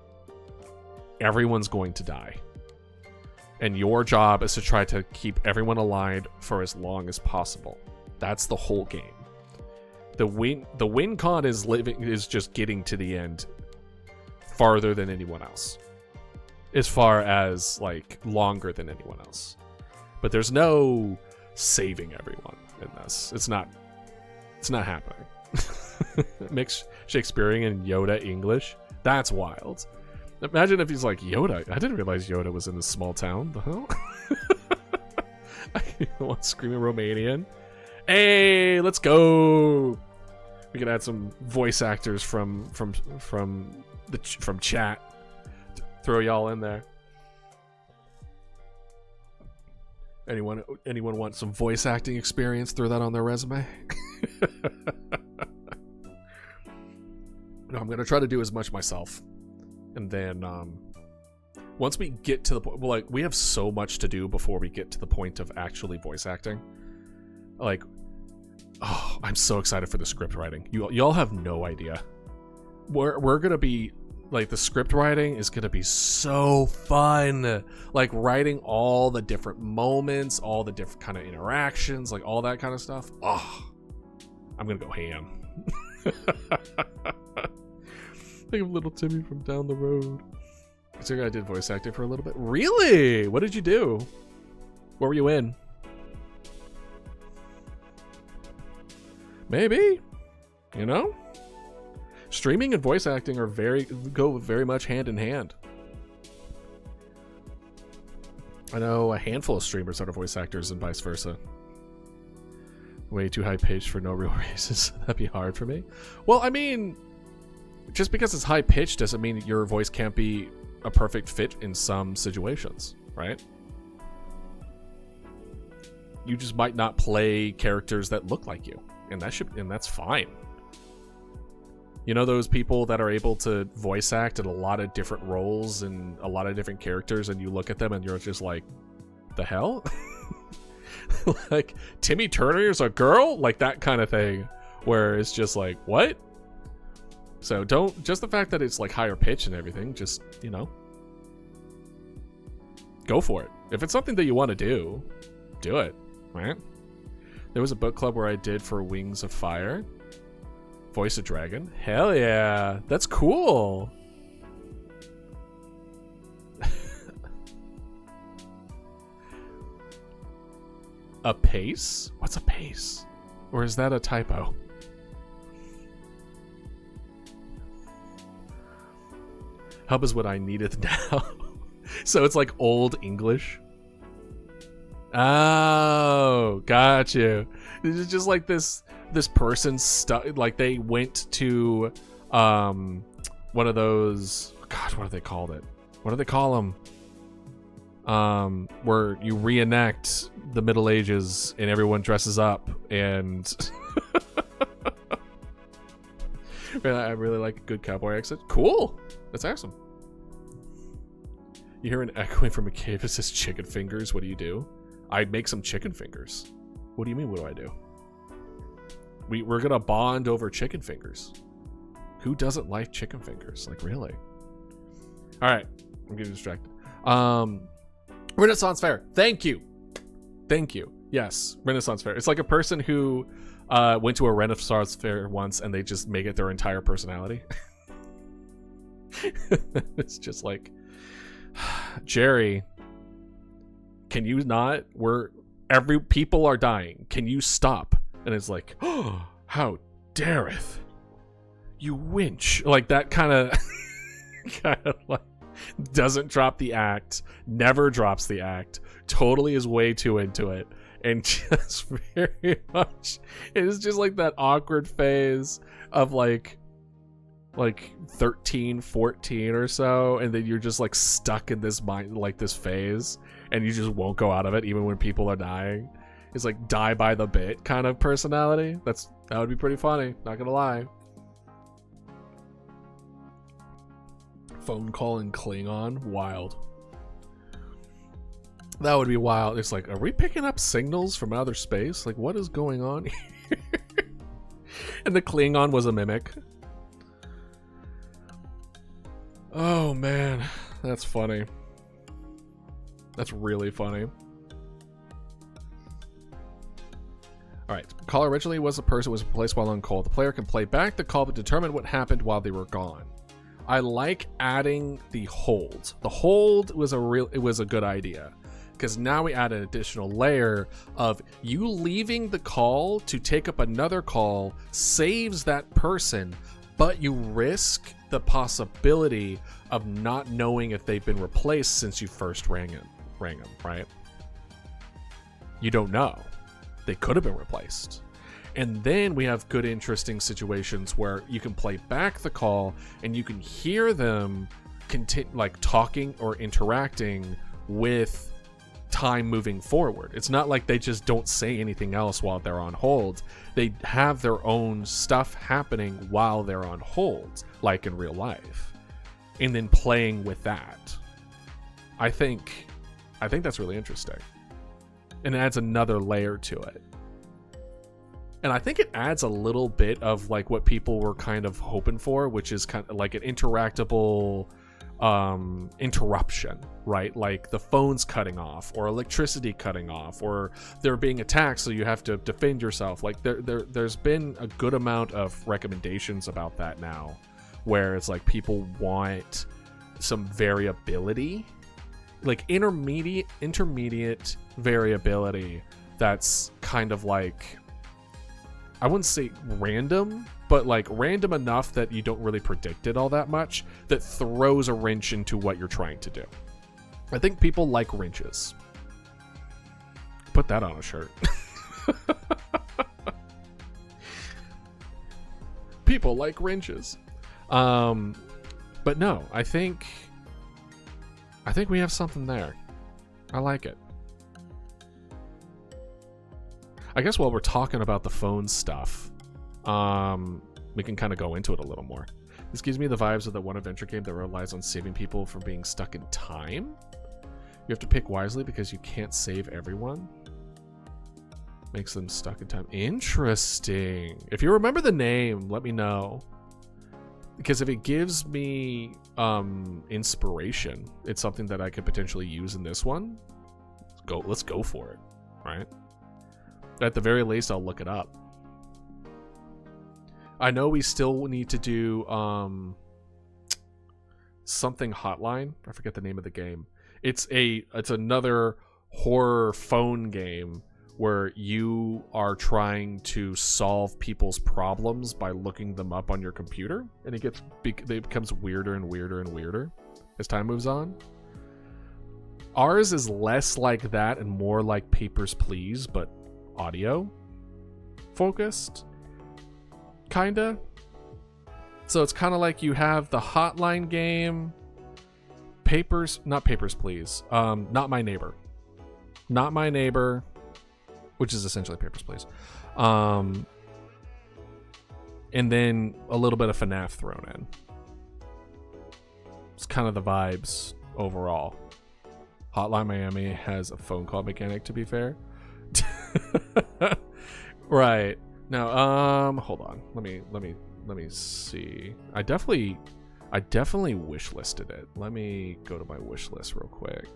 S1: Everyone's going to die. And your job is to try to keep everyone alive for as long as possible. That's the whole game. The win con is just getting to the end farther than anyone else. As far as like longer than anyone else. But there's no saving everyone in this. It's not happening. Mixed Shakespearean and Yoda English. That's wild. Imagine if he's like, Yoda, I didn't realize Yoda was in this small town. The hell? I want screaming Romanian. Hey, let's go. We can add some voice actors from chat. Throw y'all in there. Anyone want some voice acting experience? Throw that on their resume. No, I'm gonna try to do as much myself, and then once we get to the point, like we have so much to do before we get to the point of actually voice acting. Like, oh, I'm so excited for the script writing. Y'all have no idea. We're gonna be. Like, the script writing is going to be so fun. Like, writing all the different moments, all the different kind of interactions, like, all that kind of stuff. Oh, I'm going to go ham. Think of little Timmy from down the road. I did voice acting for a little bit. Really? What did you do? What were you in? Maybe. You know? Streaming and voice acting go very much hand in hand. I know a handful of streamers that are voice actors and vice versa. Way too high paced for no real reasons. That'd be hard for me. Well, I mean, just because it's high pitched doesn't mean your voice can't be a perfect fit in some situations, right? You just might not play characters that look like you, and that's fine. You know those people that are able to voice act in a lot of different roles and a lot of different characters, and you look at them and you're just like, the hell? Like, Timmy Turner is a girl? Like that kind of thing, where it's just like, what? So just the fact that it's like higher pitch and everything, just, you know, go for it. If it's something that you want to do it, right? There was a book club where I did for Wings of Fire. Voice a dragon. Hell yeah. That's cool. A pace? What's a pace? Or is that a typo? Hub is what I needed now. So it's like old English. Oh, got you. It's just like this person like they went to one of those, gosh, what do they call it? What do they call them? Where you reenact the Middle Ages and everyone dresses up and I really like a good cowboy accent. Cool. That's awesome. You hear an echoing from a cave that says chicken fingers. What do you do? I'd make some chicken fingers. What do you mean, what do I do? We're gonna bond over chicken fingers. Who doesn't like chicken fingers? Like, really? Alright, I'm getting distracted. Renaissance Fair. Thank you. Yes, Renaissance Fair. It's like a person who went to a Renaissance Fair once and they just make it their entire personality. It's just like, Jerry, can you not? People are dying. Can you stop? And it's like, oh, how dareth you winch? Like that kind of like doesn't drop the act, never drops the act, totally is way too into it, and just very much it is just like that awkward phase of like 13, 14 or so, and then you're just like stuck in this mind, like this phase, and you just won't go out of it even when people are dying. It's like die by the bit kind of personality. That would be pretty funny, not gonna lie. Phone call in Klingon, wild. That would be wild. It's like, are we picking up signals from outer space? Like, what is going on here? And the Klingon was a mimic. Oh man, that's funny. That's really funny. Alright, call originally was a person who was replaced while on call. The player can play back the call but determine what happened while they were gone. I like adding the hold. The hold was a good idea, because now we add an additional layer of you leaving the call to take up another call saves that person, but you risk the possibility of not knowing if they've been replaced since you first rang them, right? You don't know. They could have been replaced. And then we have good, interesting situations where you can play back the call and you can hear them like talking or interacting with time moving forward. It's not like they just don't say anything else while they're on hold. They have their own stuff happening while they're on hold, like in real life, and then playing with that. I think that's really interesting, and it adds another layer to it. And I think it adds a little bit of like what people were kind of hoping for, which is kind of like an interactable interruption, right? Like the phone's cutting off, or electricity cutting off, or they're being attacked, so you have to defend yourself. Like there's been a good amount of recommendations about that now, where it's like people want some variability, like intermediate variability that's kind of like, I wouldn't say random, but like random enough that you don't really predict it all that much, that throws a wrench into what you're trying to do. I think people like wrenches. Put that on a shirt. People like wrenches. But no, I think we have something there. I like it. I guess while we're talking about the phone stuff, we can kind of go into it a little more. This gives me the vibes of the one adventure game that relies on saving people from being stuck in time. You have to pick wisely because you can't save everyone. Makes them stuck in time. Interesting. If you remember the name, let me know. Because if it gives me inspiration, it's something that I could potentially use in this one. Let's go for it, right? At the very least, I'll look it up. I know we still need to do something hotline. I forget the name of the game. It's another horror phone game where you are trying to solve people's problems by looking them up on your computer, and it becomes weirder and weirder and weirder as time moves on. Ours is less like that and more like Papers, Please, but audio focused, kinda. So it's kind of like you have the hotline game, not Papers, Please, Not My Neighbor, which is essentially Papers, Please, and then a little bit of FNAF thrown in. It's kind of the vibes overall. Hotline Miami has a phone call mechanic, to be fair. Right. Now, hold on. Let me see. I definitely wish listed it. Let me go to my wish list real quick.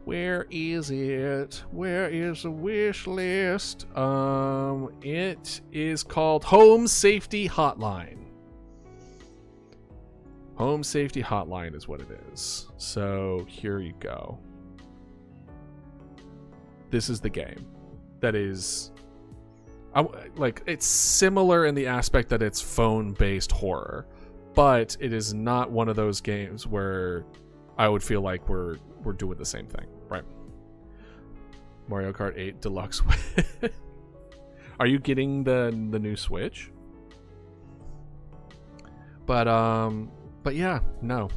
S1: Where is it? Where is the wish list? It is called Home Safety Hotline. Home Safety Hotline is what it is. So here you go. This is the game. That is, it's similar in the aspect that it's phone-based horror, but it is not one of those games where I would feel like we're doing the same thing, right? Mario Kart 8 Deluxe. Are you getting the new Switch? But yeah, no.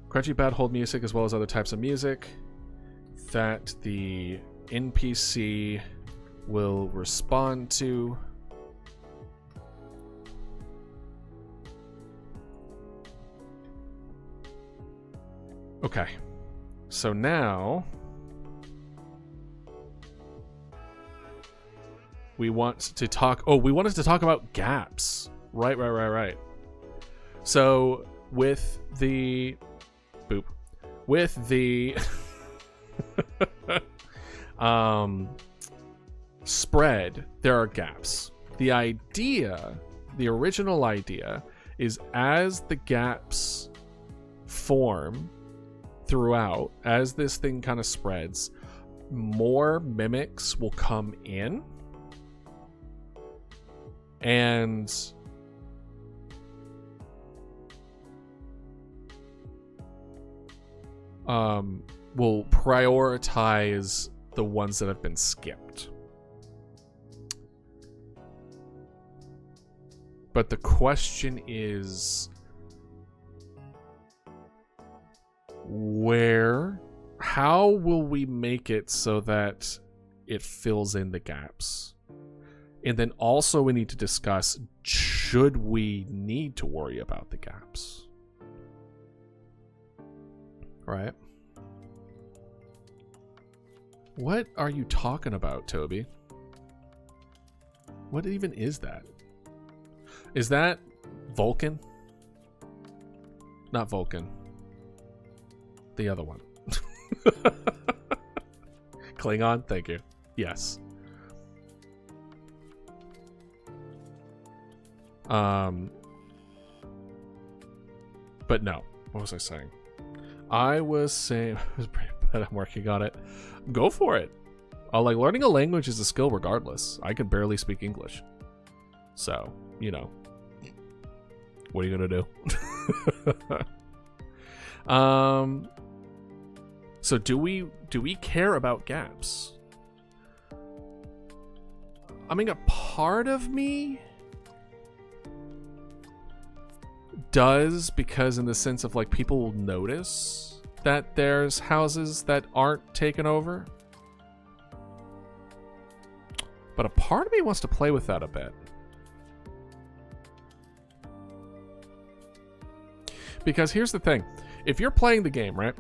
S1: Crunchy Bad hold music as well as other types of music that the NPC will respond to. Okay. So now we want to talk. Oh, we wanted to talk about gaps. Right. So with the spread, there are gaps. The original idea is as the gaps form throughout, as this thing kind of spreads, more mimics will come in and will prioritize the ones that have been skipped. But the question is, how will we make it so that it fills in the gaps? And then also we need to discuss, should we need to worry about the gaps? Right? What are you talking about, Toby? What even is that? Is that Vulcan? Not Vulcan. The other one. Klingon? Thank you. Yes. But no. What was I saying? I was saying, but I'm working on it. Go for it. Learning a language is a skill regardless. I can barely speak English. So, what are you gonna do? So do we care about gaps? I mean, a part of me does, because in the sense of like people will notice that there's houses that aren't taken over. But a part of me wants to play with that a bit. Because here's the thing. If you're playing the game, right?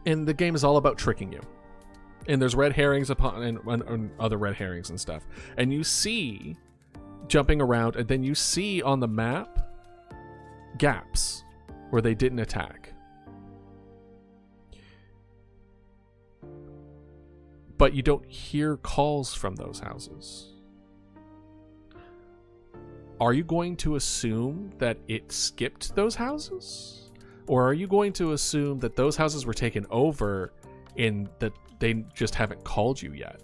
S1: And the game is all about tricking you. And there's red herrings and other red herrings and stuff. And you see jumping around, and then you see on the map gaps where they didn't attack. But you don't hear calls from those houses. Are you going to assume that it skipped those houses? Or are you going to assume that those houses were taken over and that they just haven't called you yet?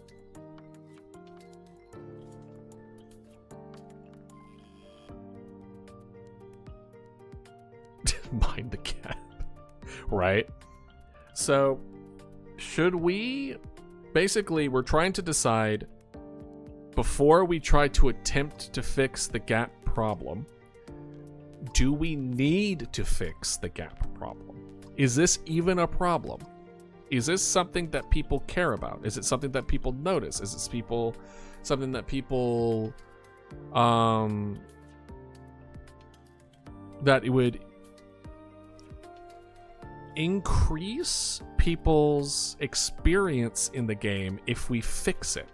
S1: Mind the gap. Right? So, should we... Basically, we're trying to decide, before we try to attempt to fix the gap problem, do we need to fix the gap problem? Is this even a problem? Is this something that people care about? Is it something that people notice? Is this something that people that it would increase people's experience in the game if we fix it?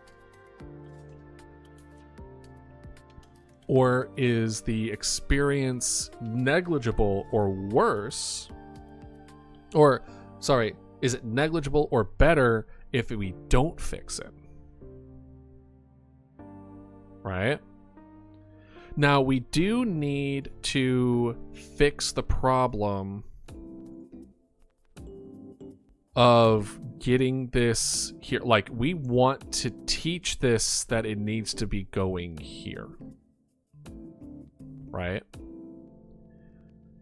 S1: Or is the experience negligible or worse? Or, sorry, is it negligible or better if we don't fix it? Right? Now, we do need to fix the problem of getting this here. Like, we want to teach this that it needs to be going here. Right?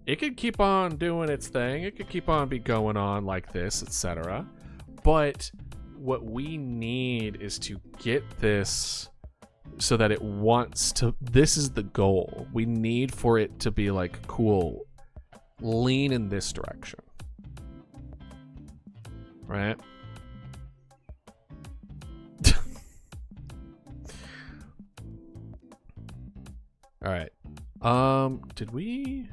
S1: It could keep on doing its thing. It could keep on be going on like this, etc. But what we need is to get this so that it wants to... This is the goal. We need for it to be like, cool, lean in this direction. Right? All right. Did we...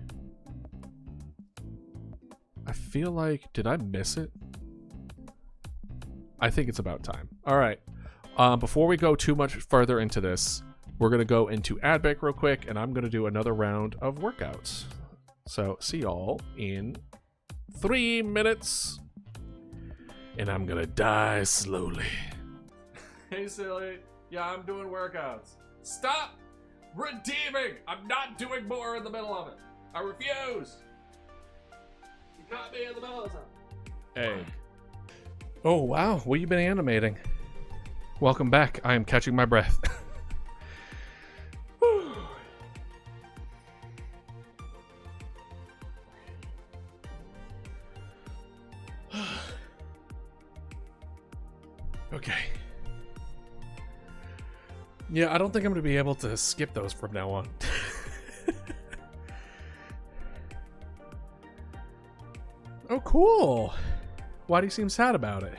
S1: I feel like... Did I miss it? I think it's about time. All right. Before we go too much further into this, we're going to go into ad break real quick, and I'm going to do another round of workouts. So, see y'all in 3 minutes. And I'm going to die slowly. Hey, silly. Yeah, I'm doing workouts. Stop redeeming! I'm not doing more in the middle of it. I refuse. You caught me in the middle of something. Hey. Oh, wow. What have you been animating? Welcome back. I am catching my breath. Okay. Yeah, I don't think I'm going to be able to skip those from now on. Oh, cool. Why do you seem sad about it?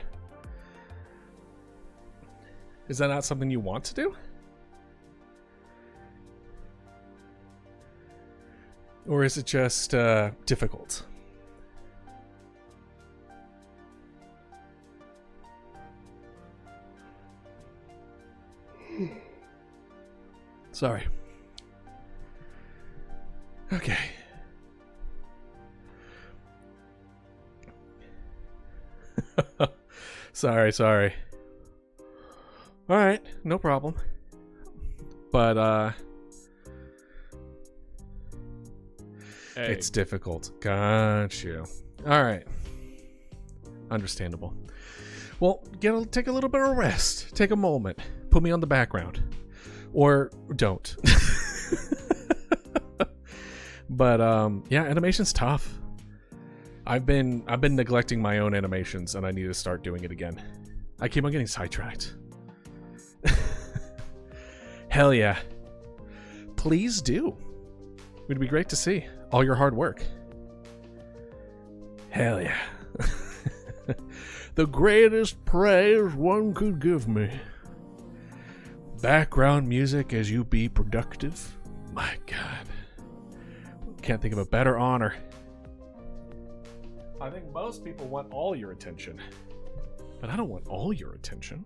S1: Is that not something you want to do? Or is it just difficult? Sorry. Okay. Sorry. All right, no problem. But hey. It's difficult. Got you. All right. Understandable. Well, take a little bit of rest. Take a moment. Put me on the background. Or don't. But yeah, animation's tough. I've been neglecting my own animations, and I need to start doing it again. I keep on getting sidetracked. Hell yeah. Please do. It'd be great to see. all your hard work. Hell yeah. The greatest praise one could give me. Background music as you be productive. My God. Can't think of a better honor. I think most people want all your attention. But I don't want all your attention.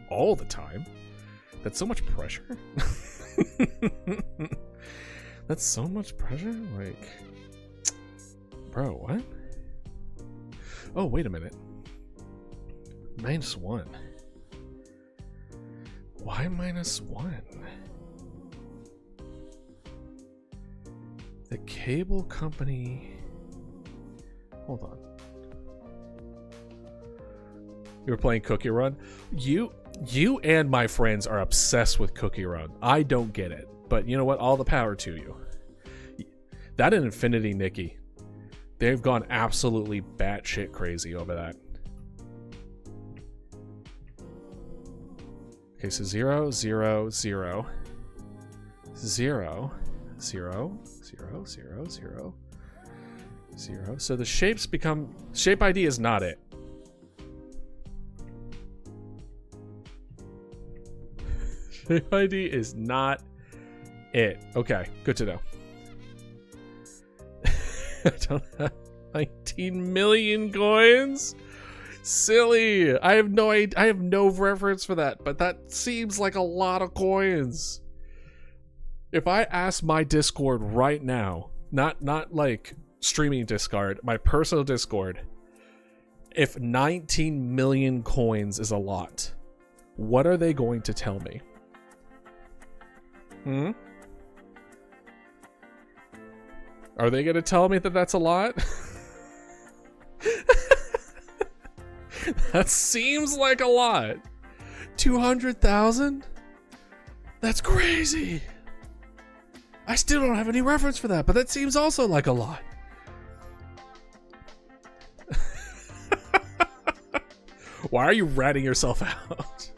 S1: All the time. That's so much pressure. That's so much pressure? Like... Bro, what? Oh, wait a minute. -1. Why -1? The cable company... Hold on. You were playing Cookie Run? You and my friends are obsessed with Cookie Run. I don't get it. But you know what? All the power to you. That and Infinity Nikki. They've gone absolutely batshit crazy over that. Okay, so 0, 0, 0. 0, 0, 0, 0, 0. 0. So the shapes become... Shape ID is not it. Shape ID is not it. Okay, good to know. I don't have 19 million coins. Silly. I have no reference for that, but that seems like a lot of coins. If I ask my Discord right now, not like streaming Discord, my personal Discord, if 19 million coins is a lot, what are they going to tell me? Are they going to tell me that that's a lot? That seems like a lot. 200,000? That's crazy. I still don't have any reference for that, but that seems also like a lot. Why are you ratting yourself out?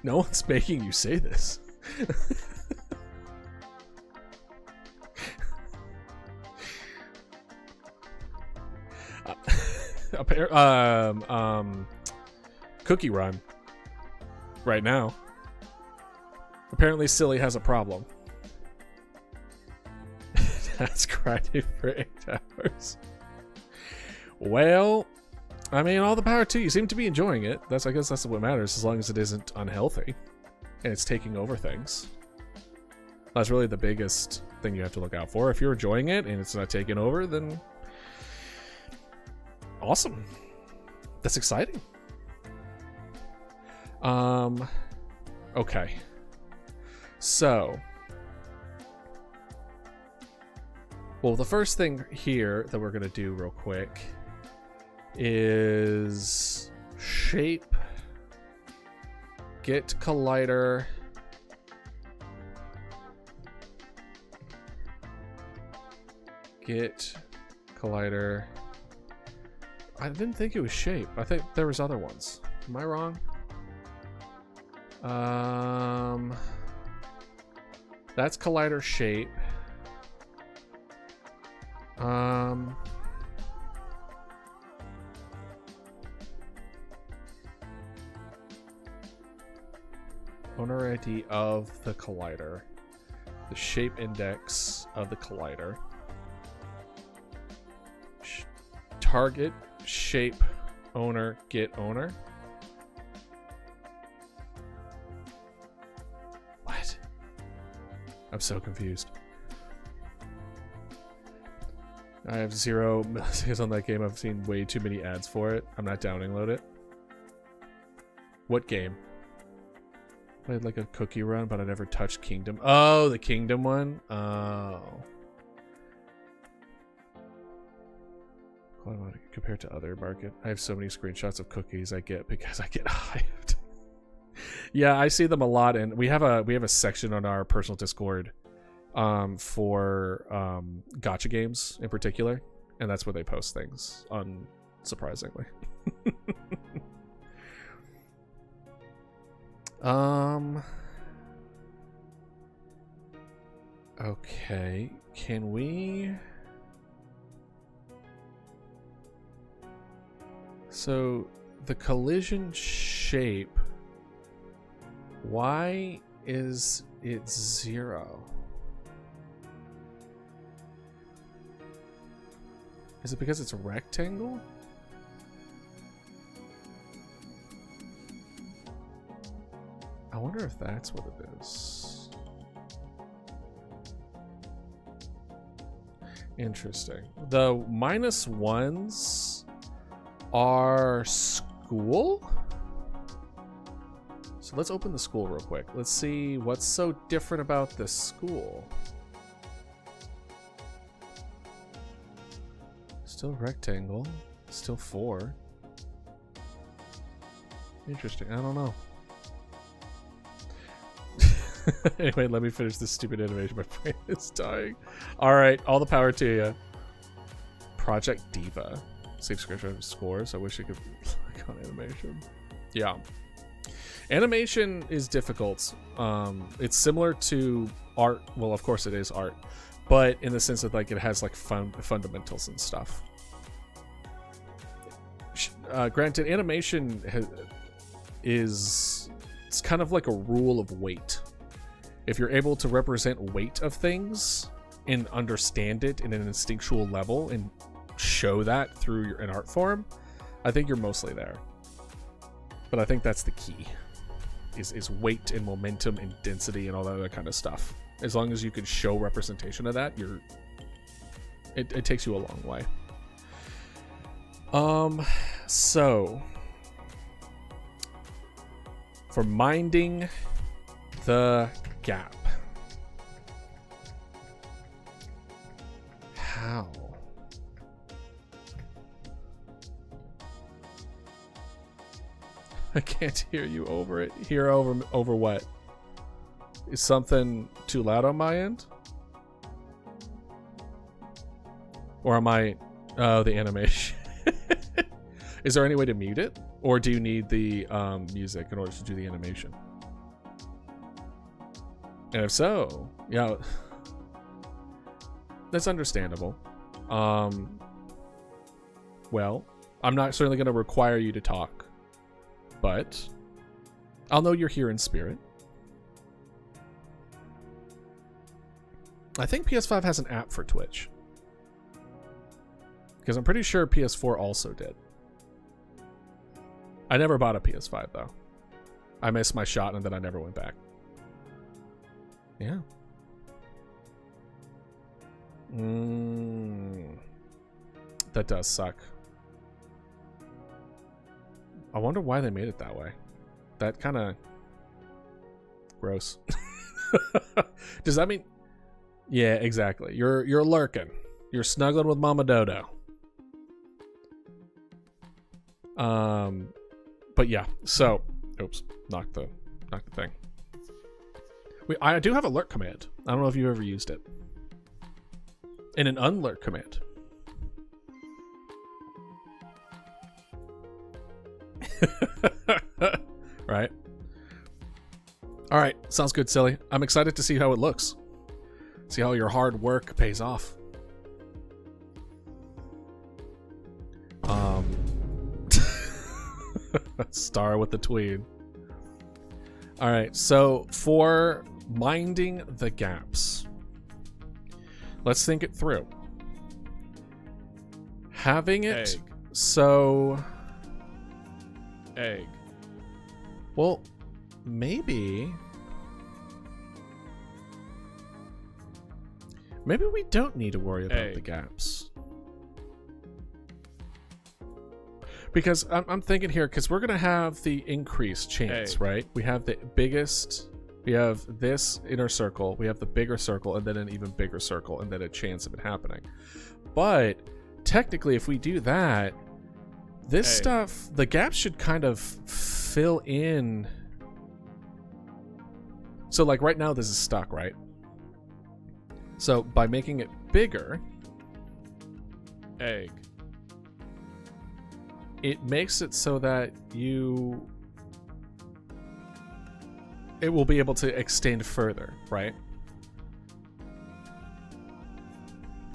S1: No one's making you say this. Cookie Run right now. Apparently Silly has a problem. That's grinding for 8 hours. Well, I mean, all the power to you. You seem to be enjoying it. I guess that's what matters, as long as it isn't unhealthy and it's taking over things. That's really the biggest thing you have to look out for. If you're enjoying it and it's not taking over, then awesome. That's exciting. Okay. So, well, the first thing here that we're going to do real quick is shape, get collider, get collider. I didn't think it was shape. I think there was other ones. Am I wrong? That's collider shape. Owner ID of the collider. The shape index of the collider. Target, shape, owner, get owner. What? I'm so confused. I have 0 milliseconds on that game. I've seen way too many ads for it. I'm not downloading it. What game? Played like a cookie run, but I never touched Kingdom. Oh, the Kingdom one? Oh. Compared to other market, I have so many screenshots of cookies I get because I get hyped. Yeah, I see them a lot, and we have a section on our personal Discord for gacha games in particular, and that's where they post things, unsurprisingly. Okay, can we... So the collision shape, why is it 0? Is it because it's a rectangle? I wonder if that's what it is. Interesting. The -1s are school? So let's open the school real quick. Let's see what's so different about this school. Still rectangle. Still 4. Interesting. I don't know. Anyway, let me finish this stupid animation. My brain is dying. Alright, all the power to you. Project Diva. Save screenshot scores. I wish I could click on animation. Yeah. Animation is difficult. It's similar to art. Well, of course it is art. But in the sense that like it has like fundamentals and stuff. Granted, animation is it's kind of like a rule of weight. If you're able to represent weight of things and understand it in an instinctual level and show that through an art form, I think you're mostly there. But I think that's the key, is weight and momentum and density and all that other kind of stuff. As long as you can show representation of that, it takes you a long way. So for minding the gap, how? I can't hear you over it. Hear over what? Is something too loud on my end? Or am I... Oh, the animation. Is there any way to mute it? Or do you need the music in order to do the animation? And if so, yeah, that's understandable. Well, I'm not certainly going to require you to talk, but I'll know you're here in spirit. I think PS5 has an app for Twitch, because I'm pretty sure PS4 also did. I never bought a PS5 though. I missed my shot and then I never went back. Yeah. That does suck. I wonder why they made it that way. That kind of gross. Does that mean? Yeah, exactly. You're lurking. You're snuggling with Mama Dodo. But yeah. So, oops, knocked the thing. I do have a lurk command. I don't know if you've ever used it. And an unlurk command. Right. All right. Sounds good, silly. I'm excited to see how it looks. See how your hard work pays off. Star with the tween. All right. So for minding the gaps, let's think it through. Having it
S2: Egg.
S1: so...
S2: Egg.
S1: Well, maybe we don't need to worry about
S2: Egg.
S1: the gaps. Because I'm thinking here, because we're going to have the increased chance,
S2: Egg.
S1: right? We have the biggest... We have this inner circle, we have the bigger circle, and then an even bigger circle, and then a chance of it happening. But technically, if we do that, this
S2: Egg.
S1: stuff, the gaps should kind of fill in. So like right now, this is stuck, right? So by making it bigger,
S2: Egg.
S1: it makes it so that it will be able to extend further, right?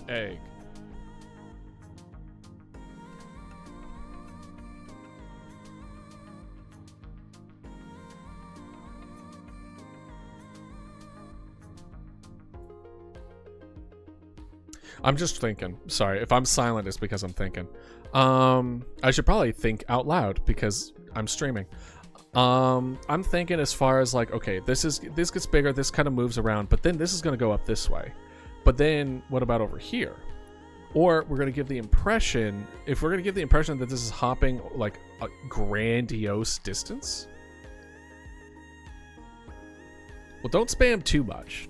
S2: egg,
S1: I'm just thinking. Sorry, if I'm silent, it's because I'm thinking. I should probably think out loud because I'm streaming. I'm thinking as far as like, okay, this gets bigger, this kind of moves around, but then this is going to go up this way. But then what about over here? Or we're going to give the impression, if we're going to give the impression that this is hopping like a grandiose distance. Well, don't spam too much.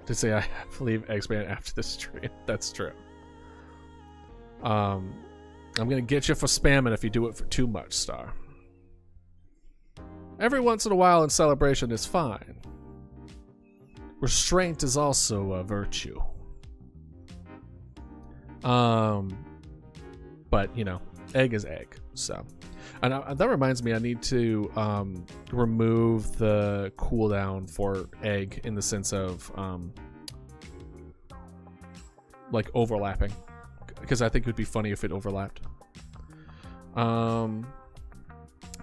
S1: To say I have to leave X-Man after the stream. That's true. I'm gonna get you for spamming if you do it for too much, Star. Every once in a while in celebration is fine. Restraint is also a virtue. But you know, egg is egg. So, and that reminds me, I need to remove the cooldown for egg in the sense of like overlapping, because I think it would be funny if it overlapped.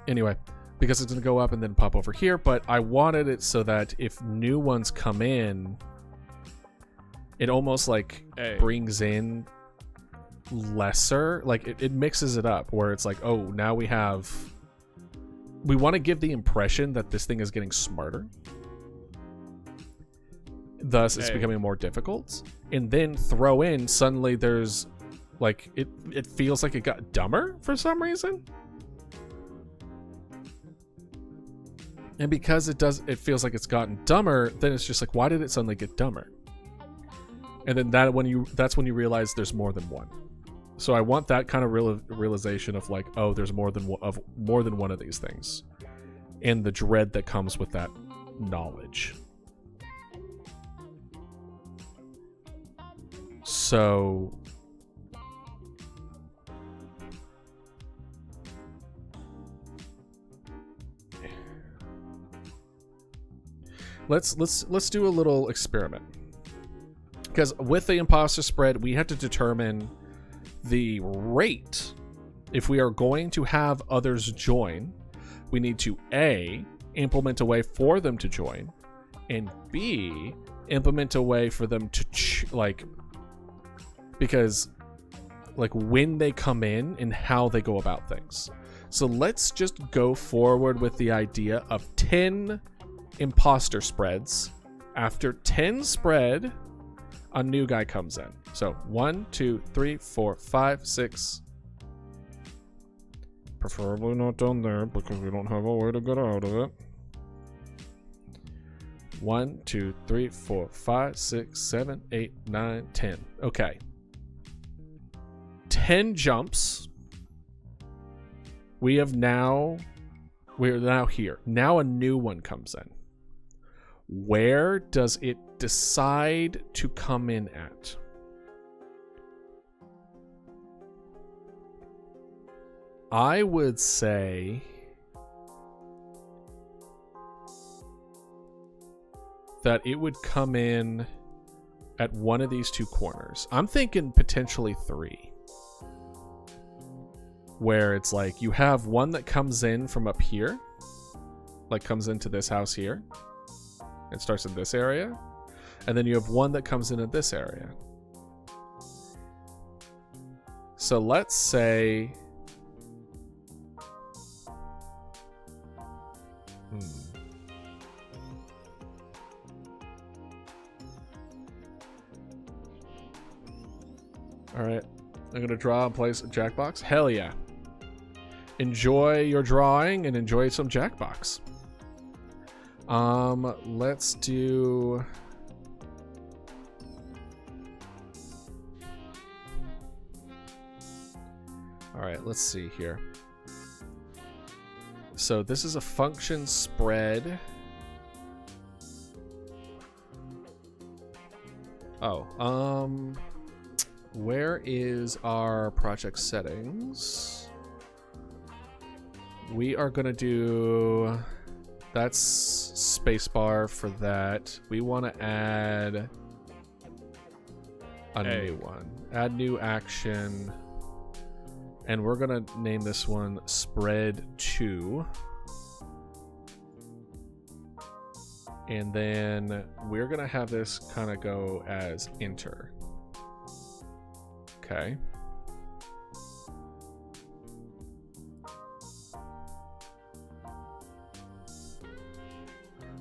S1: Anyway, because it's gonna go up and then pop over here, but I wanted it so that if new ones come in, it almost like brings in lesser, like it mixes it up where it's like, oh, now we want to give the impression that this thing is getting smarter, thus it's becoming more difficult, and then throw in suddenly there's like it feels like it got dumber for some reason, and because it feels like it's gotten dumber, then it's just like, why did it suddenly get dumber? And then that's when you realize there's more than one. So I want that kind of realization of like, oh, there's more than one of these things, and the dread that comes with that knowledge. So let's do a little experiment, because with the imposter spread, we have to determine the rate. If we are going to have others join, we need to A, implement a way for them to join, and B, implement a way for them to because like when they come in and how they go about things. So let's just go forward with the idea of 10 imposter spreads. After 10 spread, a new guy comes in. So 1, 2, 3, 4, 5, 6. Preferably not down there because we don't have a way to get out of it. 1, 2, 3, 4, 5, 6, 7, 8, 9, 10. Okay. 10 jumps. We're now here. Now a new one comes in. Where does it decide to come in at? I would say that it would come in at one of these two corners. I'm thinking potentially 3. Where it's like you have one that comes in from up here, like comes into this house here. It starts in this area. And then you have one that comes in at this area. So let's say... Alright. I'm going to draw and place a Jackbox. Hell yeah. Enjoy your drawing and enjoy some Jackbox. Let's do... Alright, let's see here. So this is a function spread. Oh, where is our project settings? We are gonna do... That's spacebar for that. We want to add a
S2: Egg.
S1: new one. Add new action. And we're going to name this one Spread 2. And then we're going to have this kind of go as enter. Okay.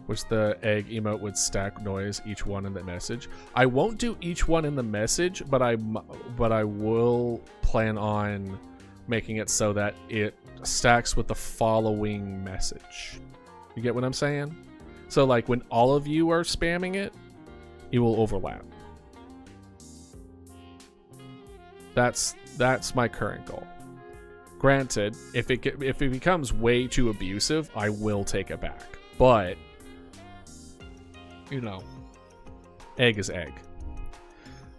S1: Which the egg emote would stack noise each one in the message. I won't do each one in the message, but I will plan on making it so that it stacks with the following message. You get what I'm saying? So like when all of you are spamming it, it will overlap. That's my current goal. Granted, if it becomes way too abusive, I will take it back. But you know, egg is egg.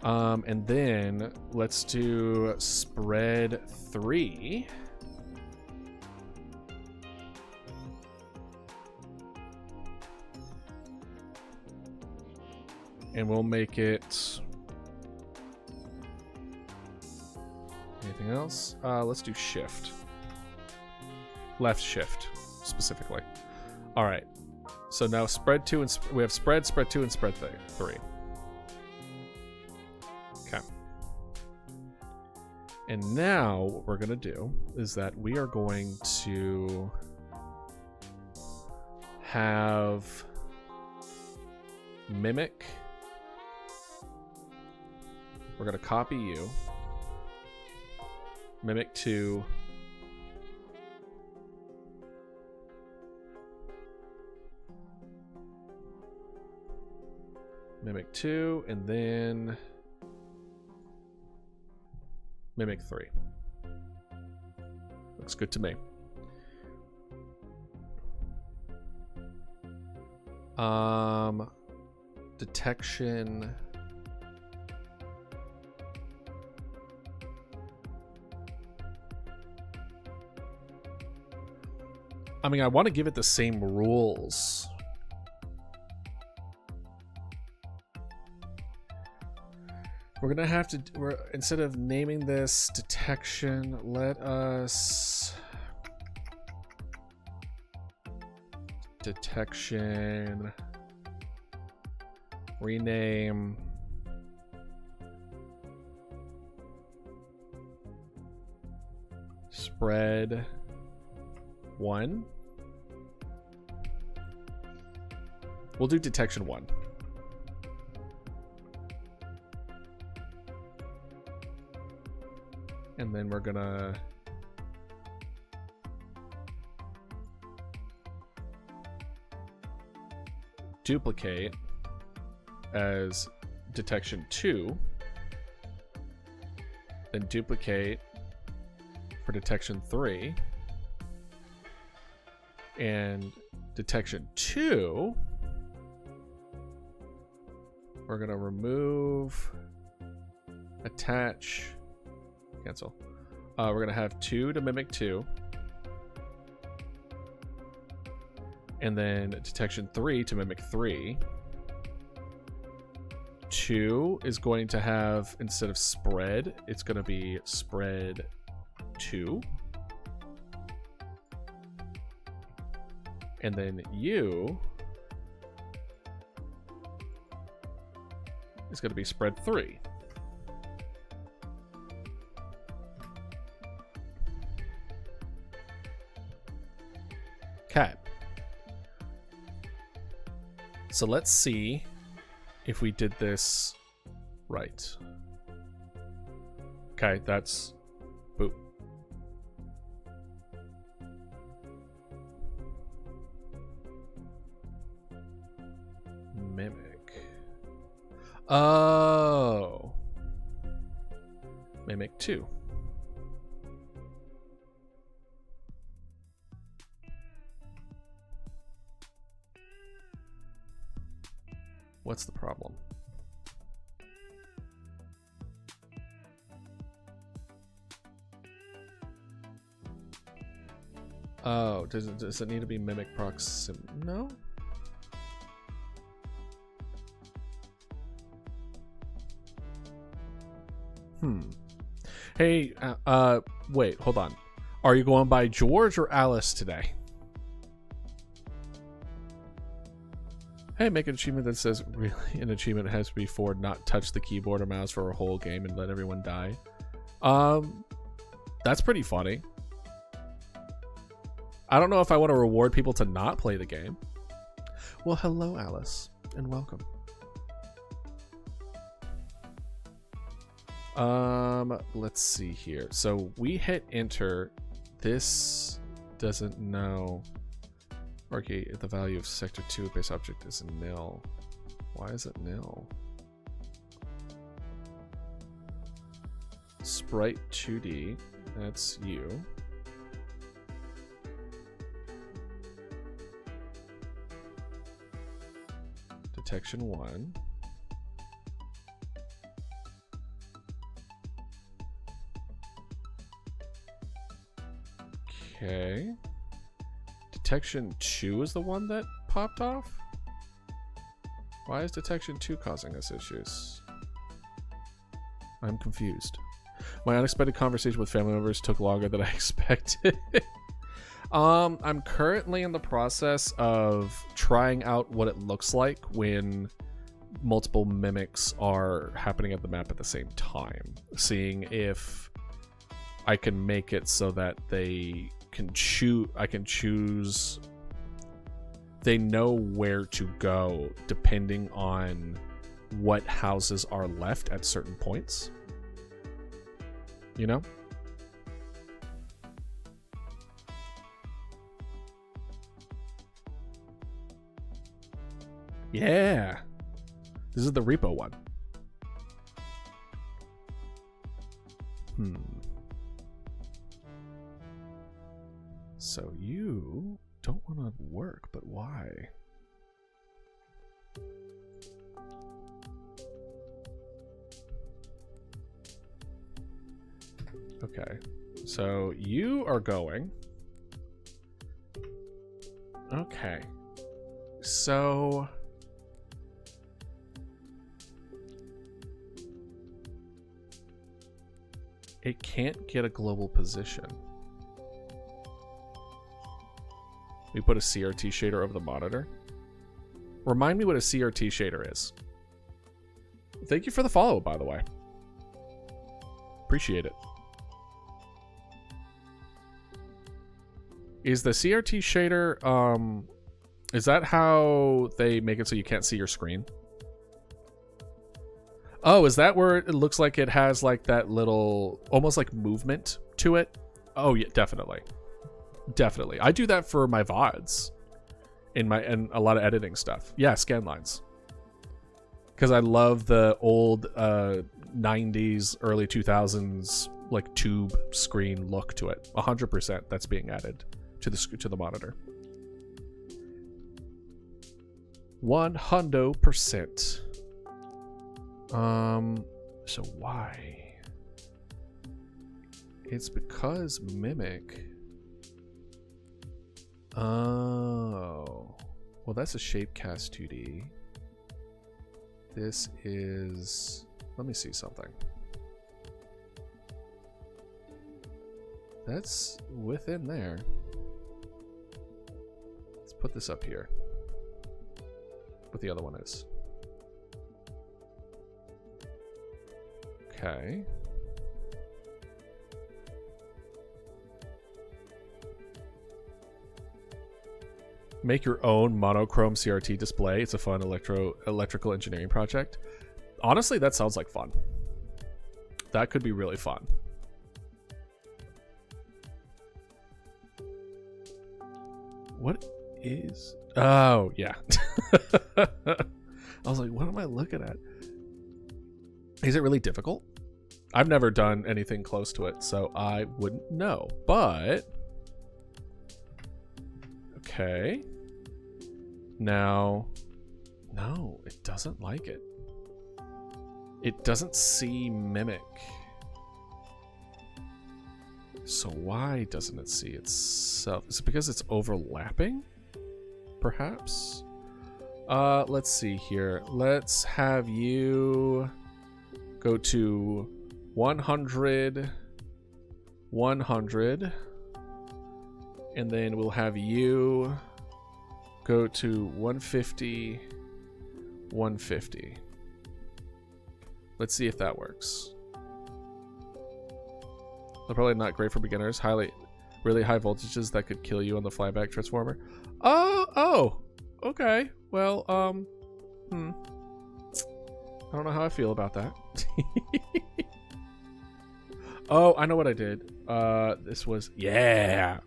S1: And then let's do spread 3. And we'll make it... Anything else? Let's do shift. Left shift, specifically. All right. So now spread 2 and we have spread 2, and spread 3. Okay. And now what we're going to do is that we are going to have mimic. We're going to copy you. Mimic 2. Mimic 2, and then Mimic 3. Looks good to me. Detection. I mean, I want to give it the same rules. We're gonna have to, instead of naming this detection, let us detection rename spread 1. We'll do detection 1. And then we're gonna duplicate as detection 2, then duplicate for detection 3, and detection 2 we're gonna remove, attach, cancel. We're gonna have 2 to mimic 2, and then detection 3 to mimic 3. 2 is going to have, instead of spread, it's gonna be spread 2. And then you is going to be spread 3. Okay. So let's see if we did this right. Okay, that's boop. Mimic. Oh. Mimic 2. What's the problem? Oh, does it need to be mimic proximity? No. Hey, wait, hold on. Are you going by George or Alice today? Hey, make an achievement that says, really, an achievement has to be for not touch the keyboard or mouse for a whole game and let everyone die. That's pretty funny. I don't know if I want to reward people to not play the game. Well, hello, Alice, and welcome. Let's see here. So we hit enter. This doesn't know. Okay, the value of sector 2 base object is nil. Why is it nil? Sprite 2D, that's you. Detection 1. Okay. Detection 2 is the one that popped off? Why is detection 2 causing us issues? I'm confused. My unexpected conversation with family members took longer than I expected. I'm currently in the process of trying out what it looks like when multiple mimics are happening at the map at the same time. Seeing if I can make it so that they can choose. They know where to go depending on what houses are left at certain points. You know? Yeah. This is the repo one. So you don't want to work, but why? Okay. So you are going. Okay. So it can't get a global position. We put a CRT shader over the monitor. Remind me what a CRT shader is. Thank you for the follow, by the way. Appreciate it. Is the CRT shader, is that how they make it so you can't see your screen? Oh, is that where it looks like it has like that little, almost like movement to it? Oh yeah, definitely. Definitely. I do that for my VODs and a lot of editing stuff. Yeah, scan lines. Because I love the old 90s, early 2000s like tube screen look to it. 100% that's being added to the monitor. 100%. So why? It's because Mimic. Oh. Well, that's a Shapecast 2D. This is... Let me see something. That's within there. Let's put this up here. What the other one is. Okay. Make your own monochrome CRT display. It's a fun electrical engineering project. Honestly, that sounds like fun. That could be really fun. What is... Oh, yeah. I was like, what am I looking at? Is it really difficult? I've never done anything close to it, so I wouldn't know. But... Okay. Now... No, it doesn't like it. It doesn't see Mimic. So why doesn't it see itself? Is it because it's overlapping? Perhaps? Let's see here. Let's have you go to 100, 100, and then we'll have you go to 150, 150. Let's see if that works. They're probably not great for beginners. Really high voltages that could kill you on the flyback transformer. Oh, okay. Well, I don't know how I feel about that. Oh, I know what I did. This was, yeah.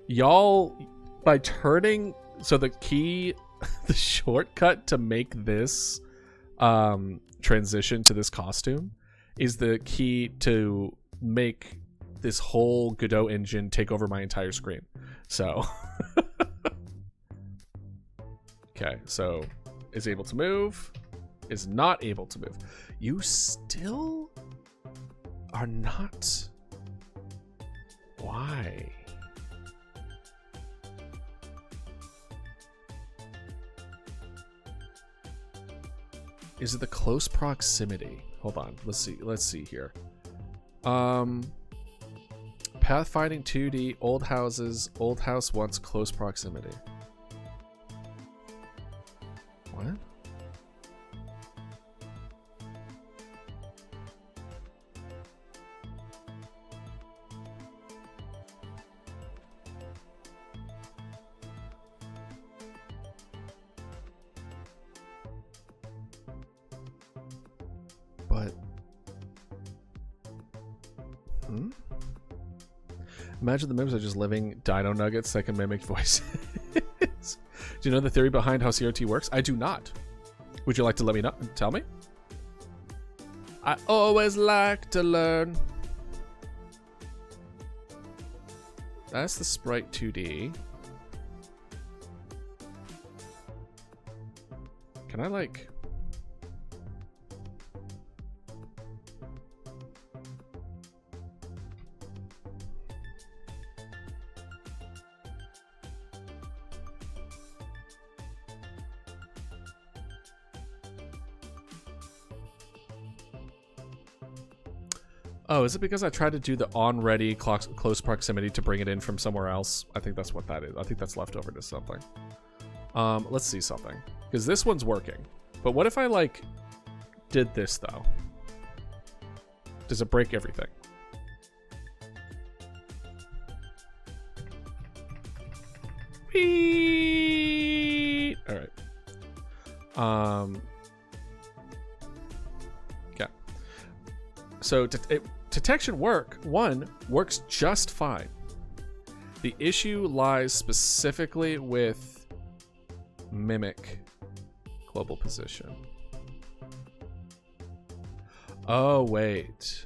S1: Y'all, by turning, so the key, the shortcut to make this transition to this costume is the key to make this whole Godot engine take over my entire screen. So, okay, so is able to move, is not able to move. You still are not. Why? Is it the close proximity? Hold on. Let's see here. Pathfinding 2D, old houses, old house wants close proximity. What? But imagine the members are just living dino nuggets that can mimic voices. Do you know the theory behind how CRT works? I do not. Would you like to let me know? Tell me. I always like to learn. That's the Sprite 2D. Can I like... Oh, is it because I tried to do the on-ready close proximity to bring it in from somewhere else? I think that's what that is. I think that's left over to something. Let's see something. Because this one's working. But what if I, like, did this, though? Does it break everything? Whee! All right. Okay. So detection works just fine. The issue lies specifically with mimic global position. Oh, wait.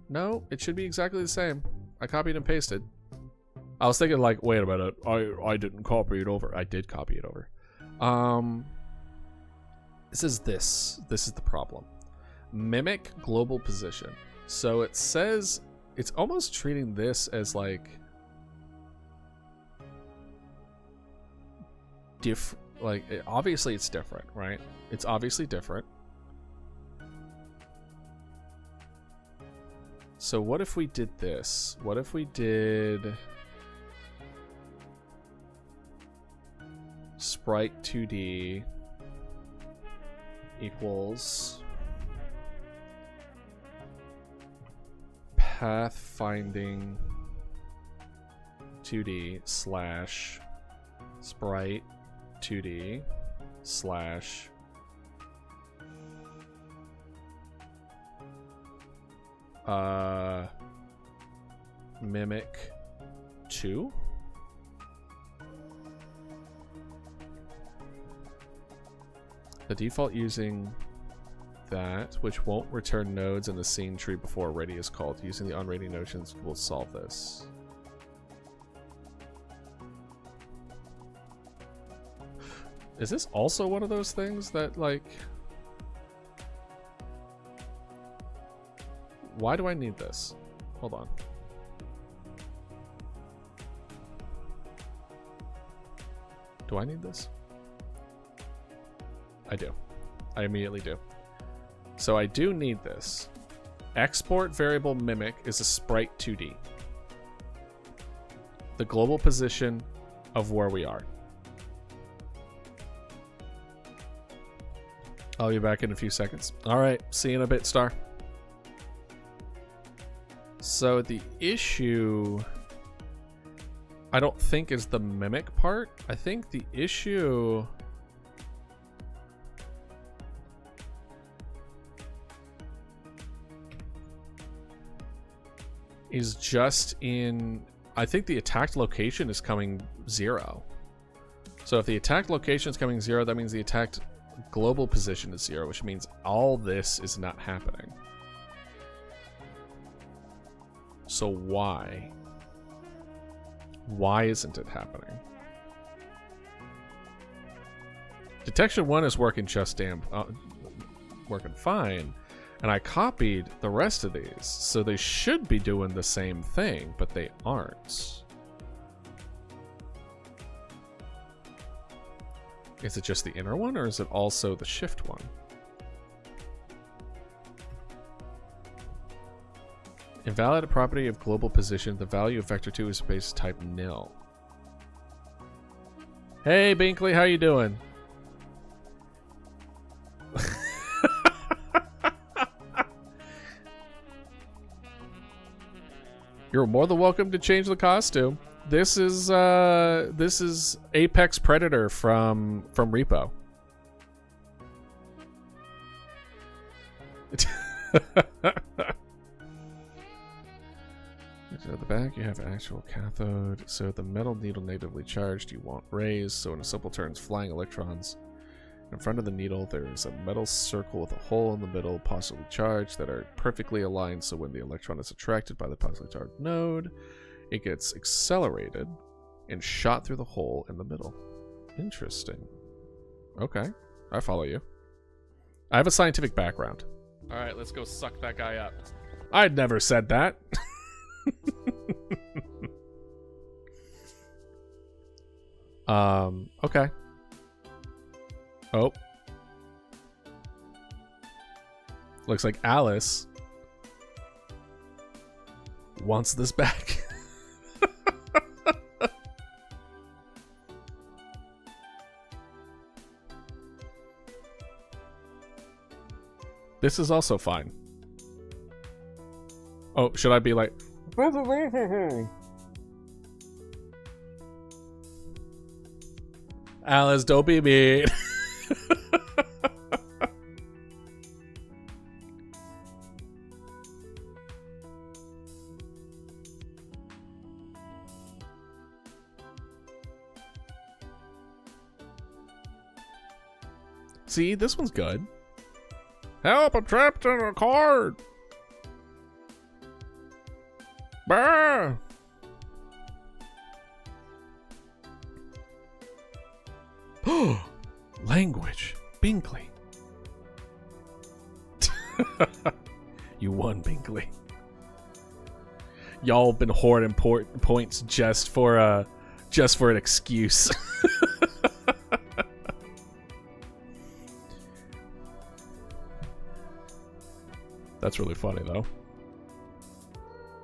S1: No, it should be exactly the same. I copied and pasted. I was thinking like, wait a minute, I didn't copy it over. I did copy it over. This is the problem. Mimic global position. So it says it's almost treating this as like obviously it's different, right? It's obviously different. So what if we did this? What if we did Sprite 2D equals pathfinding 2D slash Sprite 2D slash mimic 2. The default using that, which won't return nodes in the scene tree before ready is called. Using the onReady notions will solve this. Is this also one of those things that, like... Why do I need this? Hold on. Do I need this? I do. I immediately do. So I do need this. Export variable mimic is a sprite 2D. The global position of where we are. I'll be back in a few seconds. All right, see you in a bit, Star. So the issue, I don't think is the mimic part. I think the issue is just in, I think the attacked location is coming 0. So if the attacked location is coming 0, that means the attacked global position is 0, which means all this is not happening. So why? Why isn't it happening? Detection 1 is working just working fine. And I copied the rest of these, so they should be doing the same thing, but they aren't. Is it just the inner one, or is it also the shift one? Invalid property of global position. The value of vector 2 is base type nil. Hey, Binkley, how you doing? You're more than welcome to change the costume. This is Apex Predator from Repo. At the back, you have actual cathode. So the metal needle natively charged, you won't raise. So in a simple terms, flying electrons. In front of the needle, there is a metal circle with a hole in the middle, possibly charged, that are perfectly aligned. So when the electron is attracted by the positively charged node, it gets accelerated and shot through the hole in the middle. Interesting. Okay, I follow you. I have a scientific background. All right, let's go suck that guy up. I'd never said that. Okay. Oh. Looks like Alice wants this back. This is also fine. Oh, should I be like... Alice, don't be mean. See, this one's good. Help, I'm trapped in a card. Bah! Language. Binkley. You won, Binkley. Y'all been hoarding points just for an excuse. That's really funny, though.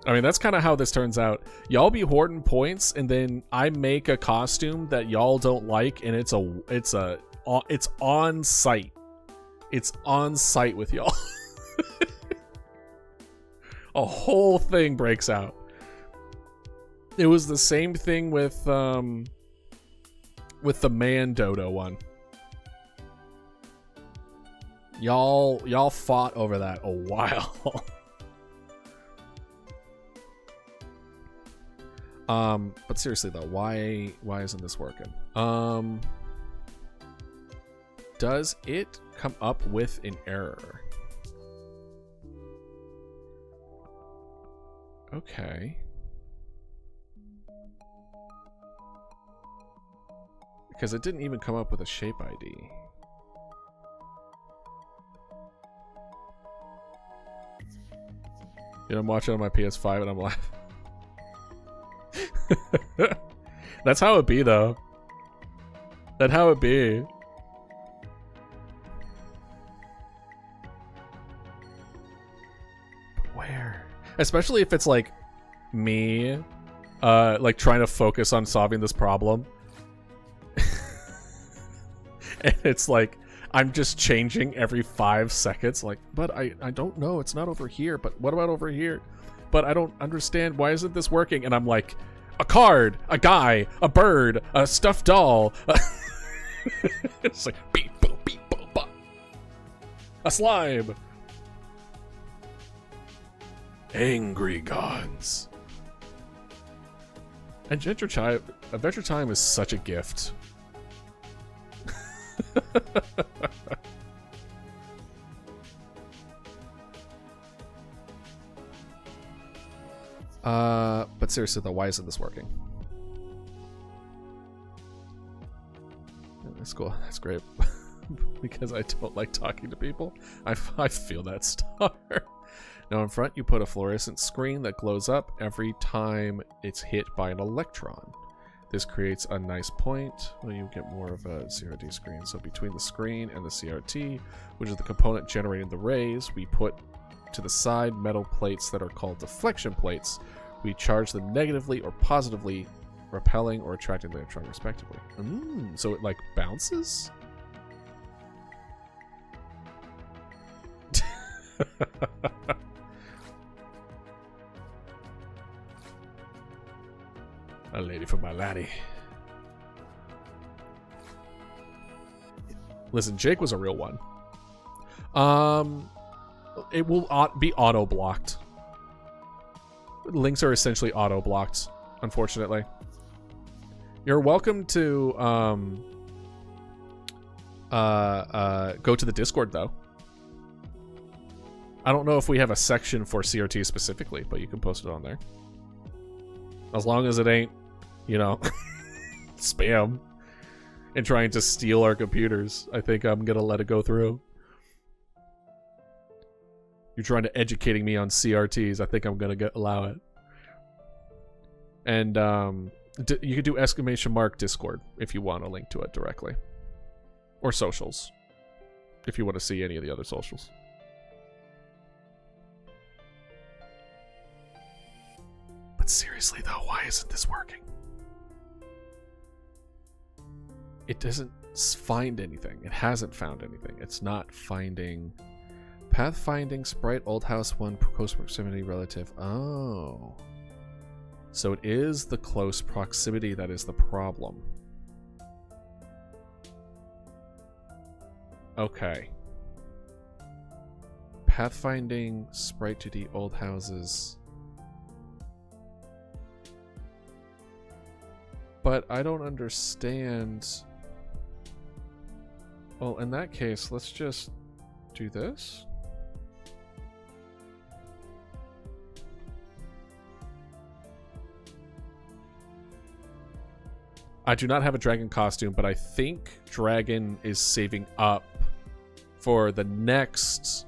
S1: I mean, that's kind of how this turns out. Y'all be hoarding points, and then I make a costume that y'all don't like, and it's on site. It's on site with y'all. A whole thing breaks out. It was the same thing with the Man Dodo one. Y'all fought over that a while. But seriously though, why isn't this working? Does it come up with an error? Okay. Because it didn't even come up with a shape ID. You know, I'm watching on my PS5 and I'm laughing. That's how it be, though. That's how it be. Where? Especially if it's like me, like trying to focus on solving this problem. And it's like, I'm just changing every 5 seconds. Like, but I don't know. It's not over here. But what about over here? But I don't understand. Why isn't this working? And I'm like, a card, a guy, a bird, a stuffed doll. It's like, beep, boop, beep, boop, bop. A slime. Angry gods. Adventure Time is such a gift. But seriously though, why isn't this working? That's cool. That's great. Because I don't like talking to people. I feel that star. Now in front, you put a fluorescent screen that glows up every time it's hit by an electron. This creates a nice point. Well, you get more of a CRT screen. So between the screen and the CRT, which is the component generating the rays, we put to the side metal plates that are called deflection plates. We charge them negatively or positively, repelling or attracting the electron respectively. So it like bounces? A lady for my laddie. Listen, Jake was a real one. It will be auto-blocked. Links are essentially auto-blocked, unfortunately. You're welcome to go to the Discord, though. I don't know if we have a section for CRT specifically, but you can post it on there. As long as it ain't, you know, spam and trying to steal our computers, I think I'm going to let it go through. You're trying to educating me on CRTs. I think I'm going to allow it. And you could do ! Discord if you want a link to it directly. Or socials. If you want to see any of the other socials. But seriously though, why isn't this working? It doesn't find anything. It hasn't found anything. It's not finding... Pathfinding, sprite, old house, 1, close proximity, relative. Oh. So it is the close proximity that is the problem. Okay. Pathfinding, sprite 2D, old houses. But I don't understand. Well, in that case, let's just do this. I do not have a dragon costume, but I think dragon is saving up for the next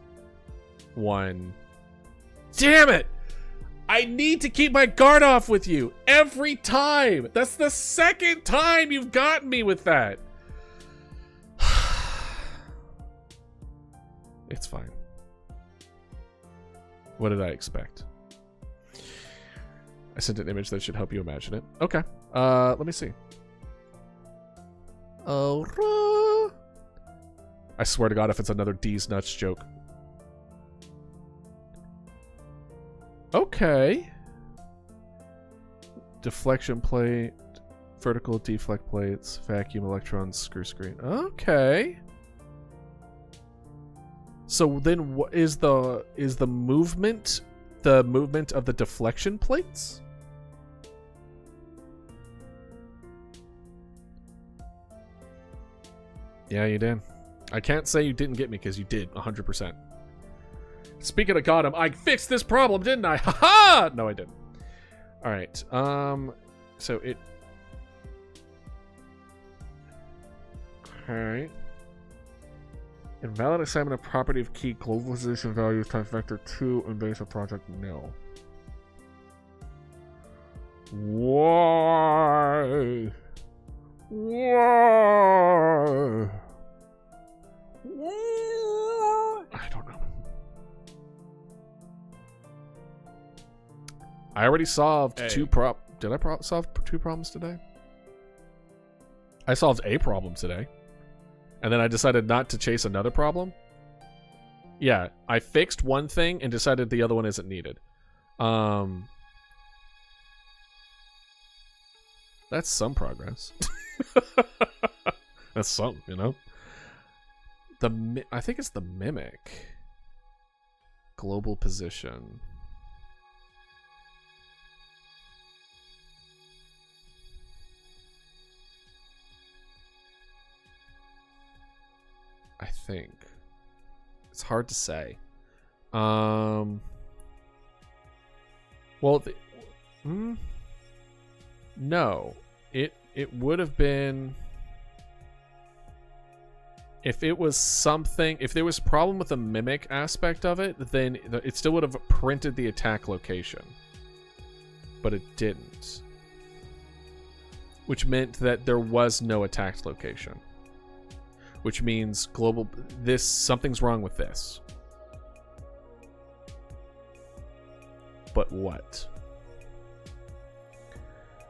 S1: one. Damn it! I need to keep my guard off with you every time. That's the second time you've gotten me with that. It's fine. What did I expect? I sent an image that should help you imagine it. Okay. Let me see. Oh, I swear to God, if it's another D's nuts joke. Okay. Deflection plate, vertical deflect plates, vacuum electrons, screw screen. Okay. So then, what is the movement? The movement of the deflection plates? Yeah, you did. I can't say you didn't get me because you did, 100%. Speaking of got him, I fixed this problem, didn't I? Ha-ha! No, I didn't. All right. So it. Okay. Invalid assignment of property of key globalization values times vector 2 in base of project nil. Why? Why? I don't know. I already solved
S2: Hey.
S1: Did I solve 2 problems today? I solved a problem today. And then I decided not to chase another problem. Yeah, I fixed one thing and decided the other one isn't needed. That's some progress. That's some, you know? I think it's the mimic. Global position. I think. It's hard to say. Well, no. It would have been if it was something. If there was a problem with the mimic aspect of it, then it still would have printed the attack location, but it didn't. Which meant that there was no attack location. Which means something's wrong with this. But what?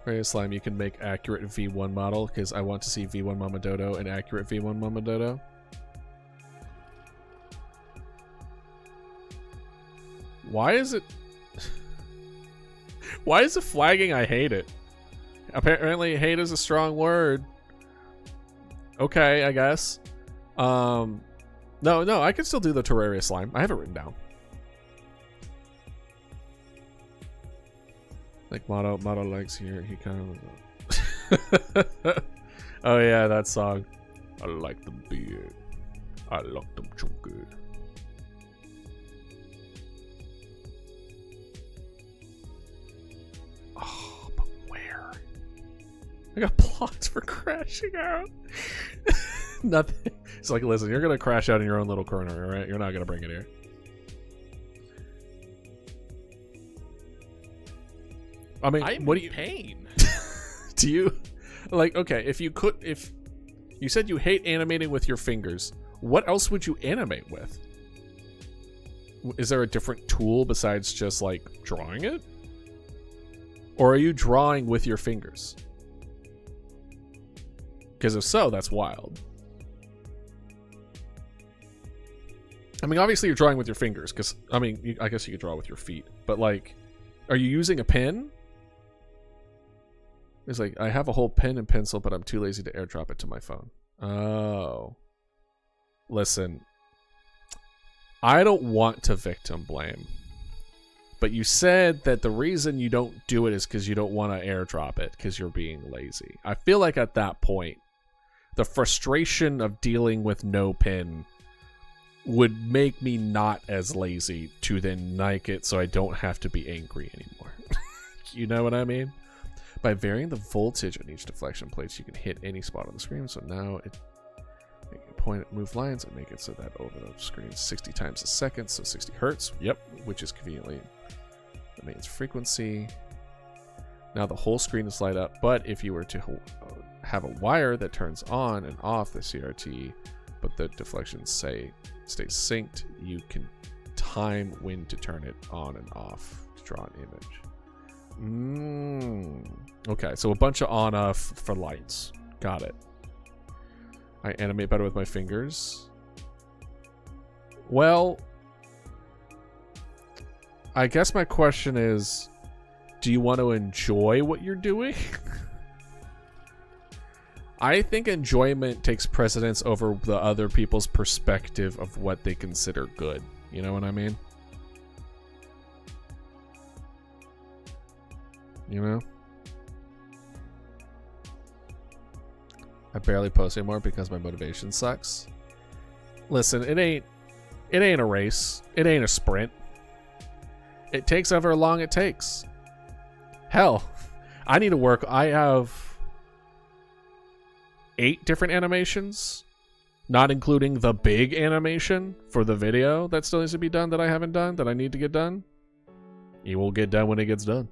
S1: Right, Slime, you can make accurate V1 model because I want to see V1 Mama Dodo and accurate V1 Mama Dodo. Why is it flagging? I hate it. Apparently hate is a strong word. Okay, I guess. No, I can still do the Terraria slime. I have it written down. Like Motto likes here. He kind of. Oh yeah, that song. I like the beard. I like them chunky. Oh, but where? I got blocked for crashing out. Nothing. It's like, listen, you're gonna crash out in your own little corner, all right? You're not gonna bring it here. I mean, what do you
S2: pain?
S1: do you like? Okay, if you said you hate animating with your fingers, what else would you animate with? Is there a different tool besides just like drawing it, or are you drawing with your fingers? Because if so, that's wild. I mean, obviously you're drawing with your fingers, because I mean, I guess you could draw with your feet, but like, are you using a pen? It's like, I have a whole pen and pencil, but I'm too lazy to airdrop it to my phone. Oh. Listen. I don't want to victim blame. But you said that the reason you don't do it is because you don't want to airdrop it, because you're being lazy. I feel like at that point, the frustration of dealing with no pen would make me not as lazy to then Nike it so I don't have to be angry anymore. You know what I mean? By varying the voltage on each deflection plates, you can hit any spot on the screen. So now it point at move lines and make it so that over the screen 60 times a second, so 60 hertz. Yep, which is conveniently the mains frequency. Now the whole screen is light up, but if you were to have a wire that turns on and off the CRT, but the deflections stays synced, you can time when to turn it on and off to draw an image. Okay, so a bunch of on-off for lights. Got it. I animate better with my fingers. Well, I guess my question is, do you want to enjoy what you're doing? I think enjoyment takes precedence over the other people's perspective of what they consider good. You know what I mean? You know? I barely post anymore because my motivation sucks. Listen, it ain't a race. It ain't a sprint. It takes however long it takes. Hell, I need to work. I have 8 different animations, not including the big animation for the video that still needs to be done that I haven't done, that I need to get done. It will get done when it gets done.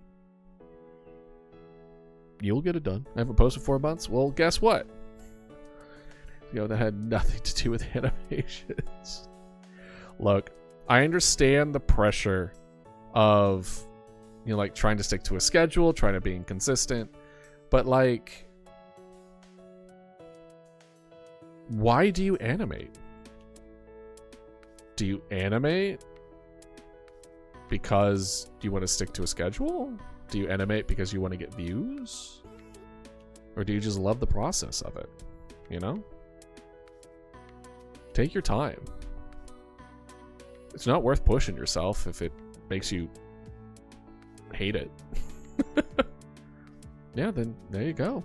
S1: You'll get it done. I haven't posted 4 months. Well, guess what? You know, that had nothing to do with animations. Look, I understand the pressure of You know, like trying to stick to a schedule, trying to be consistent. But like, why do you animate? Do you animate because you want to stick to a schedule? Do you animate because you want to get views? Or do you just love the process of it? You know? Take your time. It's not worth pushing yourself if it makes you hate it. Yeah, then there you go.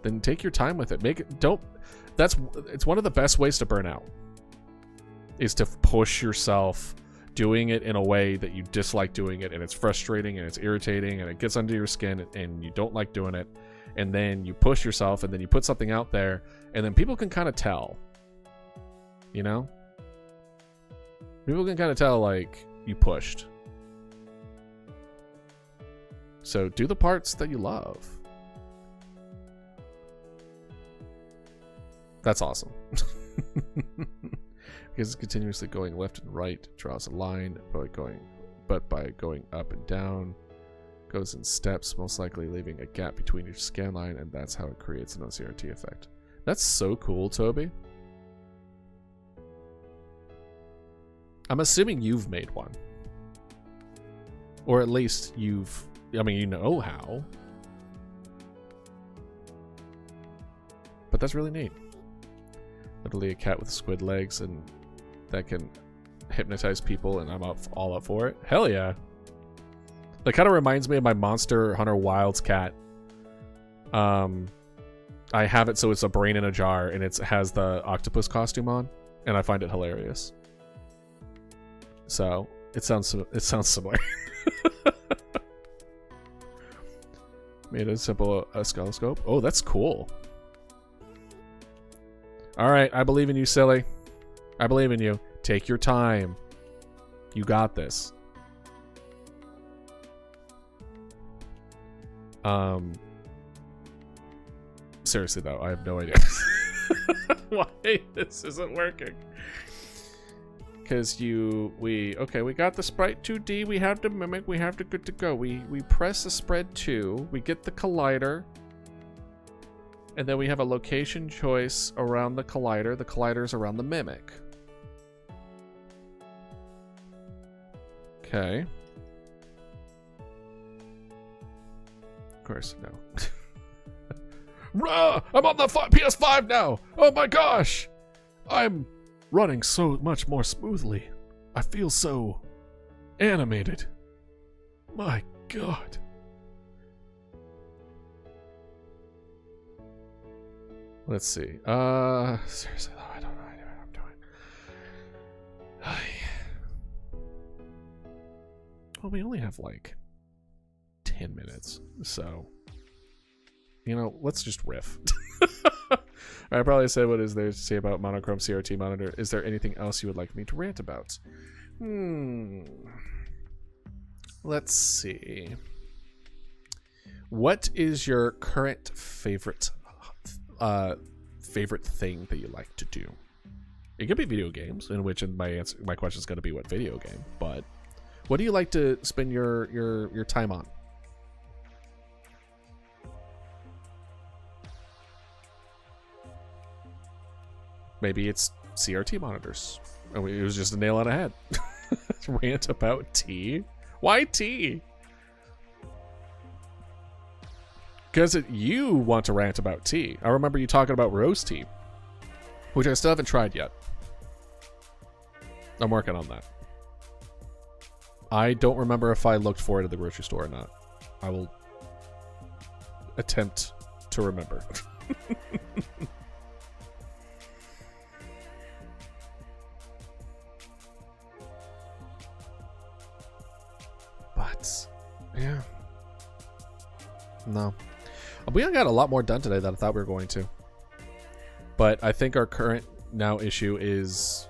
S1: Then take your time with it. It's one of the best ways to burn out. Is to push yourself doing it in a way that you dislike doing it, and it's frustrating and it's irritating and it gets under your skin and you don't like doing it. And then you push yourself and then you put something out there and then people can kind of tell. You know? People can kind of tell, like, you pushed. So do the parts that you love. That's awesome. Because it's continuously going left and right, draws a line, but by going up and down, goes in steps, most likely leaving a gap between each scan line, and that's how it creates an OCRT effect. That's so cool, Toby. I'm assuming you've made one. Or at least you know how. But that's really neat. Literally a cat with squid legs, and that can hypnotize people, and I'm all up for it. Hell yeah. That kind of reminds me of my Monster Hunter Wilds cat. I have it so it's a brain in a jar, and it has the octopus costume on, and I find it hilarious. So it sounds similar. Made a simple oscilloscope. Oh, that's cool. All right, I believe in you, silly. I believe in you. Take your time. You got this. Seriously though, I have no idea why this isn't working. Because we got the sprite 2D, we have the mimic, we have the good to go. We press the spread 2, we get the collider, and then we have a location choice around the collider. The collider's around the mimic. Okay. Of course, no. Rah! I'm on the PS5 now! Oh my gosh! I'm running so much more smoothly. I feel so animated. My god. Let's see. Seriously though, I don't know what I'm doing. Well, we only have like 10 minutes, so let's just riff. I probably said what is there to say about monochrome CRT monitor. Is there anything else you would like me to rant about? Let's see. What is your current favorite thing that you like to do? It could be video games, in which my question is going to be what video game, but what do you like to spend your time on? Maybe it's CRT monitors. It was just a nail on the head. Rant about tea? Why tea? Because you want to rant about tea. I remember you talking about rose tea, which I still haven't tried yet. I'm working on that. I don't remember if I looked for it at the grocery store or not. I will attempt to remember. But, yeah. No. We got a lot more done today than I thought we were going to. But I think our current now issue is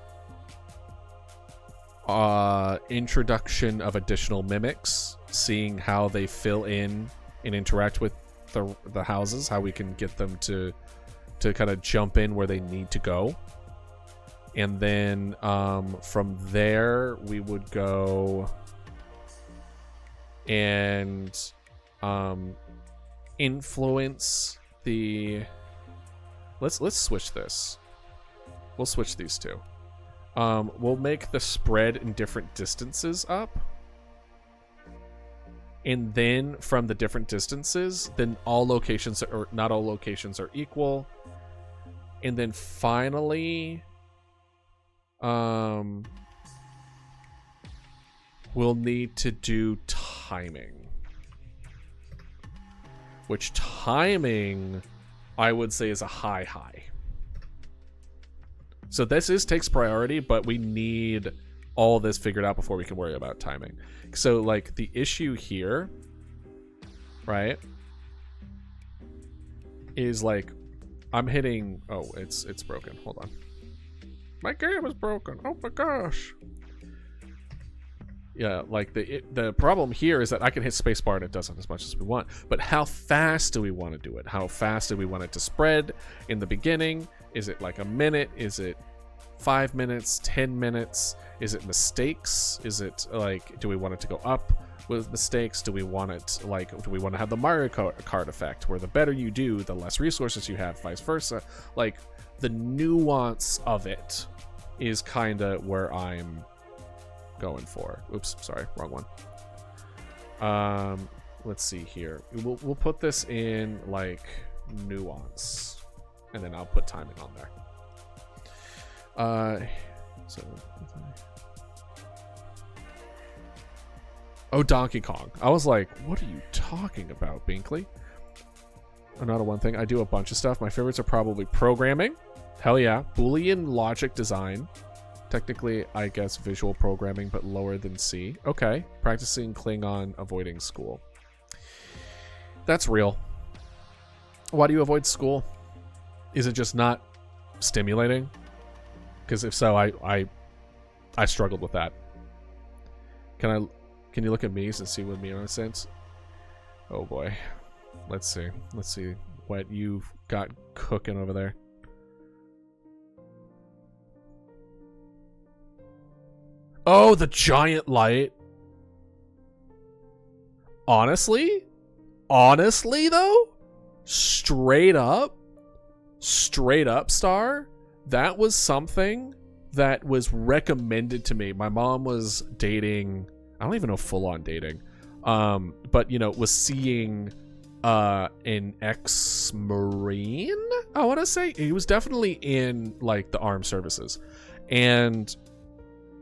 S1: introduction of additional mimics, seeing how they fill in and interact with the houses, how we can get them to kind of jump in where they need to go. And then from there we would go and influence the... Let's switch this. We'll switch these two. We'll make the spread in different distances up. And then from the different distances, then all locations, or not all locations, are equal. And then finally, we'll need to do timing. Which timing, I would say, is a high. So this takes priority, but we need all this figured out before we can worry about timing. So like the issue here, right, is like I'm hitting... Oh, it's broken. Hold on. My game is broken. Oh my gosh. Yeah, like the problem here is that I can hit spacebar and it doesn't as much as we want. But how fast do we want to do it? How fast do we want it to spread in the beginning? Is it like a minute? Is it 5 minutes, 10 minutes? Is it mistakes? Is it like, do we want it to go up with mistakes? Do we want it like, do we want to have the Mario Kart effect where the better you do, the less resources you have, vice versa? Like the nuance of it is kind of where I'm going for. Oops, sorry, wrong one. Let's see here. We'll put this in like nuance, and then I'll put timing on there. Oh, Donkey Kong. I was like, what are you talking about, Binkley? Another one thing. I do a bunch of stuff. My favorites are probably programming. Hell yeah. Boolean logic design. Technically, I guess visual programming, but lower than C. Okay. Practicing Klingon, avoiding school. That's real. Why do you avoid school? Is it just not stimulating? Because if so, I struggled with that. Can you look at me and see with me in a sense? Oh boy. Let's see what you've got cooking over there. Oh, the giant light. Honestly though, straight up, Star, that was something that was recommended to me. My mom was dating, I don't even know full on dating, but you know, was seeing an ex-Marine, I want to say. He was definitely in like the armed services, and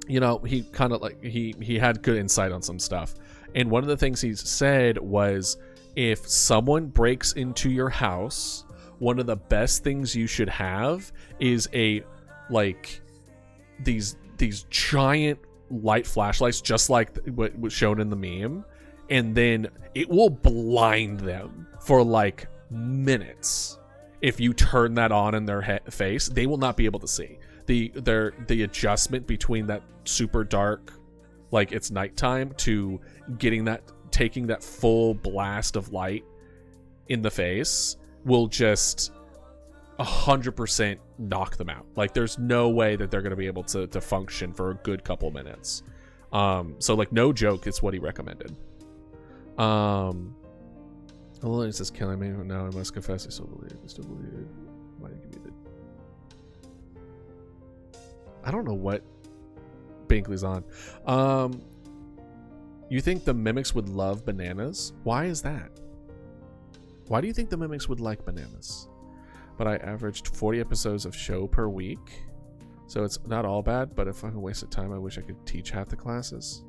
S1: you know, he kind of like he had good insight on some stuff. And one of the things he said was, if someone breaks into your house, one of the best things you should have is a like these giant light flashlights, just like what was shown in the meme, and then it will blind them for like minutes. If you turn that on in their face, they will not be able to see. The adjustment between that super dark, like it's nighttime, to taking that full blast of light in the face will just 100% knock them out. Like there's no way that they're going to be able to function for a good couple minutes. So like no joke, it's what he recommended. It says killing me. Now I must confess I still believe. Why do you give me the... I don't know what Binkley's on. You think the mimics would love bananas? Why is that? Why do you think the mimics would like bananas? But I averaged 40 episodes of show per week, so it's not all bad, but if I'm a waste of time, I wish I could teach half the classes.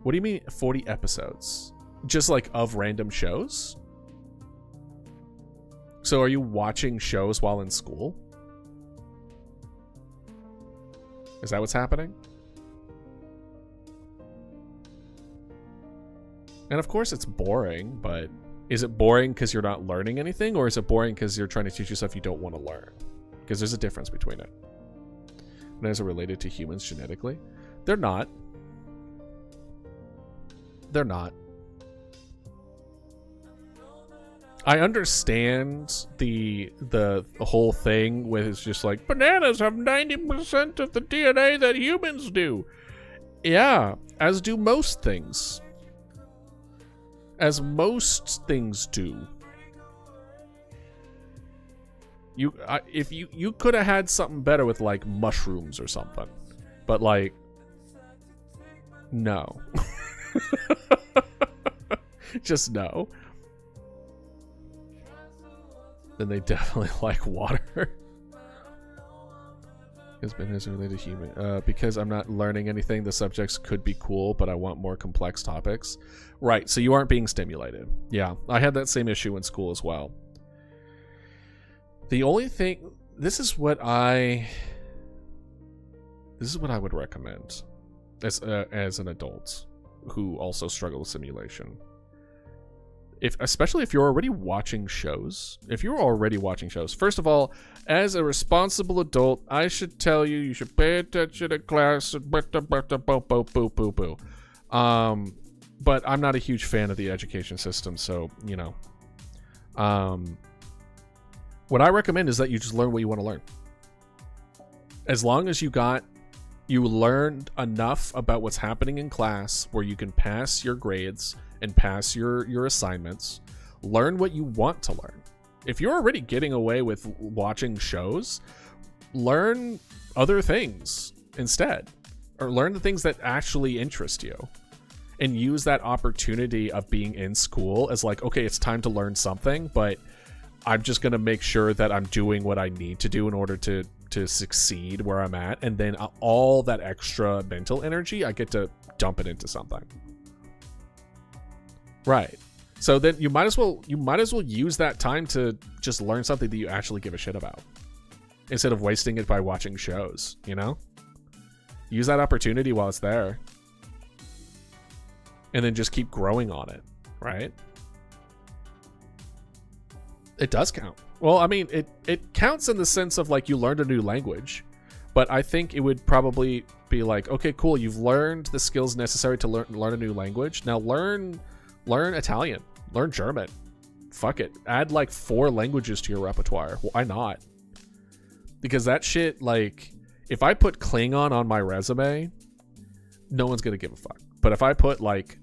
S1: What do you mean 40 episodes? Just like of random shows? So are you watching shows while in school? Is that what's happening? And of course it's boring, but is it boring because you're not learning anything, or is it boring because you're trying to teach yourself you don't want to learn? Because there's a difference between it. Bananas are related to humans genetically. They're not. They're not. I understand the whole thing with it's just like bananas have 90% of the DNA that humans do. Yeah, as do most things. as most things do. If you could have had something better with like mushrooms or something, but like, no. Just no. Then they definitely like water. Has been as related to human. Because I'm not learning anything, the subjects could be cool, but I want more complex topics. Right, so you aren't being stimulated. Yeah, I had that same issue in school as well. The only thing, this is what I would recommend as an adult who also struggle with simulation. Especially if you're already watching shows. If you're already watching shows, first of all, as a responsible adult, I should tell you should pay attention to class. But I'm not a huge fan of the education system, so you know. What I recommend is that you just learn what you want to learn. As long as you learned enough about what's happening in class where you can pass your grades and pass your assignments, learn what you want to learn. If you're already getting away with watching shows, learn other things instead, or learn the things that actually interest you, and use that opportunity of being in school as like, okay, it's time to learn something, but I'm just going to make sure that I'm doing what I need to do in order to succeed where I'm at, and then all that extra mental energy I get to dump it into something. Right. So then you might as well use that time to just learn something that you actually give a shit about, instead of wasting it by watching shows, you know? Use that opportunity while it's there. And then just keep growing on it, right? It does count. Well, I mean, it counts in the sense of like you learned a new language, but I think it would probably be like, okay, cool, you've learned the skills necessary to learn a new language. Now learn Italian, learn German. Fuck it. Add like 4 languages to your repertoire. Why not? Because that shit, like, if I put Klingon on my resume, no one's gonna give a fuck. But if I put like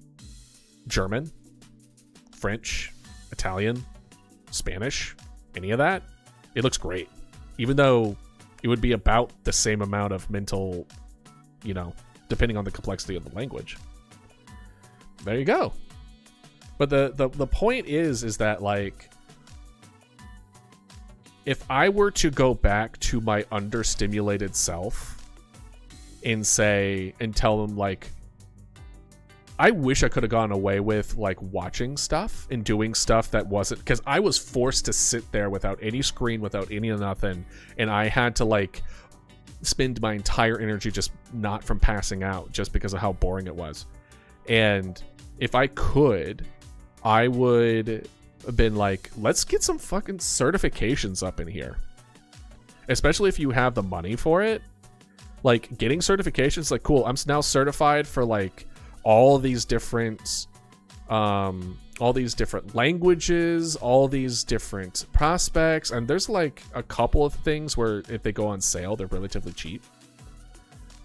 S1: German, French, Italian, Spanish, any of that, it looks great. Even though it would be about the same amount of mental, you know, depending on the complexity of the language. There you go. But the point is that like, if I were to go back to my understimulated self and tell them like, I wish I could have gone away with like watching stuff and doing stuff that wasn't, because I was forced to sit there without any screen, without any nothing, and I had to like spend my entire energy just not from passing out just because of how boring it was. And if I could, I would have been like, let's get some fucking certifications up in here. Especially if you have the money for it. Like, getting certifications, like, cool, I'm now certified for like all these different languages, all these different prospects, and there's like a couple of things where if they go on sale, they're relatively cheap.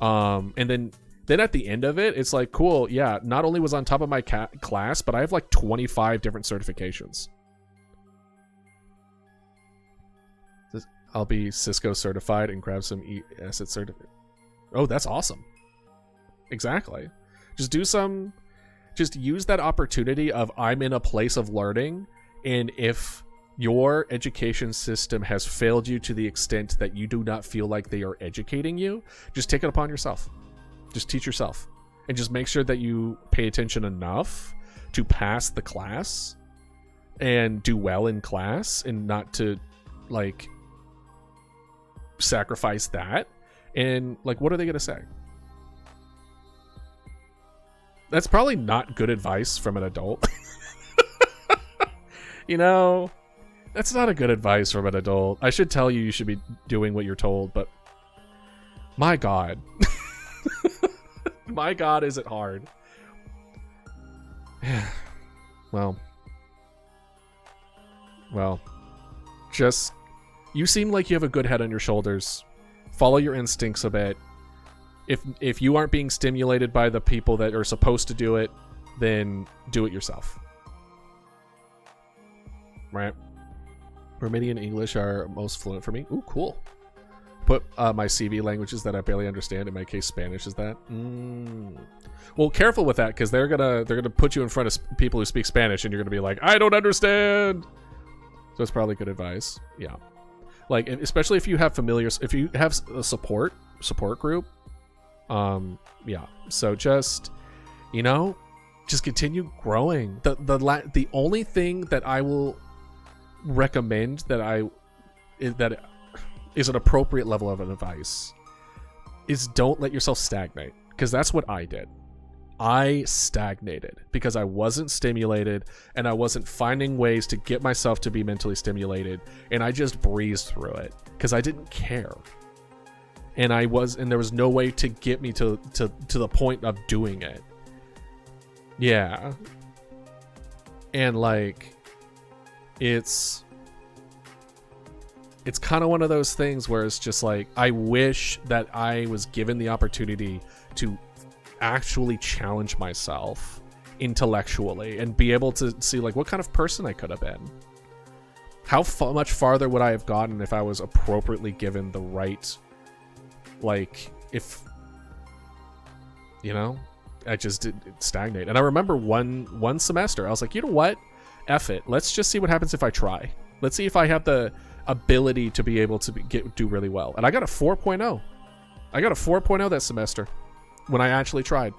S1: And then at the end of it, it's like, cool, yeah, not only was on top of my class, but I have like 25 different certifications. I'll be Cisco certified and grab some asset certificate. Oh, that's awesome. Exactly. Just use that opportunity of I'm in a place of learning, and if your education system has failed you to the extent that you do not feel like they are educating you, just take it upon yourself. Just teach yourself, and just make sure that you pay attention enough to pass the class and do well in class, and not to like sacrifice that. And like, what are they going to say? That's probably not good advice from an adult. You know, that's not a good advice from an adult. I should tell you, you should be doing what you're told, but my God. My God, is it hard? Well, just, you seem like you have a good head on your shoulders. Follow your instincts a bit. If you aren't being stimulated by the people that are supposed to do it, then do it yourself. right? Romanian and English are most fluent for me. Ooh, cool. Put my CV languages that I barely understand. In my case, Spanish is that. Well, careful with that, because they're gonna put you in front of people who speak Spanish, and you're gonna be like, I don't understand. So it's probably good advice. Yeah, like, and especially if you have if you have a support group. Yeah. So just, just continue growing. The only thing that I will recommend that is an appropriate level of advice is don't let yourself stagnate, because that's what I did. I stagnated because I wasn't stimulated and I wasn't finding ways to get myself to be mentally stimulated, and I just breezed through it because I didn't care. And there was no way to get me to the point of doing it. Yeah. And like, it's kind of one of those things where it's just like, I wish that I was given the opportunity to actually challenge myself intellectually and be able to see like what kind of person I could have been. How much farther would I have gotten if I was appropriately given the right, like, if, I just did stagnate. And I remember one semester, I was like, you know what? F it. Let's just see what happens if I try. Let's see if I have the ability to be able to do really well. And I got a 4.0. I got a 4.0 that semester when I actually tried.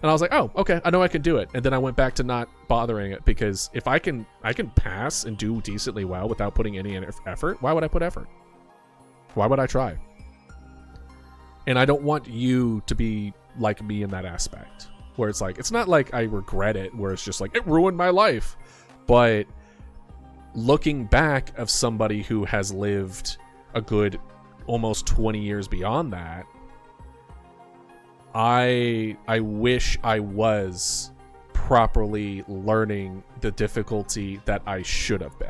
S1: And I was like, oh, okay, I know I can do it. And then I went back to not bothering it, because if I can pass and do decently well without putting any effort, why would I put effort? Why would I try? And I don't want you to be like me in that aspect, where it's like, it's not like I regret it, where it's just like, it ruined my life. But looking back of somebody who has lived a good almost 20 years beyond that, I wish I was properly learning the difficulty that I should have been.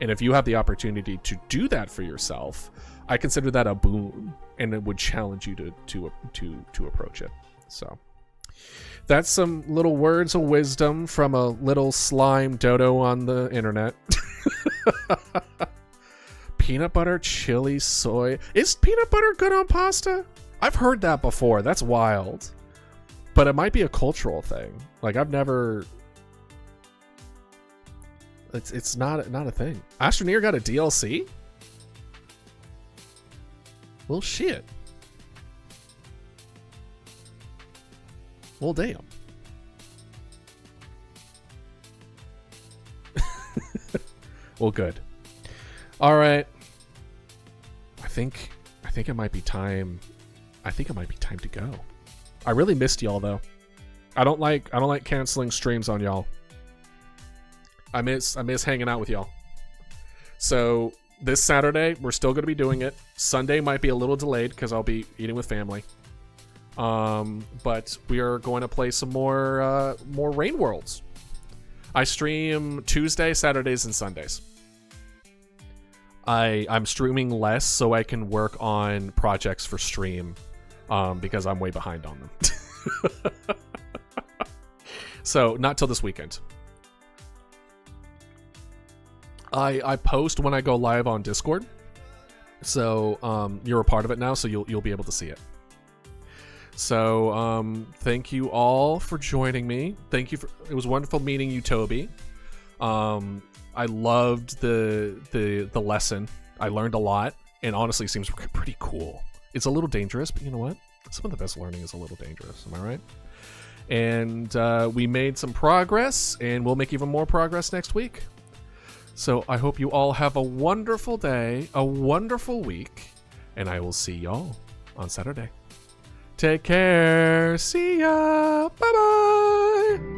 S1: And if you have the opportunity to do that for yourself, I consider that a boon, and it would challenge you to approach it. So that's some little words of wisdom from a little slime dodo on the internet. Peanut butter, chili, soy. Is peanut butter good on pasta? I've heard that before. That's wild. But it might be a cultural thing. Like, I've never... It's not a thing. Astroneer got a DLC? Well, shit. Well, damn. Well, good. All right. I think it might be time. I think it might be time to go. I really missed y'all though. I don't like canceling streams on y'all. I miss hanging out with y'all. So this Saturday we're still going to be doing it. Sunday might be a little delayed because I'll be eating with family. But we are going to play some more Rain Worlds. I stream Tuesday, Saturdays, and Sundays. I'm streaming less so I can work on projects for stream, because I'm way behind on them. So not till this weekend. I post when I go live on Discord, so you're a part of it now, so you'll be able to see it. So thank you all for joining me. It was wonderful meeting you, Toby. I loved the lesson. I learned a lot, and honestly seems pretty cool. It's a little dangerous, but you know what? Some of the best learning is a little dangerous. Am I right? And we made some progress, and we'll make even more progress next week. So I hope you all have a wonderful day, a wonderful week, and I will see y'all on Saturday. Take care. See ya. Bye-bye.